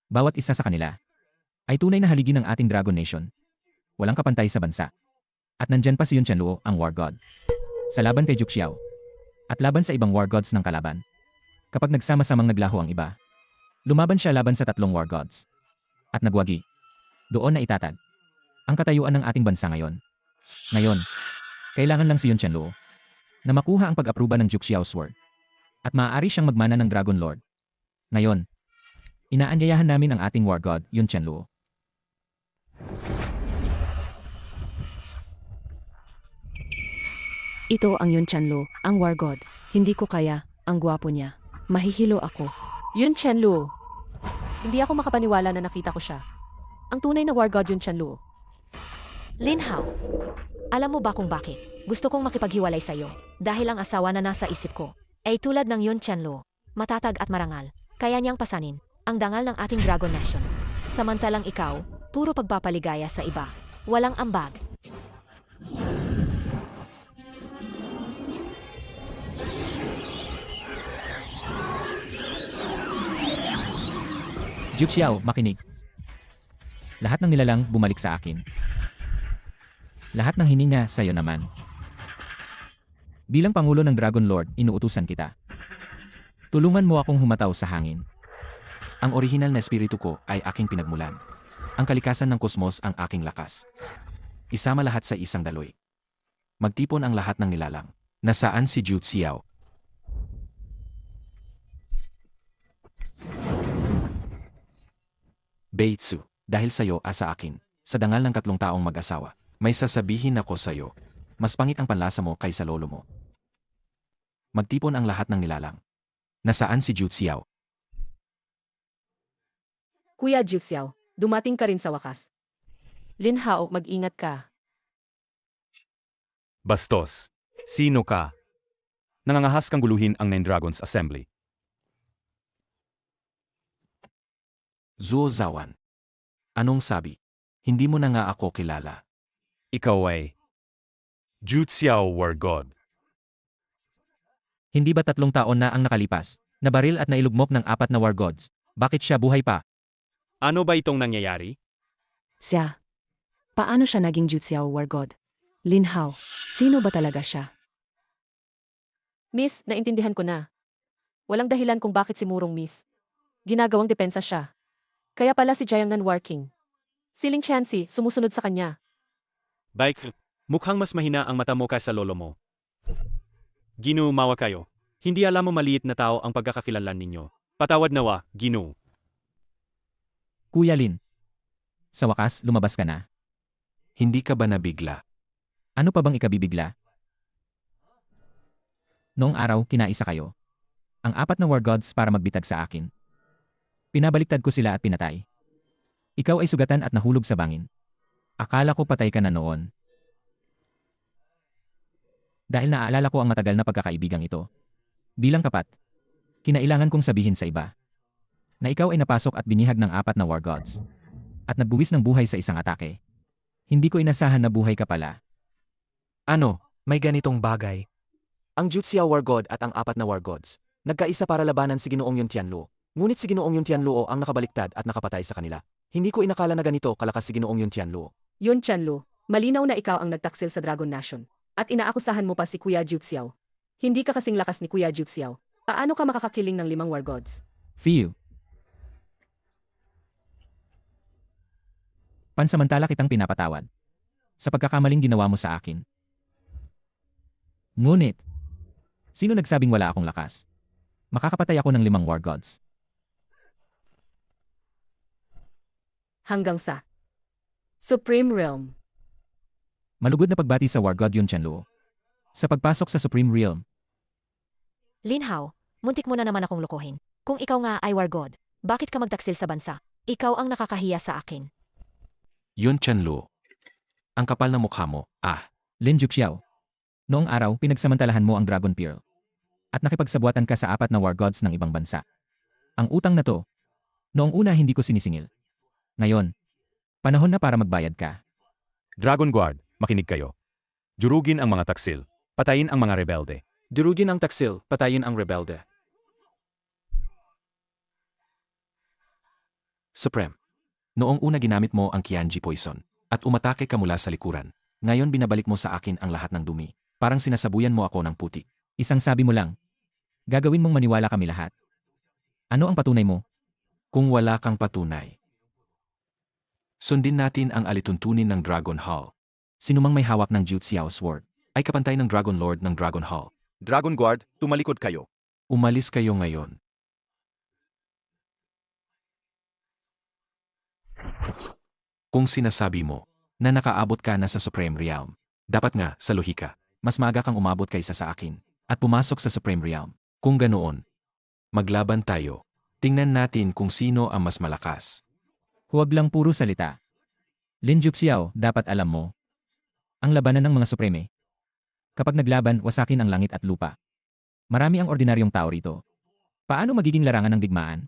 Bawat isa sa kanila ay tunay na haligi ng ating Dragon Nation. Walang kapantay sa bansa. At nandyan pa si Yun Chanluo, ang War God. Sa laban kay Juxiao. At laban sa ibang War Gods ng kalaban. Kapag nagsama-samang naglaho ang iba, lumaban siya laban sa 3 War Gods. At nagwagi. Doon na itatag ang katayuan ng ating bansa ngayon. Ngayon, kailangan lang si Yun Chanluo na makuha ang pag-apruba ng Juxiao Sword. At maaari siyang magmana ng Dragon Lord. Ngayon, inaanyayahan namin ang ating War God, Yun Chanluo. Ito ang Yun Chanlo, ang War God. Hindi ko kaya, ang gwapo niya. Mahihilo ako. Yun Chenlu. Hindi ako makapaniwala na nakita ko siya. Ang tunay na war god Yun Chenlu. Lin Hao, alam mo ba kung bakit? Gusto kong makipaghiwalay sa'yo dahil ang asawa na nasa isip ko ay tulad ng Yun Chanlo, matatag at marangal. Kaya niyang pasanin ang dangal ng ating Dragon Nation. Samantalang ikaw, puro pagpapaligaya sa iba. Walang ambag. Duke Xiao, makinig. Lahat ng nilalang bumalik sa akin. Lahat ng hininga sa'yo naman. Bilang Pangulo ng Dragon Lord, inuutusan kita. Tulungan mo akong humataw sa hangin. Ang orihinal na espiritu ko ay aking pinagmulan. Ang kalikasan ng kosmos ang aking lakas. Isama lahat sa isang daloy. Magtipon ang lahat ng nilalang. Nasaan si Duke Xiao? Beitsu, dahil sa'yo asa akin, sa dangal ng 3 taong mag-asawa, may sasabihin ako sa'yo. Mas pangit ang panlasa mo kaysa lolo mo. Magtipon ang lahat ng nilalang. Nasaan si Duke Xiao? Kuya Duke Xiao, dumating ka rin sa wakas. Lin Hao, mag-ingat ka. Bastos. Sino ka? Nangangahas kang guluhin ang Nine Dragons Assembly. Zuo Zawan. Anong sabi? Hindi mo na nga ako kilala. Ikaw ay Ju Xiao War God. Hindi ba 3 taon na ang nakalipas? Nabaril at nailugmok ng 4 na War Gods. Bakit siya buhay pa? Ano ba itong nangyayari? Siya. Paano siya naging Jutsu War God? Lin Hao, sino ba talaga siya? Miss, naintindihan ko na. Walang dahilan kung bakit si Murong Miss. Ginagawang depensa siya. Kaya pala si Jiangnan War King. Siling Chansi, sumusunod sa kanya. Bike, mukhang mas mahina ang mata mo kaysa lolo mo. Ginumawa kayo. Hindi alam mo maliit na tao ang pagkakakilanlan ninyo. Patawad nawa, Ginu. Kuya Lin. Sa wakas, lumabas ka na. Hindi ka ba nabigla? Ano pa bang ikabibigla? Noong araw, kinaisa kayo. Ang 4 na War Gods para magbitag sa akin. Pinabaliktad ko sila at pinatay. Ikaw ay sugatan at nahulog sa bangin. Akala ko patay ka na noon. Dahil naaalala ko ang matagal na pagkakaibigang ito. Bilang kapat, kinailangan kong sabihin sa iba na ikaw ay napasok at binihag ng 4 na War Gods at nagbuwis ng buhay sa isang atake. Hindi ko inasahan na buhay ka pala. Ano? May ganitong bagay. Ang Jutsu War God at ang 4 na War Gods, nagkaisa para labanan si Ginoong Yun Tianluo. Ngunit si Ginoong Yun Tianluo ang nakabaliktad at nakapatay sa kanila. Hindi ko inakala na ganito kalakas si Ginoong Yun Tianluo. Yun Chanlo, malinaw na ikaw ang nagtaksil sa Dragon Nation. At inaakusahan mo pa si Kuya Duke Xiao. Hindi ka kasing lakas ni Kuya Duke Xiao. Paano ka makakakiling ng 5 War Gods? Fiu. Pansamantala kitang pinapatawad sa pagkakamaling ginawa mo sa akin. Ngunit, sino nagsabing wala akong lakas? Makakapatay ako ng 5 War Gods. Hanggang sa Supreme Realm. Malugod na pagbati sa War God Yun Chanluo. Sa pagpasok sa Supreme Realm, Lin Hao, muntik mo na naman akong lokohin. Kung ikaw nga ay War God, bakit ka magtaksil sa bansa? Ikaw ang nakakahiya sa akin. Yun Chanluo. Ang kapal na mukha mo, Lin Juxiao. Noong araw, pinagsamantalahan mo ang Dragon Pearl. At nakipagsabuatan ka sa 4 na War Gods ng ibang bansa. Ang utang na to, noong una hindi ko sinisingil. Ngayon, panahon na para magbayad ka. Dragon Guard, makinig kayo. Jurugin ang mga taksil. Patayin ang mga rebelde. Durugin ang taksil, patayin ang rebelde. Supreme. Noong una ginamit mo ang Qianji Poison at umatake ka mula sa likuran. Ngayon binabalik mo sa akin ang lahat ng dumi. Parang sinasabuyan mo ako ng putik. Isang sabi mo lang, gagawin mong maniwala kami lahat. Ano ang patunay mo? Kung wala kang patunay, sundin natin ang alituntunin ng Dragon Hall. Sinumang may hawak ng Jutsu Sword Ay kapantay ng Dragon Lord ng Dragon Hall. Dragon Guard, tumalikod kayo. Umalis kayo ngayon. Kung sinasabi mo na nakaabot ka na sa Supreme Realm, dapat nga, sa lohika, mas maaga kang umabot kaysa sa akin at pumasok sa Supreme Realm. Kung ganoon, maglaban tayo. Tingnan natin kung sino ang mas malakas. Huwag lang puro salita. Lin Juxiao, dapat alam mo. Ang labanan ng mga Supreme. Kapag naglaban, wasakin ang langit at lupa. Marami ang ordinaryong tao rito. Paano magiging larangan ng digmaan?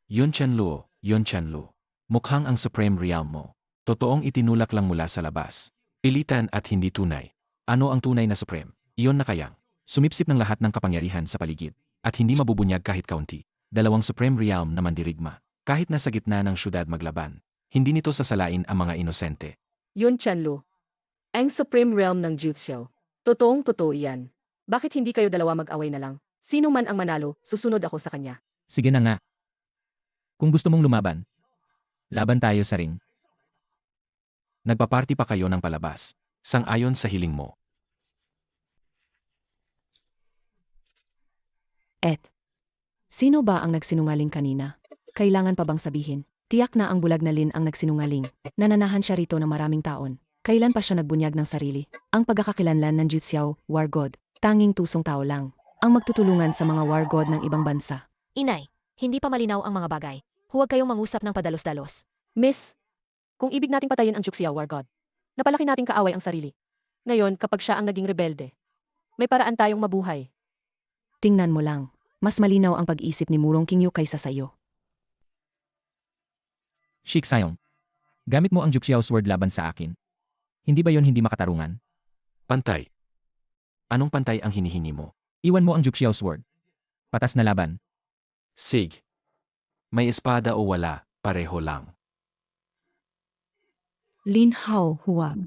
Yun Chanluo. Mukhang ang Supreme Realm mo. Totoong itinulak lang mula sa labas. Pilitan at hindi tunay. Ano ang tunay na Supreme? Iyon na kayang sumipsip ng lahat ng kapangyarihan sa paligid at hindi mabubunyag kahit kaunti. Dalawang Supreme Realm na mandirigma. Kahit nasa gitna ng syudad maglaban, hindi nito sasalain ang mga inosente. Yun Chanlu. Ang Supreme Realm ng Juxiao. Totoong totoo yan. Bakit hindi kayo dalawa mag-away na lang? Sino man ang manalo, susunod ako sa kanya. Sige na nga. Kung gusto mong lumaban, laban tayo sa ring. Nagpaparty pa kayo ng palabas. Sang-ayon sa hiling mo. Sino ba ang nagsinungaling kanina? Kailangan pa bang sabihin? Tiyak na ang bulag na Lin ang nagsinungaling. Nananahan siya rito ng maraming taon. Kailan pa siya nagbunyag ng sarili? Ang pagkakakilanlan ng Juxiao, War God, tanging tusong tao lang. Ang magtutulungan sa mga War God ng ibang bansa. Inay, hindi pa malinaw ang mga bagay. Huwag kayong mangusap ng padalos-dalos. Miss, kung ibig nating patayin ang Juxiao War God, napalaki nating kaaway ang sarili. Ngayon, kapag siya ang naging rebelde, may paraan tayong mabuhay. Tingnan mo lang. Mas malinaw ang pag-isip ni Murong Qingyu kaysa sayo. Sheik Sayong, gamit mo ang Juxiao Sword laban sa akin. Hindi ba yon hindi makatarungan? Pantay. Anong pantay ang hinihingi mo? Iwan mo ang Juxiao Sword. Patas na laban. Sig. May espada o wala, pareho lang. Lin Hao, huwag.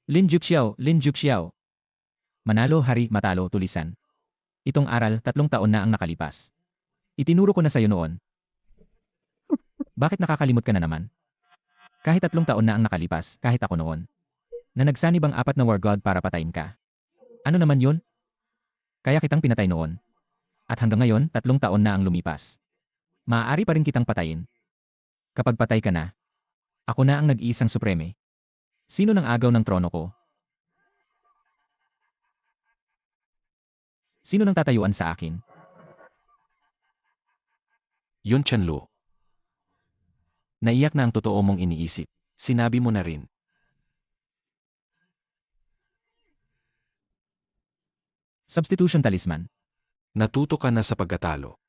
Lin Juxiao. Manalo hari, matalo tulisan. Itong aral, 3 taon na ang nakalipas. Itinuro ko na sa'yo noon. Bakit nakakalimot ka na naman? Kahit 3 taon na ang nakalipas, kahit ako noon. Na nagsanib ang 4 na War God para patayin ka. Ano naman yun? Kaya kitang pinatay noon. At hanggang ngayon, 3 taon na ang lumipas. Maaari pa rin kitang patayin. Kapag patay ka na, ako na ang nag-iisang supreme. Sino nang agaw ng trono ko? Sino nang tatayuan sa akin? Yun Chanluo. Naiyak na ang totoo mong iniisip. Sinabi mo na rin. Substitution talisman. Natuto ka na sa pagkatalo.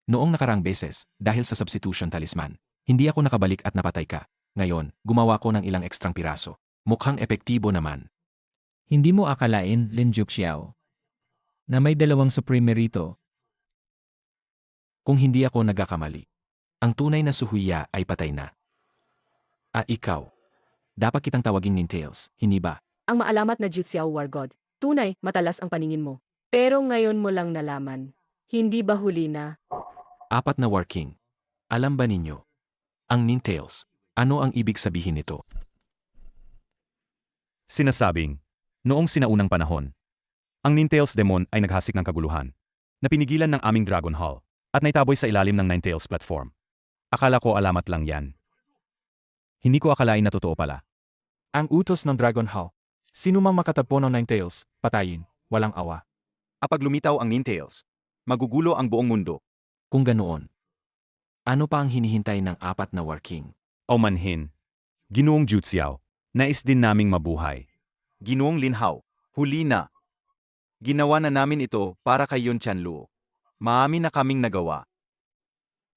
Noong nakarang beses, dahil sa substitution talisman, hindi ako nakabalik at napatay ka. Ngayon, gumawa ko ng ilang ekstrang piraso. Mukhang epektibo naman. Hindi mo akalain, Lin Juxiao, na may 2 supreme rito. Kung hindi ako nagkakamali, ang tunay na suhuya ay patay na. Ikaw. Dapat kitang tawaging Ninetales, hindi ba? Ang maalamat na Juxiao War God. Tunay, matalas ang paningin mo. Pero ngayon mo lang nalaman. Hindi ba huli na? 4 na War King. Alam ba ninyo? Ang Ninetales. Ano ang ibig sabihin nito? Sinasabing, noong sinaunang panahon, ang Ninetales Demon ay naghasik ng kaguluhan, na pinigilan ng aming Dragon Hall, at naitaboy sa ilalim ng Ninetales platform. Akala ko alamat lang yan. Hindi ko akalain na totoo pala. Ang utos ng Dragon Hall. Sino mang makatagpo ng Ninetales, patayin, walang awa. Kapag lumitaw ang Ninetales, magugulo ang buong mundo. Kung ganoon, ano pa ang hinihintay ng 4 na War King? O manhin, Ginoong Juxiao, nais din naming mabuhay. Ginoong Lin Hao, huli na. Ginawa na namin ito para kay Yun Chanluo. Maamin na kaming nagawa.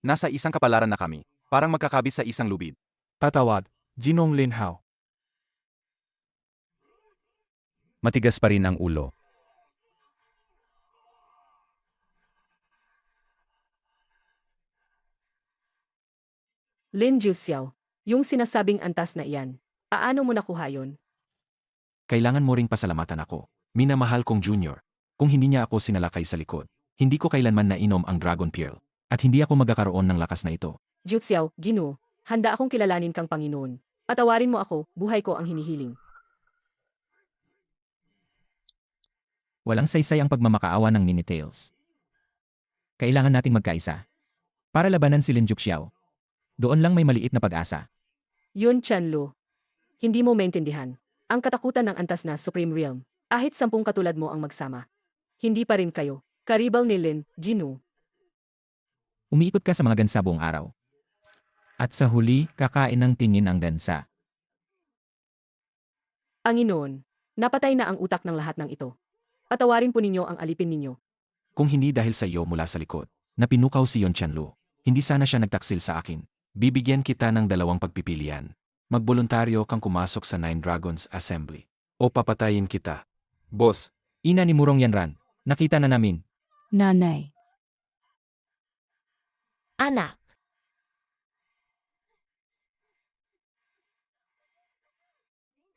Nasa isang kapalaran na kami, parang magkakabit sa isang lubid. Tatawad, Ginong Lin Hao. Matigas pa rin ang ulo. Lin Juxiao, yung sinasabing antas na iyan. Paano mo nakuha yun? Kailangan mo ring pasalamatan ako. Minamahal kong junior. Kung hindi niya ako sinalakay sa likod, hindi ko kailanman nainom ang Dragon Pearl. At hindi ako magkakaroon ng lakas na ito. Juxiao, Ginoo, handa akong kilalanin kang Panginoon. Patawarin mo ako, buhay ko ang hinihiling. Walang saysay ang pagmamakaawa ng Ninetales. Kailangan nating magkaisa. Para labanan si Lin Juxiao. Doon lang may maliit na pag-asa. Yun Chanlu. Hindi mo maintindihan. Ang katakutan ng antas na Supreme Realm. Kahit 10 katulad mo ang magsama. Hindi pa rin kayo. Karibal ni Lin, Jinu. Umiikot ka sa mga gansa buong araw. At sa huli, kakain ng tingin ang dansa. Anginoon, napatay na ang utak ng lahat ng ito. Patawarin po ninyo ang alipin ninyo. Kung hindi dahil sa iyo mula sa likod, na pinukaw si Yon Chanlu, hindi sana siya nagtaksil sa akin. Bibigyan kita ng 2 pagpipilian. Magboluntaryo kang kumasok sa Nine Dragons Assembly. O papatayin kita. Boss, Ina ni Murong Yanran, nakita na namin. Nanay. Anak,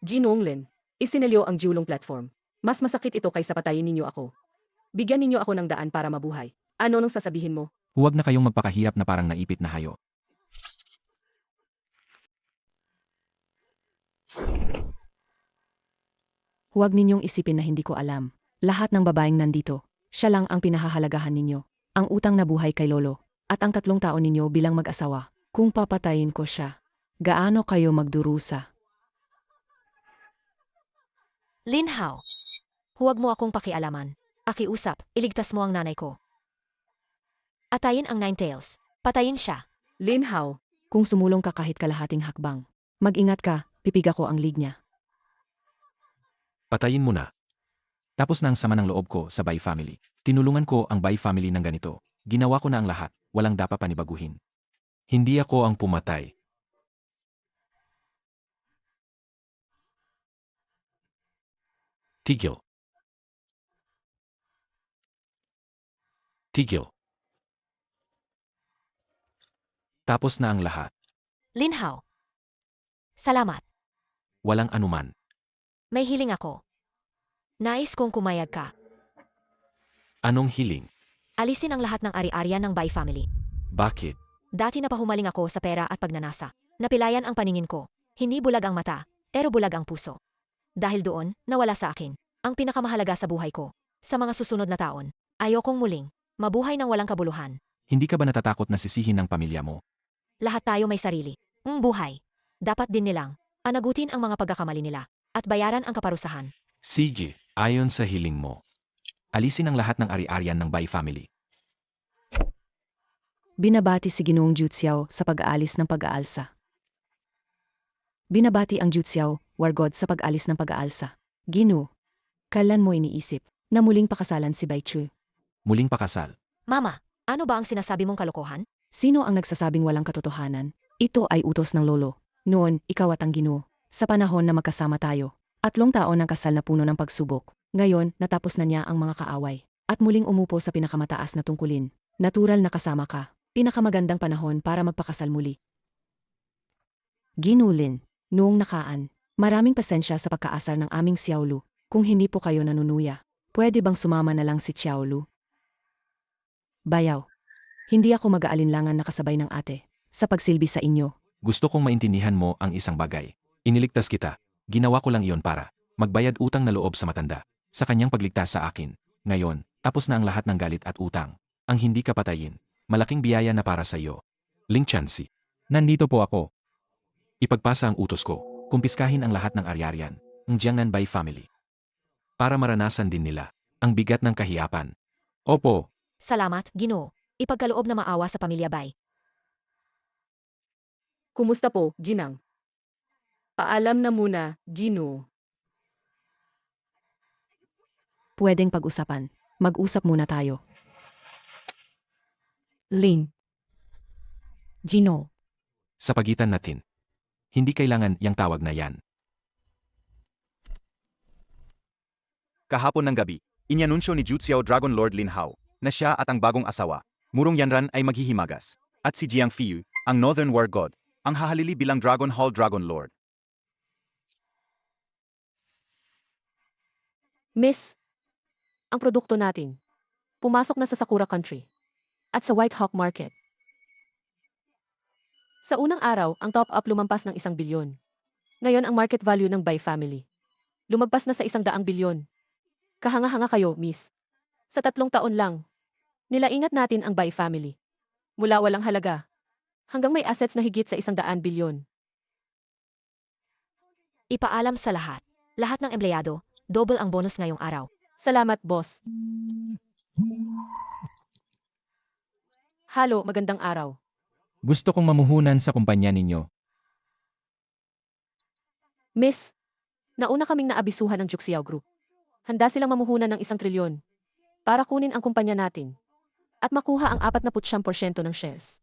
Jinong Lin, isinalyo ang Julong platform. Mas masakit ito kaysa patayin ninyo ako. Bigyan ninyo ako ng daan para mabuhay. Ano nang sasabihin mo? Huwag na kayong magpakahiyap na parang naipit na hayo. Huwag ninyong isipin na hindi ko alam. Lahat ng babaeng nandito, siya lang ang pinahahalagahan ninyo. Ang utang na buhay kay Lolo, at ang 3 taon ninyo bilang mag-asawa. Kung papatayin ko siya, gaano kayo magdurusa? Lin Hao. Huwag mo akong pakialaman. Akiusap, iligtas mo ang nanay ko. Atayin ang Nine Tails. Patayin siya. Lin Hao, Kung sumulong ka kahit kalahating hakbang, mag-ingat ka, pipiga ko ang lig niya. Patayin mo na. Tapos na ang sama ng loob ko sa Bai family. Tinulungan ko ang Bai family ng ganito. Ginawa ko na ang lahat, walang dapat panibaguhin. Hindi ako ang pumatay. Tigil. Tigil. Tapos na ang lahat. Lin Hao. Salamat. Walang anuman. May hiling ako. Nais kong kumayag ka. Anong hiling? Alisin ang lahat ng ari-arian ng Bai family. Bakit? Dati napahumaling ako sa pera at pagnanasa. Napilayan ang paningin ko. Hindi bulag ang mata, pero bulag ang puso. Dahil doon, nawala sa akin ang pinakamahalaga sa buhay ko. Sa mga susunod na taon, ayokong muling mabuhay ng walang kabuluhan. Hindi ka ba natatakot na sisihin ng pamilya mo? Lahat tayo may sarili. Buhay. Dapat din nilang anagutin ang mga pagkakamali nila at bayaran ang kaparusahan. Sige, ayon sa hiling mo. Alisin ang lahat ng ari-arian ng Bai family. Binabati si Ginoong Jutsiao sa pag-aalis ng pag-aalsa. Binabati ang Jutsiao, War God sa pag-alis ng pag-aalsa. Gino, kailan mo iniisip na muling pakasalan si Bai Chu? Muling pakasal. Mama, ano ba ang sinasabi mong kalokohan? Sino ang nagsasabing walang katotohanan? Ito ay utos ng lolo. Noon, ikaw at ang Ginoo. Sa panahon na magkasama tayo. 3 taon ng kasal na puno ng pagsubok. Ngayon, natapos na niya ang mga kaaway. At muling umupo sa pinakamataas na tungkulin. Natural na kasama ka. Pinakamagandang panahon para magpakasal muli. Ginulin, noong nakaan, maraming pasensya sa pagkaasar ng aming Xiaolu. Kung hindi po kayo nanunuya, pwede bang sumama na lang si Xiaolu? Bayaw. Hindi ako mag-aalinlangan na kasabay ng ate sa pagsilbi sa inyo. Gusto kong maintindihan mo ang isang bagay. Iniligtas kita. Ginawa ko lang iyon para magbayad utang na loob sa matanda sa kanyang pagligtas sa akin. Ngayon, tapos na ang lahat ng galit at utang. Ang hindi ka patayin. Malaking biyaya na para sa iyo. Ling Chansi. Nandito po ako. Ipagpasa ang utos ko. Kumpiskahin ang lahat ng ari-arian ng Jiangnan Bai family. Para maranasan din nila ang bigat ng kahiyapan. Opo. Salamat, Ginoo. Ipagkaloob na maawa sa pamilya Bai. Kumusta po, Ginang? Paalam na muna, Gino. Pwedeng pag-usapan. Mag-usap muna tayo. Lin. Gino. Sa pagitan natin. Hindi kailangan yang tawag na yan. Kahapon ng gabi, inyanunsyo ni Jutsiao Dragon Lord Lin Hao na siya at ang bagong asawa, Murong Yanran ay maghihimagas, at si Jiang Fiyu, ang Northern War God, ang hahalili bilang Dragon Hall Dragon Lord. Miss, ang produkto natin, pumasok na sa Sakura Country at sa White Hawk Market. Sa unang araw, ang top up lumampas ng 1 bilyon. Ngayon ang market value ng Bai family. Lumagpas na sa 100 bilyon. Kahanga-hanga kayo, miss. Sa 3 taon lang, Nilaingat natin ang Bai family. Mula walang halaga, hanggang may assets na higit sa 100 bilyon. Ipaalam sa lahat. Lahat ng empleyado, double ang bonus ngayong araw. Salamat, boss. Halo, magandang araw. Gusto kong mamuhunan sa kumpanya ninyo. Miss, nauna kaming naabisuhan ng Juxiao Group. Handa silang mamuhunan ng 1 trilyon para kunin ang kumpanya natin at makuha ang 49% ng shares.